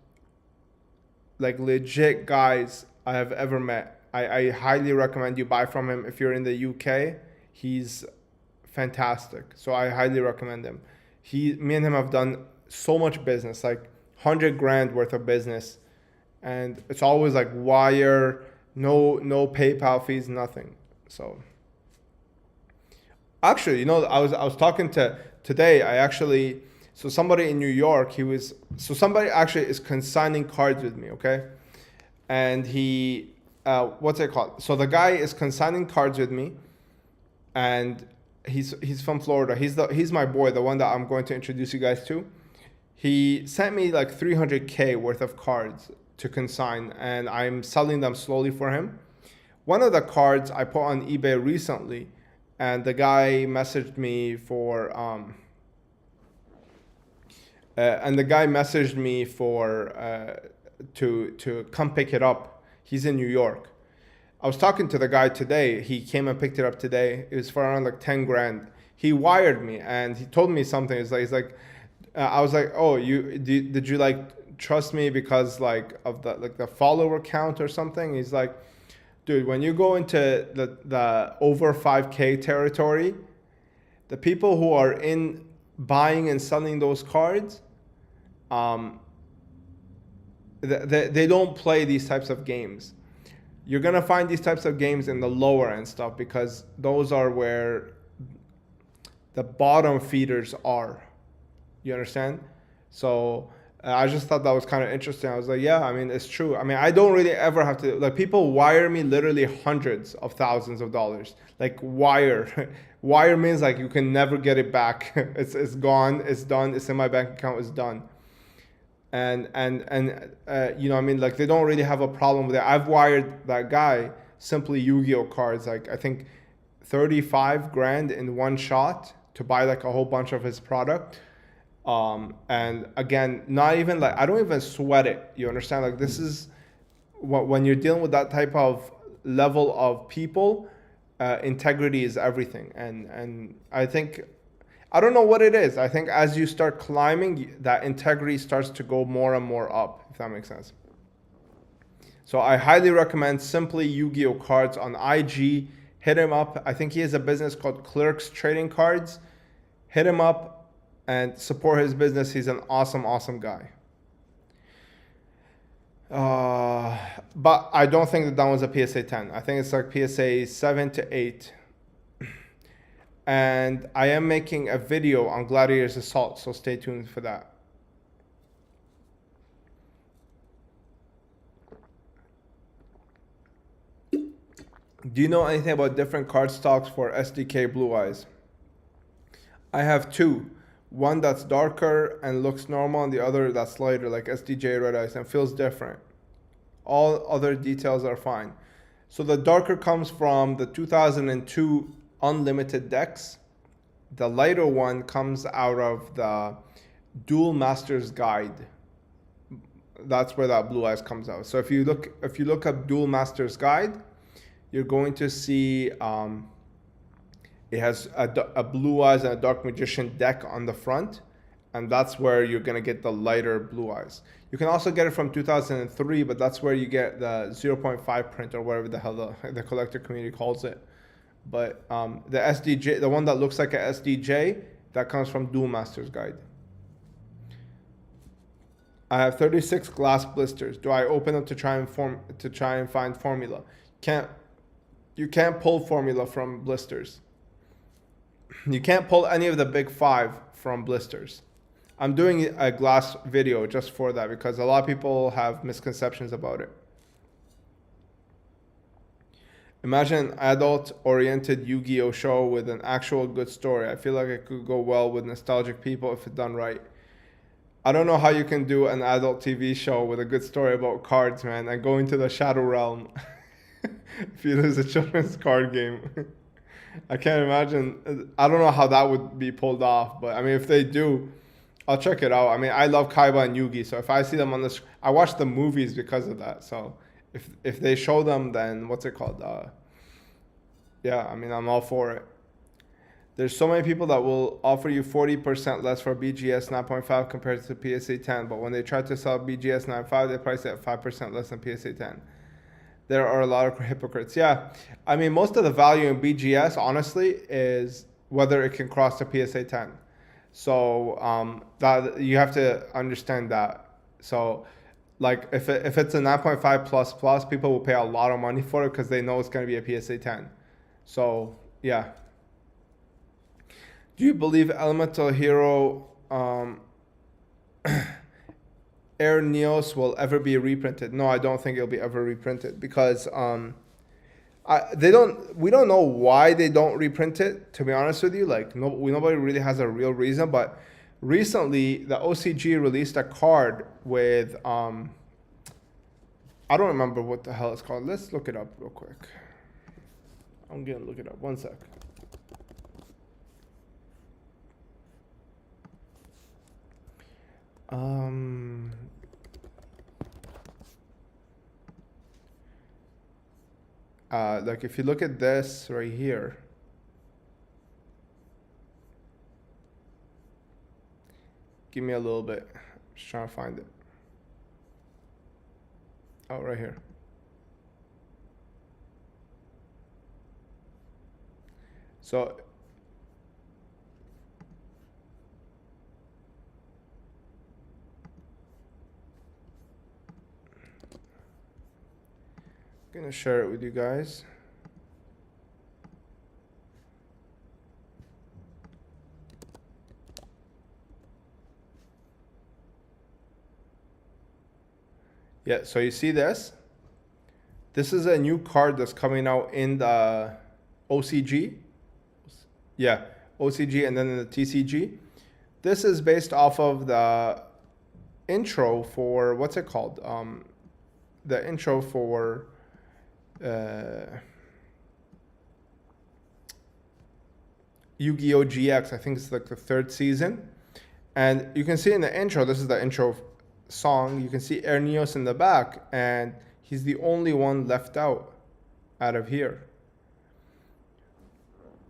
S1: like legit guys I have ever met. I highly recommend you buy from him if you're in the UK. He's fantastic. So I highly recommend him. Me and him have done so much business, like 100 grand worth of business. And it's always like wire, no PayPal fees, nothing. So actually, I was talking to today. So somebody in New York, somebody actually is consigning cards with me, okay? And what's it called? So the guy is consigning cards with me, and he's from Florida. He's my boy, the one that I'm going to introduce you guys to. He sent me like 300K worth of cards to consign, and I'm selling them slowly for him. One of the cards I put on eBay recently, and the guy messaged me to come pick it up. He's in New York. I was talking to the guy today. He came and picked it up today. It was for around like 10 grand. He wired me and he told me something. I was like, oh, did you like trust me because like of the follower count or something? He's like, dude, when you go into the over 5K territory, the people who are in buying and selling those cards, they don't play these types of games. You're going to find these types of games in the lower end stuff because those are where the bottom feeders are. You understand? So I just thought that was kind of interesting. I was like, yeah, I mean, it's true. I mean, I don't really ever have to, like, people wire me literally hundreds of thousands of dollars. Like, wire. Wire means, like, you can never get it back. It's gone. It's done. It's in my bank account. It's done. And I mean, like, they don't really have a problem with it. I've wired that guy Simply Yu-Gi-Oh cards, like, I think 35 grand in one shot to buy, like, a whole bunch of his product. And again, not even like, I don't even sweat it. You understand? Like, this is what, when you're dealing with that type of level of people, integrity is everything. And I think, I don't know what it is. I think as you start climbing, that integrity starts to go more and more up, if that makes sense. So I highly recommend Simply Yu-Gi-Oh Cards on IG. Hit him up. I think he has a business called Clerks Trading Cards. Hit him up and support his business. He's an awesome, awesome guy. But I don't think that was a PSA 10. I think it's like PSA 7 to 8. And I am making a video on Gladiator's Assault, so stay tuned for that. Do you know anything about different card stocks for SDK Blue Eyes? I have two. One that's darker and looks normal, and the other that's lighter, like SDJ Red Eyes, and feels different. All other details are fine. So the darker comes from the 2002 Unlimited decks. The lighter one comes out of the Duel Master's Guide. That's where that Blue Eyes comes out. So if you look up Duel Master's Guide, you're going to see it has a Blue Eyes and a Dark Magician deck on the front, and that's where you're going to get the lighter Blue Eyes. You can also get it from 2003, but that's where you get the 0.5 print, or whatever the hell the collector community calls it. But the SDJ, the one that looks like a SDJ, that comes from Duel Master's Guide. I have 36 glass blisters. Do I open them to try and find formula? You can't pull formula from blisters. You can't pull any of the big five from blisters. I'm doing a glass video just for that because a lot of people have misconceptions about it. Imagine an adult-oriented Yu-Gi-Oh show with an actual good story. I feel like it could go well with nostalgic people if it's done right. I don't know how you can do an adult TV show with a good story about cards, man, and go into the Shadow Realm if it is a children's card game. I can't imagine. I don't know how that would be pulled off, but I mean, if they do, I'll check it out. I mean, I love Kaiba and Yugi, so if I see them on the I watch the movies because of that. So if they show them, then what's it called? Yeah, I mean, I'm all for it. There's so many people that will offer you 40% less for BGS 9.5 compared to PSA 10, but when they try to sell BGS 9.5, they price it at 5% less than PSA 10. There are a lot of hypocrites. Yeah, I mean, most of the value in BGS, honestly, is whether it can cross the PSA 10. So that you have to understand that. So, like, if it's a 9.5 plus plus, people will pay a lot of money for it because they know it's going to be a PSA 10. So yeah. Do you believe Elemental Hero Air Neos will ever be reprinted? No, I don't think it'll be ever reprinted because we don't know why they don't reprint it, to be honest with you. Like, nobody really has a real reason, but recently the OCG released a card with I don't remember what the hell it's called. Let's look it up real quick. I'm gonna look it up. One sec. Like, if you look at this right here, give me a little bit. Just trying to find it. Oh, right here. So I'm gonna share it with you guys. Yeah, so you see this? This is a new card that's coming out in the OCG. Yeah, OCG and then in the TCG. This is based off of the intro for, what's it called? The intro for Yu-Gi-Oh! GX. I think it's like the third season. And you can see in the intro, this is the intro song, you can see Ernios in the back, and he's the only one left out of here.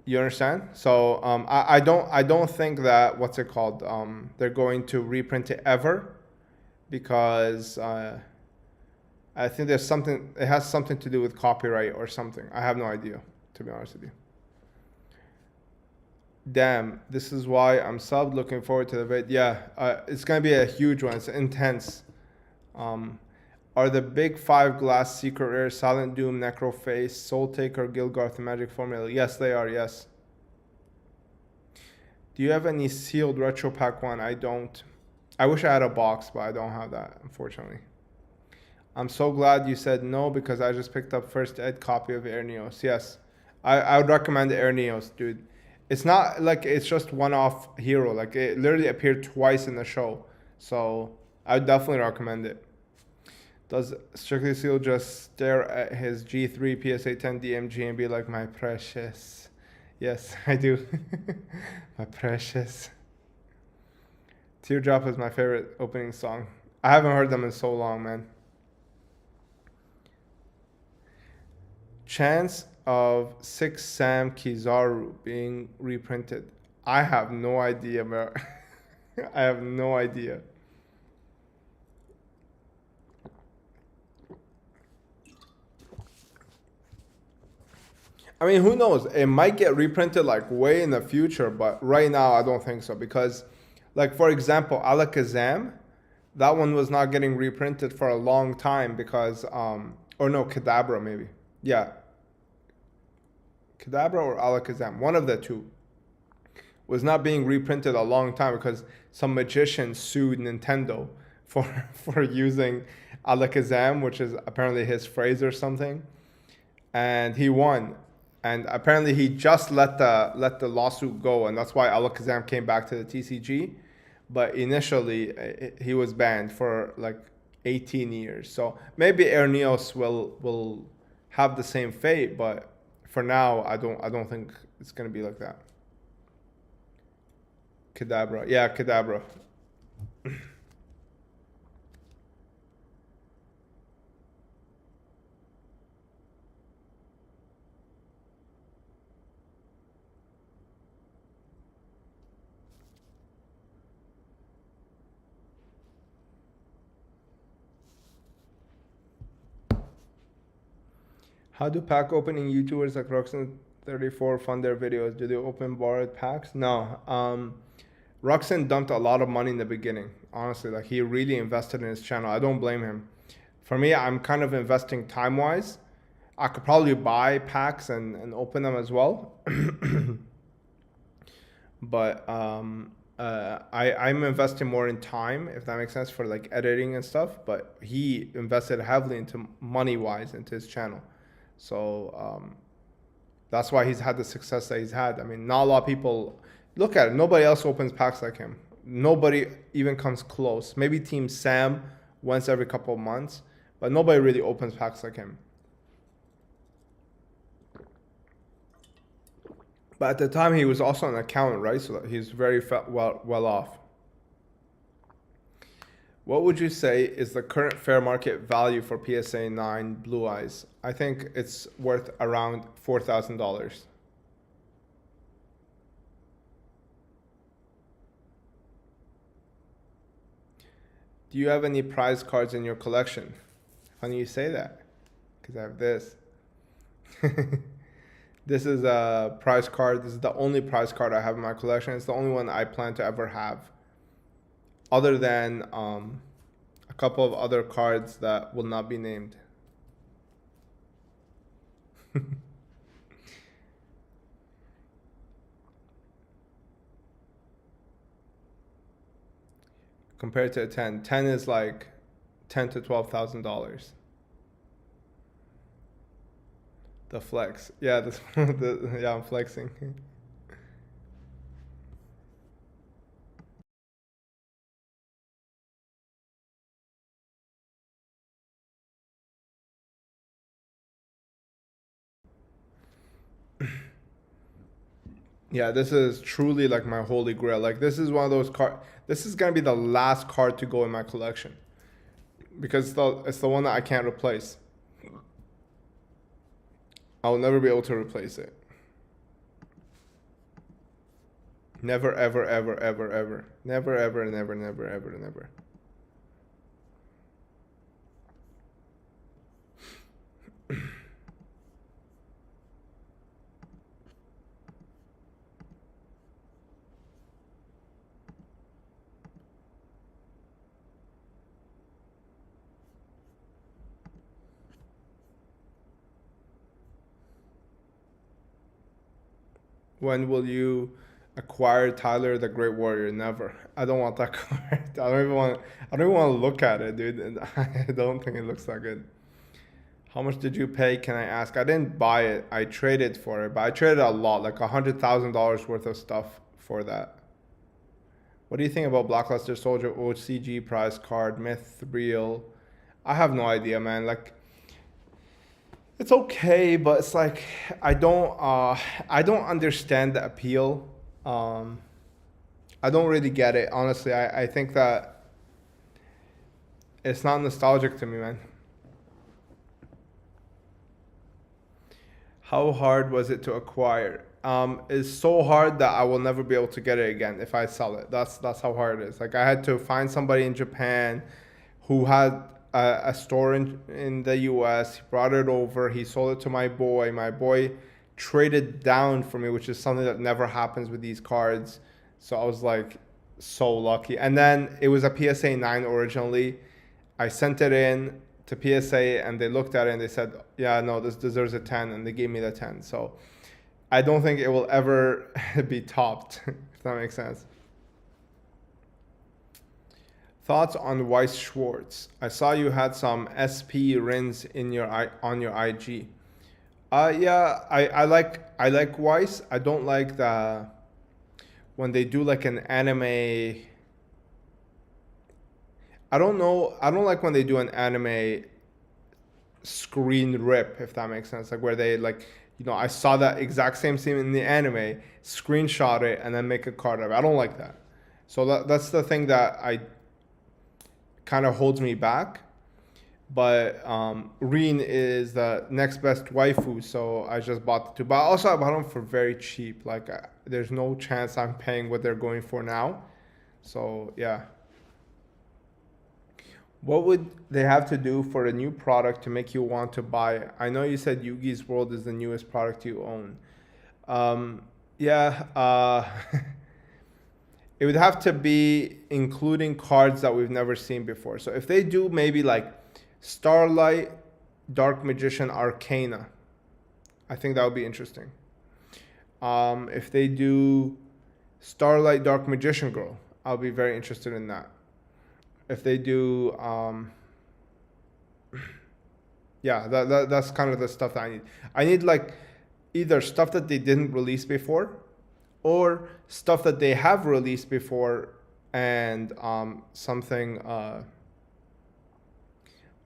S1: You understand? So I don't think that what's it called? They're going to reprint it ever, because I think there's something. It has something to do with copyright or something. I have no idea, to be honest with you. Damn, this is why I'm subbed. Looking forward to the vid. Yeah, it's gonna be a huge one. It's intense. Um, are the big five glass secret rare Silent Doom, Necroface, Soul Taker, Gilgarth, and Magic Formula? Yes, they are. Yes. Do you have any sealed retro pack one? I don't. I wish I had a box, but I don't have that, unfortunately. I'm so glad you said no, because I just picked up first ed copy of Ernios. Yes, I would recommend Ernios, dude. It's not like it's just one off hero. Like it literally appeared twice in the show. So I would definitely recommend it. Does Strictly Seal just stare at his G3 PSA 10 DMG and be like, my precious? Yes, I do. My precious. Teardrop is my favorite opening song. I haven't heard them in so long, man. Chance of 6 Sam Kizaru being reprinted. I have no idea, bro. I have no idea. I mean, who knows? It might get reprinted like way in the future, but right now I don't think so, because, like, for example, Alakazam, that one was not getting reprinted for a long time because, or no, Kadabra maybe. Yeah, Kadabra or Alakazam, one of the two, was not being reprinted a long time because some magician sued Nintendo for for using Alakazam, which is apparently his phrase or something, and he won. And apparently he just let the lawsuit go, and that's why Alakazam came back to the TCG. But initially, he was banned for like 18 years. So maybe Ernios will have the same fate, but for now, I don't think it's gonna be like that. Kadabra, yeah, Kadabra. How do pack opening YouTubers like Roxanne34 fund their videos? Do they open borrowed packs? No. Roxanne dumped a lot of money in the beginning. Honestly, like he really invested in his channel. I don't blame him. For me, I'm kind of investing time wise. I could probably buy packs and open them as well. But I'm investing more in time, if that makes sense, for like editing and stuff. But he invested heavily into money wise into his channel. So that's why he's had the success that he's had. I mean, not a lot of people look at it. Nobody else opens packs like him. Nobody even comes close. Maybe Team Sam once every couple of months, but nobody really opens packs like him. But at the time, he was also an accountant, right? So he's very well off. What would you say is the current fair market value for PSA 9 Blue Eyes? I think it's worth around $4,000. Do you have any prize cards in your collection? Funny you say that, because I have this. This is a prize card. This is the only prize card I have in my collection. It's the only one I plan to ever have, other than a couple of other cards that will not be named. Compared to a 10, 10 is like ten to $12,000. The flex, yeah, yeah, I'm flexing. Yeah, this is truly like my holy grail. Like this is one of those card. This is gonna be the last card to go in my collection because it's the one that I can't replace. I'll never be able to replace it. Never, ever, ever, ever, ever. Never, ever, never, never, ever, never. When will you acquire Tyler the Great Warrior? Never. I don't want that card. I don't even want. I don't even want to look at it, dude. And I don't think it looks that good. How much did you pay? Can I ask? I didn't buy it. I traded for it, but I traded a lot, like $100,000 worth of stuff for that. What do you think about Blackluster Soldier OCG prize card myth real? I have no idea, man. Like it's okay, but it's like I don't understand the appeal. Um, I don't really get it, honestly. I think that it's not nostalgic to me, man. How hard was it to acquire? It's so hard that I will never be able to get it again if I sell it. That's how hard it is. Like I had to find somebody in Japan who had a store in the US. He brought it over. He sold it to my boy. My boy traded down for me, which is something that never happens with these cards. So I was like so lucky. And then it was a PSA 9 originally. I sent it in to PSA and they looked at it and they said, yeah, no, this deserves a 10. And they gave me the 10. So I don't think it will ever be topped, if that makes sense. Thoughts on Weiss Schwartz? I saw you had some SP rins in your on your IG. Yeah, I like Weiss. I don't like the when they do like an anime. I don't know. I don't like when they do an anime screen rip, if that makes sense. Like where they like, I saw that exact same scene in the anime, screenshot it, and then make a card of it. I don't like that. So that's the thing that I kind of holds me back. But Reen is the next best waifu, so I just bought the two. But also I bought them for very cheap. Like there's no chance I'm paying what they're going for now. So yeah. What would they have to do for a new product to make you want to buy it? I know you said Yugi's World is the newest product you own. Yeah, it would have to be including cards that we've never seen before. So if they do maybe like Starlight, Dark Magician, Arcana, I think that would be interesting. If they do Starlight, Dark Magician Girl, I'll be very interested in that. If they do, yeah, that's kind of the stuff that I need. I need like either stuff that they didn't release before, or stuff that they have released before, and something.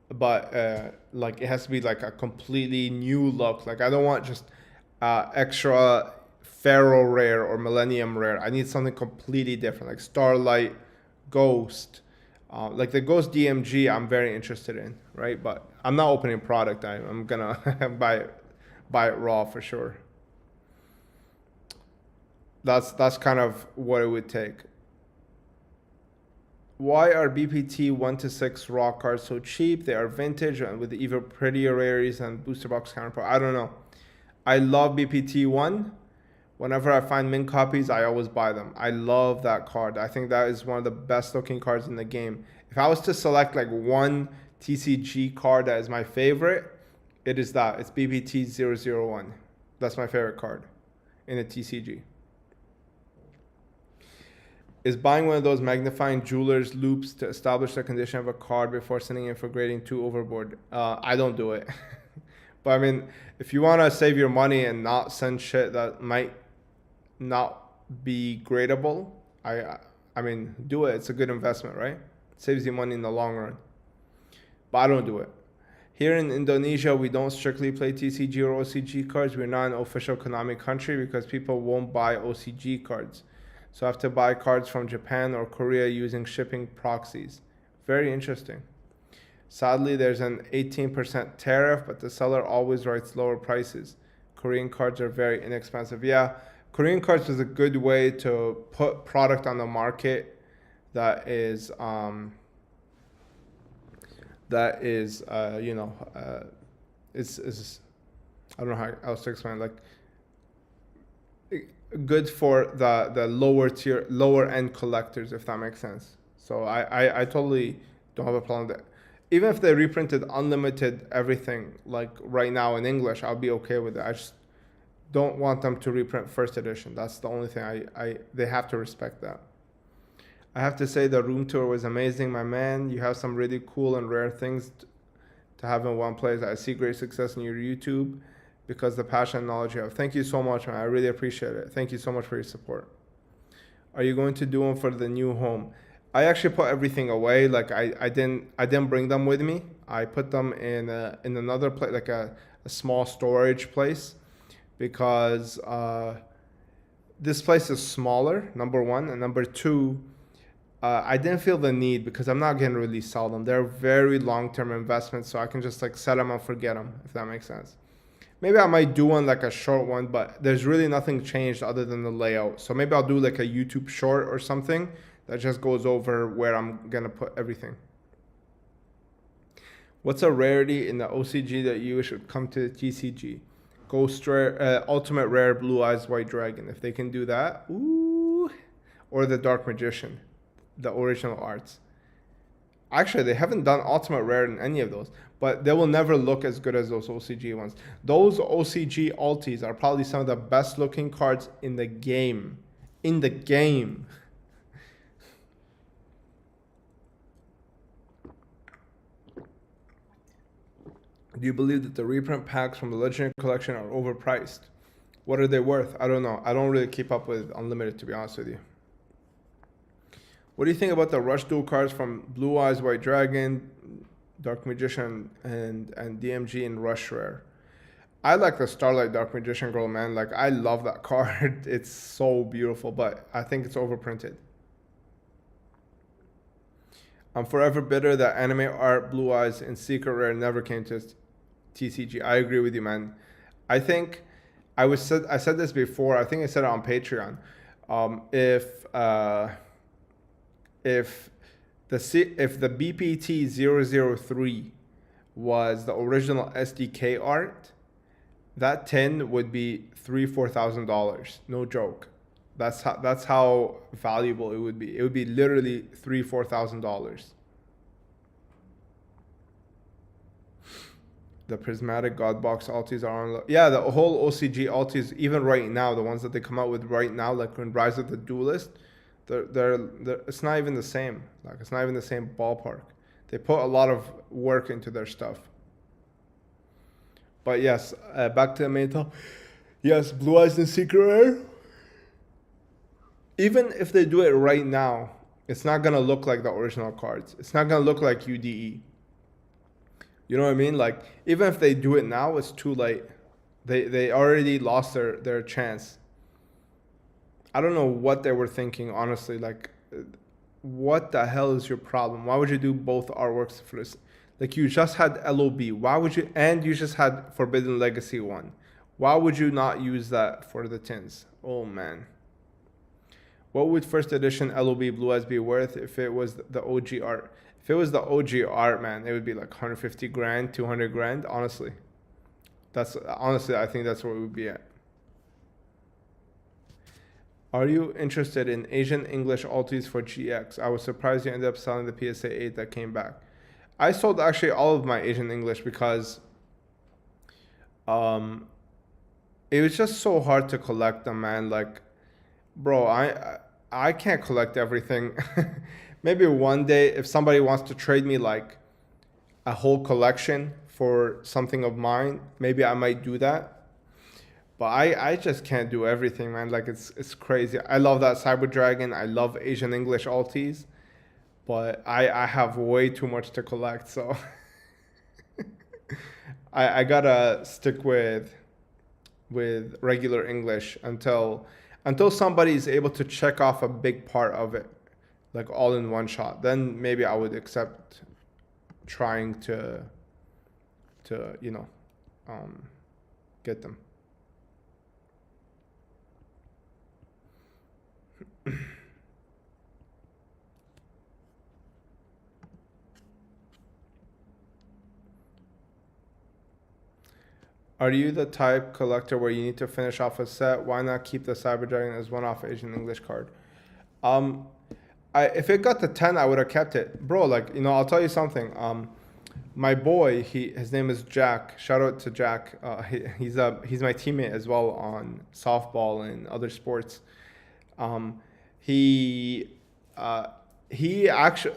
S1: But like it has to be like a completely new look. Like I don't want just extra Pharaoh rare or Millennium rare. I need something completely different, like Starlight, Ghost. Like the Ghost DMG, I'm very interested in, right? But I'm not opening product. I'm gonna buy it raw for sure. That's kind of what it would take. Why are BPT 1 to 6 raw cards so cheap? They are vintage and with even prettier rares and booster box counterpart. I don't know. I love BPT 1. Whenever I find mint copies, I always buy them. I love that card. I think that is one of the best looking cards in the game. If I was to select like one TCG card that is my favorite, it is that. It's BPT 001. That's my favorite card in a TCG. Is buying one of those magnifying jeweler's loops to establish the condition of a card before sending it for grading too overboard? I don't do it. But I mean, if you want to save your money and not send shit that might not be gradable, I mean, do it. It's a good investment, right? It saves you money in the long run. But I don't do it. Here in Indonesia, we don't strictly play TCG or OCG cards. We're not an official Konami country because people won't buy OCG cards. So I have to buy cards from Japan or Korea using shipping proxies. Very interesting. Sadly, there's an 18% tariff, but the seller always writes lower prices. Korean cards are very inexpensive. Yeah, Korean cards is a good way to put product on the market that is is I don't know how else to explain, like good for the lower tier, lower end collectors, if that makes sense. So I totally don't have a problem with that. Even if they reprinted unlimited everything like right now in English, I'll be okay with it. I just don't want them to reprint first edition. That's the only thing I they have to respect that. I have to say the room tour was amazing, my man. You have some really cool and rare things to have in one place. I see great success in your YouTube because the passion and knowledge you have. Thank you so much, man. I really appreciate it. Thank you so much for your support. Are you going to do them for the new home? I actually put everything away. Like I didn't bring them with me. I put them in another place, like a small storage place, because this place is smaller. Number one, and number two, I didn't feel the need because I'm not going to really sell them. They're very long-term investments, so I can just like set them and forget them, if that makes sense. Maybe I might do one like a short one, but there's really nothing changed other than the layout. So maybe I'll do like a YouTube short or something that just goes over where I'm going to put everything. What's a rarity in the OCG that you should come to the TCG? Ghost Rare, Ultimate Rare Blue Eyes White Dragon. If they can do that, ooh. Or the Dark Magician, the original arts. Actually, they haven't done Ultimate Rare in any of those, but they will never look as good as those OCG ones. Those OCG Altis are probably some of the best looking cards in the game. In the game. Do you believe that the reprint packs from the Legendary Collection are overpriced? What are they worth? I don't know. I don't really keep up with Unlimited, to be honest with you. What do you think about the Rush Duel cards from Blue Eyes White Dragon, Dark Magician, and DMG and Rush Rare? I like the Starlight Dark Magician girl, man. Like, I love that card. It's so beautiful, but I think it's overprinted. I'm forever bitter that anime art Blue Eyes and Secret Rare never came to TCG. I agree with you, man. I think I said this before. I think I said it on Patreon. If the BPT 003 was the original SDK art, that tin would be $4,000. No joke. That's how valuable it would be. It would be literally $4,000. The prismatic God Box Altis are on. Yeah, the whole OCG Altis, even right now, the ones that they come out with right now, like in Rise of the Duelist, they're it's not even the same. Like, it's not even the same ballpark. They put a lot of work into their stuff. But yes, back to the main topic. Yes, Blue Eyes and Secret Rare. Even if they do it right now, it's not gonna look like the original cards. It's not gonna look like UDE. You know what I mean? Like, even if they do it now, it's too late. They already lost their chance. I don't know what they were thinking, honestly. Like, what the hell is your problem? Why would you do both artworks for this? Like, you just had LOB. Why would you? And you just had Forbidden Legacy 1. Why would you not use that for the tins? Oh, man. What would first edition LOB Blue Eyes be worth if it was the OG art? If it was the OG art, man, it would be like 150 grand, 200 grand. Honestly, I think that's where it would be at. Are you interested in Asian English Altis for GX? I was surprised you ended up selling the PSA 8 that came back. I sold actually all of my Asian English because it was just so hard to collect them, man. Like, bro, I can't collect everything. Maybe one day, if somebody wants to trade me like a whole collection for something of mine, maybe I might do that. But I just can't do everything, man. Like, it's crazy. I love that Cyber Dragon. I love Asian English Altis. But I have way too much to collect, so. I gotta stick with regular English until somebody is able to check off a big part of it, like all in one shot. Then maybe I would accept trying to um, get them. Are you the type collector where you need to finish off a set? Why not keep the Cyber Dragon as one-off Asian English card? Um, if it got to 10, I would have kept it, bro. Like, I'll tell you something. My boy, his name is Jack. Shout out to Jack. He's my teammate as well on softball and other sports. Um, he he actually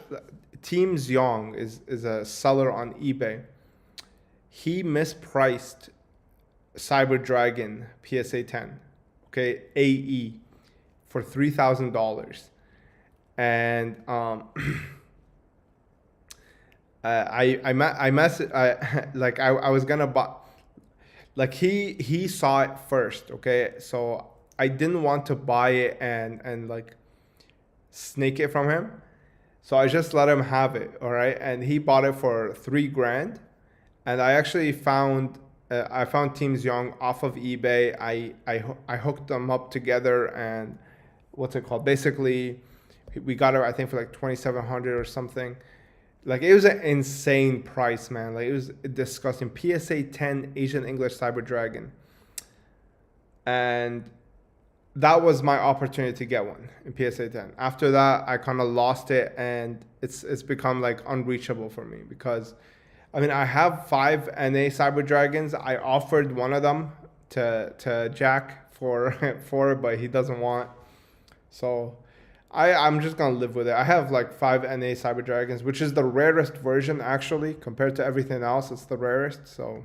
S1: Teams Young is a seller on eBay. He mispriced Cyber Dragon PSA 10, okay, AE, for $3,000, and I was gonna buy, like he saw it first, okay, so I didn't want to buy it and like snake it from him, so I just let him have it, all right, and he bought it for $3,000, and I actually found Teams Young off of eBay. I hooked them up together, and what's it called? Basically, we got it I think for like 2,700 or something. Like it was an insane price, man. Like it was disgusting. PSA 10 Asian English Cyber Dragon, and that was my opportunity to get one in PSA 10. After that, I kind of lost it, and it's become like unreachable for me because, I mean, I have 5 NA Cyber Dragons. I offered one of them to Jack for but he doesn't want. So I'm just gonna live with it. I have like 5 NA Cyber Dragons, which is the rarest version actually compared to everything else. It's the rarest. So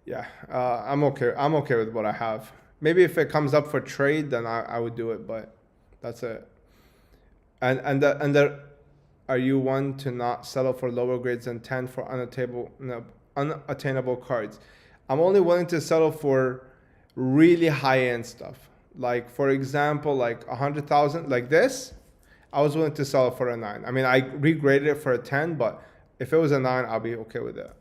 S1: yeah, I'm okay. I'm okay with what I have. Maybe if it comes up for trade, then I would do it. But that's it. And are you one to not settle for lower grades than 10 for unattainable cards? I'm only willing to settle for really high-end stuff. Like, for example, like 100,000, like this, I was willing to sell it for a 9. I mean, I regraded it for a 10, but if it was a 9, I'll be okay with it.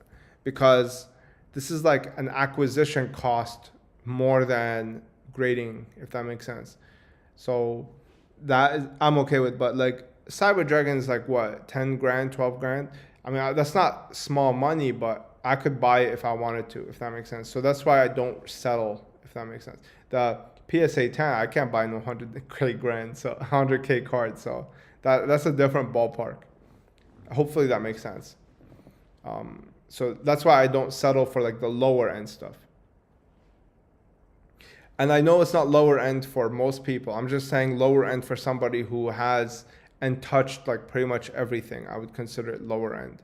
S1: Because this is like an acquisition cost more than grading, if that makes sense. So that is, I'm okay with, but like Cyber Dragon is like what, 10 grand, 12 grand? I mean, that's not small money, but I could buy it if I wanted to, if that makes sense. So that's why I don't settle, if that makes sense. The PSA 10, I can't buy no 100K grand, so 100K card. So that's a different ballpark. Hopefully that makes sense. So that's why I don't settle for like the lower end stuff. And I know it's not lower end for most people. I'm just saying lower end for somebody who has and touched like pretty much everything. I would consider it lower end.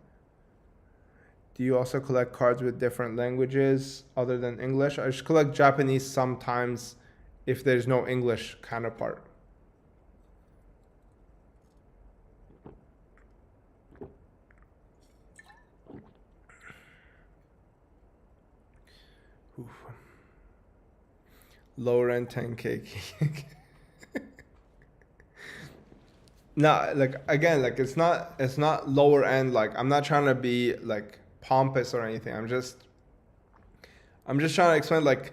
S1: Do you also collect cards with different languages other than English? I just collect Japanese sometimes if there's no English counterpart. Oof. Lower end 10K. No, like again, like it's not lower end. Like I'm not trying to be like pompous or anything. I'm just trying to explain like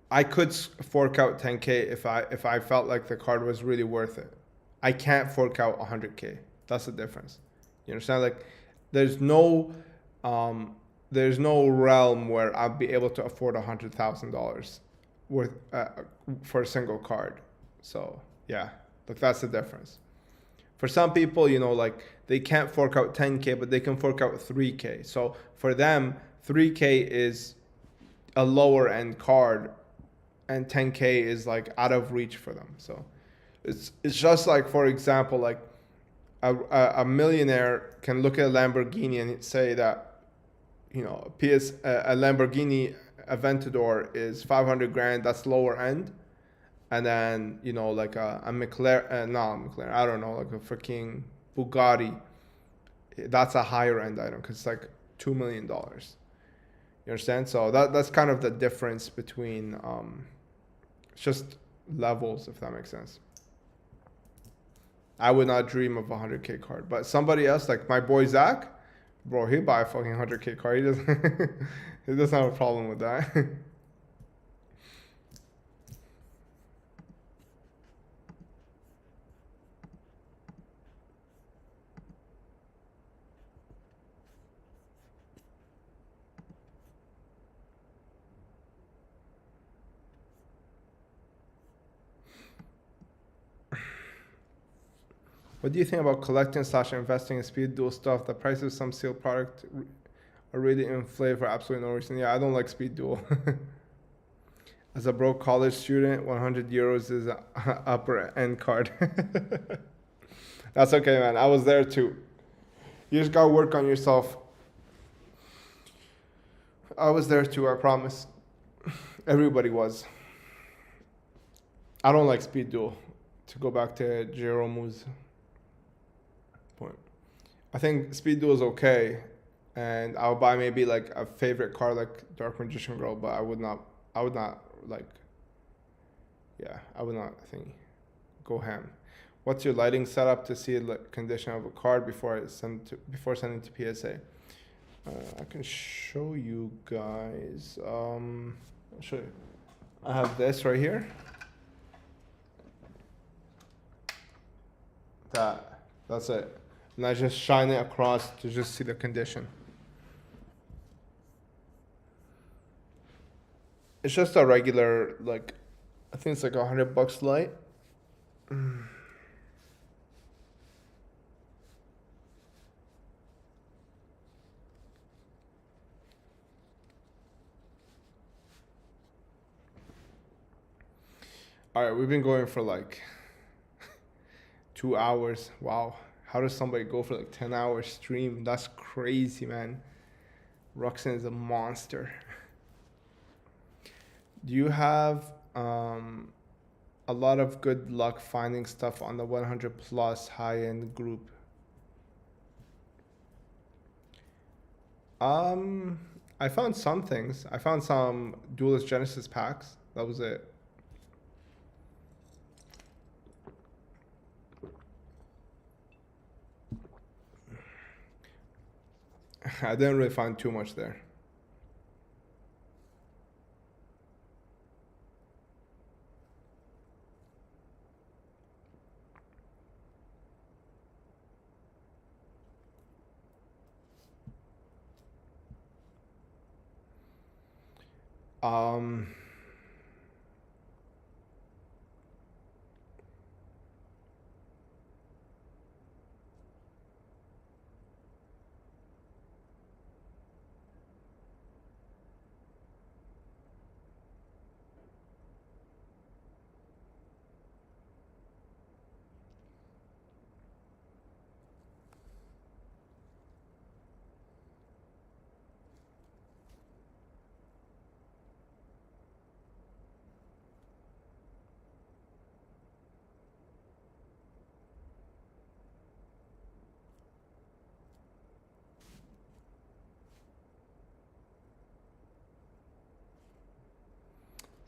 S1: I could fork out 10K if I felt like the card was really worth it. I can't fork out 100K. That's the difference. You understand? Like there's no there's no realm where I'd be able to afford $100,000 worth for a single card. So yeah, like that's the difference. For some people, like they can't fork out 10K, but they can fork out 3K. So for them, 3K is a lower end card, and 10K is like out of reach for them. So it's just like, for example, like a millionaire can look at a Lamborghini and say that, a Lamborghini Aventador is 500 grand. That's lower end. And then, like a McLaren, not a McLaren, I don't know, like a freaking Bugatti, that's a higher end item because it's like $2 million. You understand? So that's kind of the difference between it's just levels, if that makes sense. I would not dream of a 100K card, but somebody else, like my boy Zach, bro, he'd buy a fucking 100K card. He doesn't he doesn't have a problem with that. What do you think about collecting / investing in speed duel stuff? The price of some sealed product are really inflated for absolutely no reason. Yeah, I don't like speed duel. As a broke college student, 100 euros is an upper end card. That's okay, man. I was there too. You just gotta work on yourself. I was there too, I promise. Everybody was. I don't like speed duel. To go back to Jerome's point, I think speed duel is okay, and I'll buy maybe like a favorite card like Dark Magician Girl, but I would not like, yeah, I would not go ham. What's your lighting setup to see the condition of a card before sending to PSA? I can show you guys. I'll show you. I have this right here. That's it. And I just shine it across to just see the condition. It's just a regular, like, I think it's like $100 light. All right, we've been going for like 2 hours. Wow. How does somebody go for like 10-hour stream? That's crazy, man. Roxanne is a monster. Do you have a lot of good luck finding stuff on the 100 plus high-end group? I found some things. I found some Duelist Genesis packs. That was it. I didn't really find too much there. Um,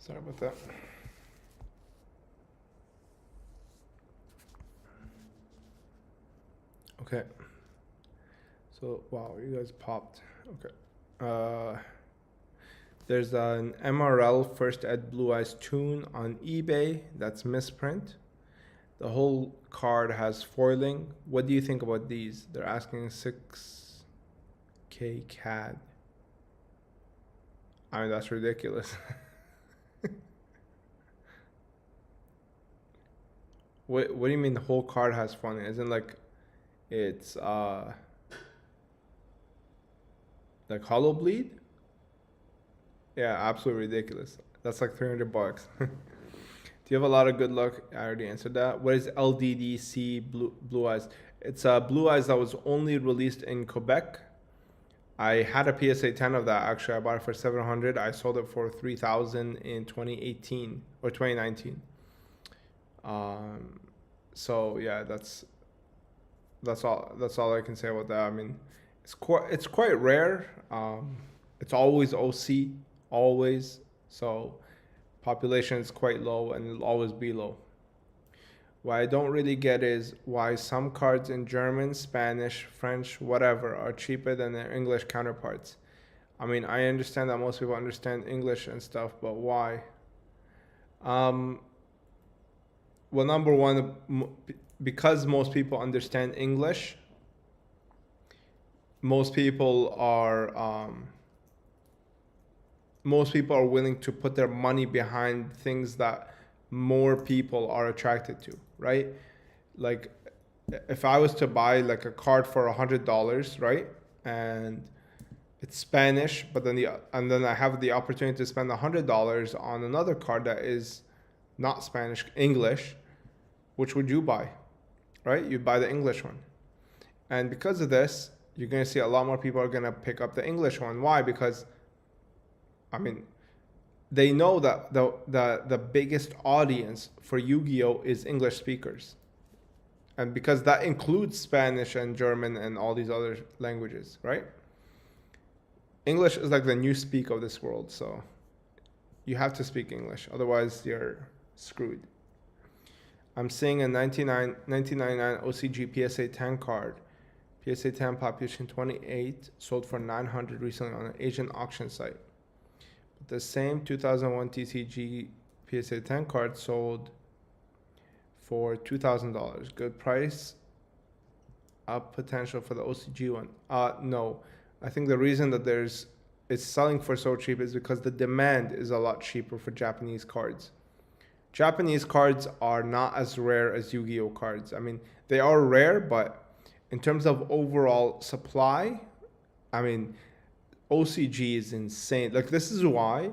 S1: Sorry about that. Okay. So, wow, you guys popped. Okay. There's an MRL First Ed Blue Eyes tune on eBay that's misprint. The whole card has foiling. What do you think about these? They're asking 6K CAD. I mean, that's ridiculous. What do you mean the whole card has foiling? Isn't like it's like hollow bleed? Yeah, absolutely ridiculous. That's like $300. Do you have a lot of good luck? I already answered that. What is LDDC Blue Eyes? It's Blue Eyes that was only released in Quebec. I had a PSA 10 of that actually. I bought it for 700. I sold it for 3,000 in 2018 or 2019. So yeah, that's all I can say about that. I mean, it's quite rare. It's always OC, always. So population is quite low and it'll always be low. What I don't really get is why some cards in German, Spanish, French, whatever are cheaper than their English counterparts. I mean, I understand that most people understand English and stuff, but why? Um, well, number one, because most people understand English, most people are most people are willing to put their money behind things that more people are attracted to, right? Like, if I was to buy like a card for $100, right, and it's Spanish, but then I have the opportunity to spend $100 on another card that is not Spanish, English. Which would you buy, right? You'd buy the English one, and because of this, you're gonna see a lot more people are gonna pick up the English one. Why? Because I mean, they know that the biggest audience for Yu-Gi-Oh is English speakers, and because that includes Spanish and German and all these other languages, right? English is like the new speak of this world, so you have to speak English, otherwise you're screwed. I'm seeing a 1999 OCG PSA 10 card. PSA 10 population 28, sold for 900 recently on an Asian auction site. But the same 2001 TCG PSA 10 card sold for $2,000. Good price. Up potential for the OCG one. No. I think the reason that it's selling for so cheap is because the demand is a lot cheaper for Japanese cards. Japanese cards are not as rare as Yu-Gi-Oh cards. I mean, they are rare, but in terms of overall supply, I mean, OCG is insane. Like, this is why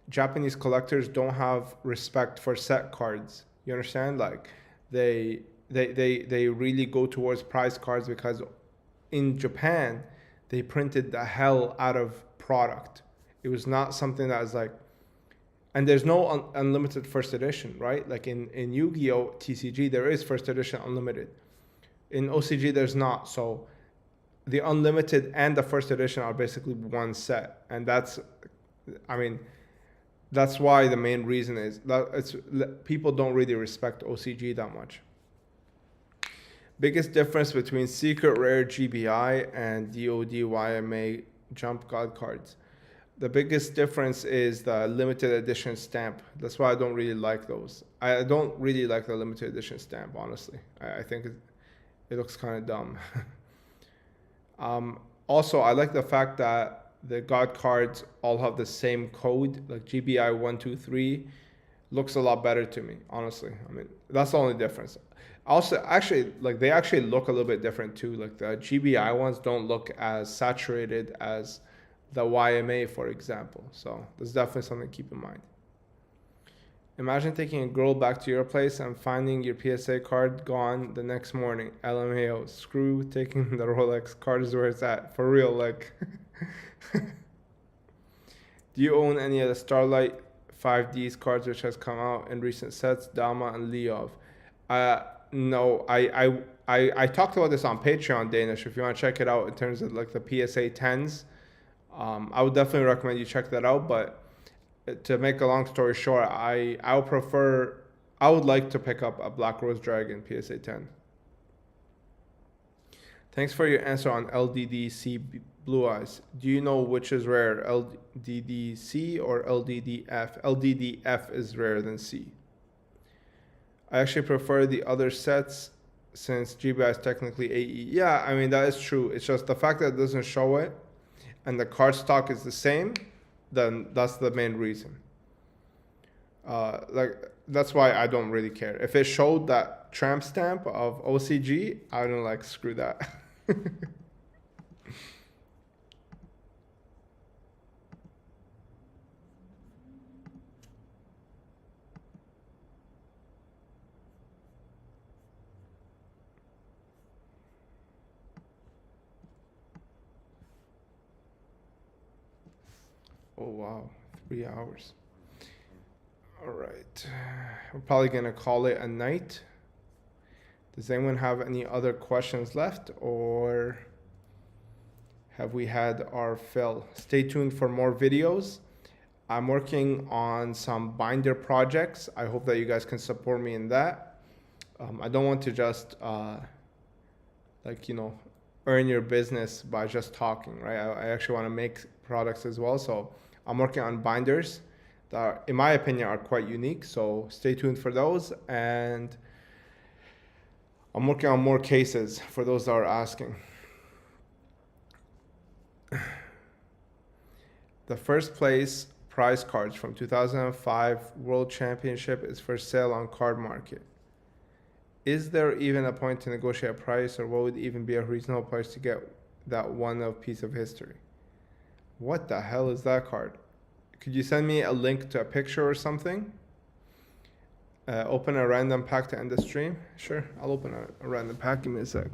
S1: Japanese collectors don't have respect for set cards. You understand? Like, they really go towards prize cards because in Japan, they printed the hell out of product. It was not something that was like, and there's no unlimited first edition, right? Like in Yu-Gi-Oh TCG, there is first edition unlimited. In OCG, there's not. So the unlimited and the first edition are basically one set, and I mean, that's why the main reason is that people don't really respect OCG that much. Biggest difference between secret rare GBI and DOD YMA jump god cards. The biggest difference is the limited edition stamp. That's why I don't really like those. I don't really like the limited edition stamp, honestly. I think it looks kind of dumb. Also, I like the fact that the god cards all have the same code, like GBI 123. Looks a lot better to me, honestly. I mean, that's the only difference. Also, actually, like, they actually look a little bit different too. Like, the GBI ones don't look as saturated as the YMA, for example. So there's definitely something to keep in mind. Imagine taking a girl back to your place and finding your PSA card gone the next morning. LMAO, screw taking the Rolex card is where it's at. For real, like. Do you own any of the Starlight 5D's cards which has come out in recent sets, Dama and Leov? No, I talked about this on Patreon, Danish, if you want to check it out in terms of like the PSA 10s. I would definitely recommend you check that out, but to make a long story short, I would like to pick up a Black Rose Dragon PSA 10. Thanks for your answer on LDDC Blue Eyes. Do you know which is rare, LDDC or LDDF? LDDF is rarer than C. I actually prefer the other sets since GBI is technically AE. Yeah, I mean, that is true. It's just the fact that it doesn't show it and the card stock is the same, then that's the main reason. Like, that's why I don't really care. If it showed that tramp stamp of OCG, I don't like, screw that. Oh wow, 3 hours. All right, we're probably gonna call it a night. Does anyone have any other questions left, or have we had our fill. Stay tuned for more videos. I'm working on some binder projects. I hope that you guys can support me in that. I don't want to just earn your business by just talking, right? I actually want to make products as well. So I'm working on binders that are, in my opinion, are quite unique. So stay tuned for those. And I'm working on more cases for those that are asking. The first place prize cards from 2005 World Championship is for sale on card market. Is there even a point to negotiate a price, or what would even be a reasonable price to get that one of piece of history? What the hell is that card? Could you send me a link to a picture or something? Open a random pack to end the stream? Sure, I'll open a random pack. Give me a sec.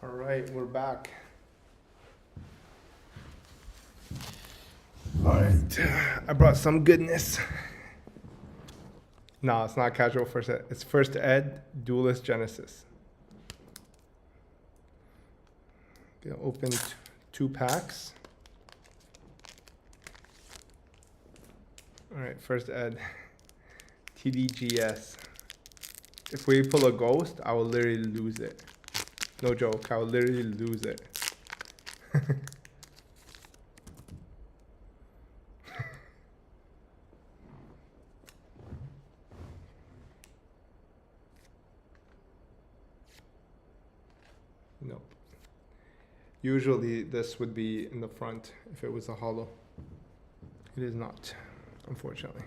S1: All right, we're back. All right, I brought some goodness. No, it's not casual first ed. It's first ed, Duelist Genesis. Gonna open two packs. All right, first ed, TDGS. If we pull a ghost, I will literally lose it. No joke, I will literally lose it. Nope. Usually this would be in the front if it was a hollow. It is not, unfortunately.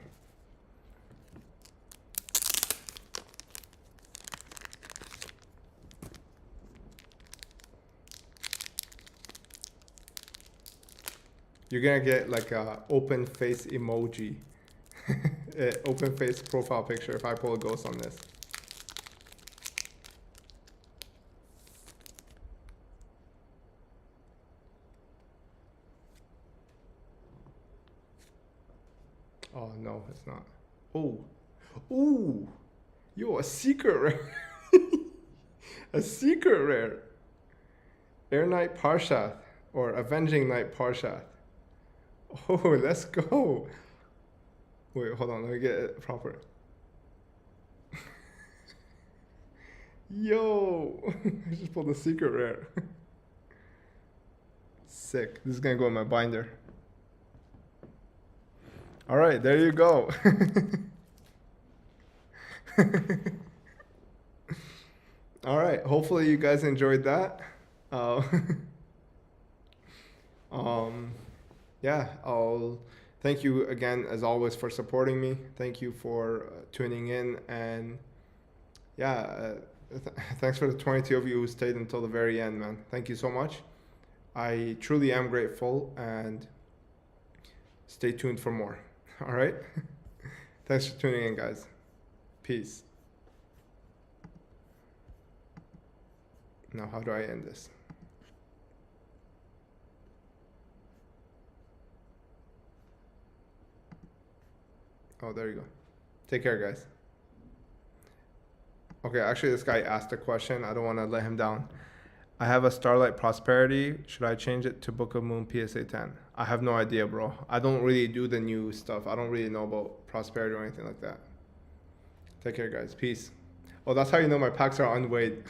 S1: You're gonna get like a open face emoji, open face profile picture if I pull a ghost on this. Oh no, it's not. Oh, ooh, yo, a secret rare, a secret rare. Air Knight Parshath or Avenging Knight Parshath. Oh, let's go. Wait, hold on. Let me get it proper. Yo, I just pulled a secret rare. Sick. This is going to go in my binder. All right, there you go. All right. Hopefully you guys enjoyed that. Yeah, I'll thank you again as always for supporting me. Thank you for tuning in, and yeah, thanks for the 22 of you who stayed until the very end, man. Thank you so much. I truly am grateful, and stay tuned for more. All right. Thanks for tuning in, guys. Peace. Now, how do I end this? Oh, there you go. Take care, guys. Okay, actually, this guy asked a question. I don't want to let him down. I have a Starlight Prosperity. Should I change it to Book of Moon PSA 10? I have no idea, bro. I don't really do the new stuff. I don't really know about Prosperity or anything like that. Take care, guys. Peace. Oh, that's how you know my packs are unweighed.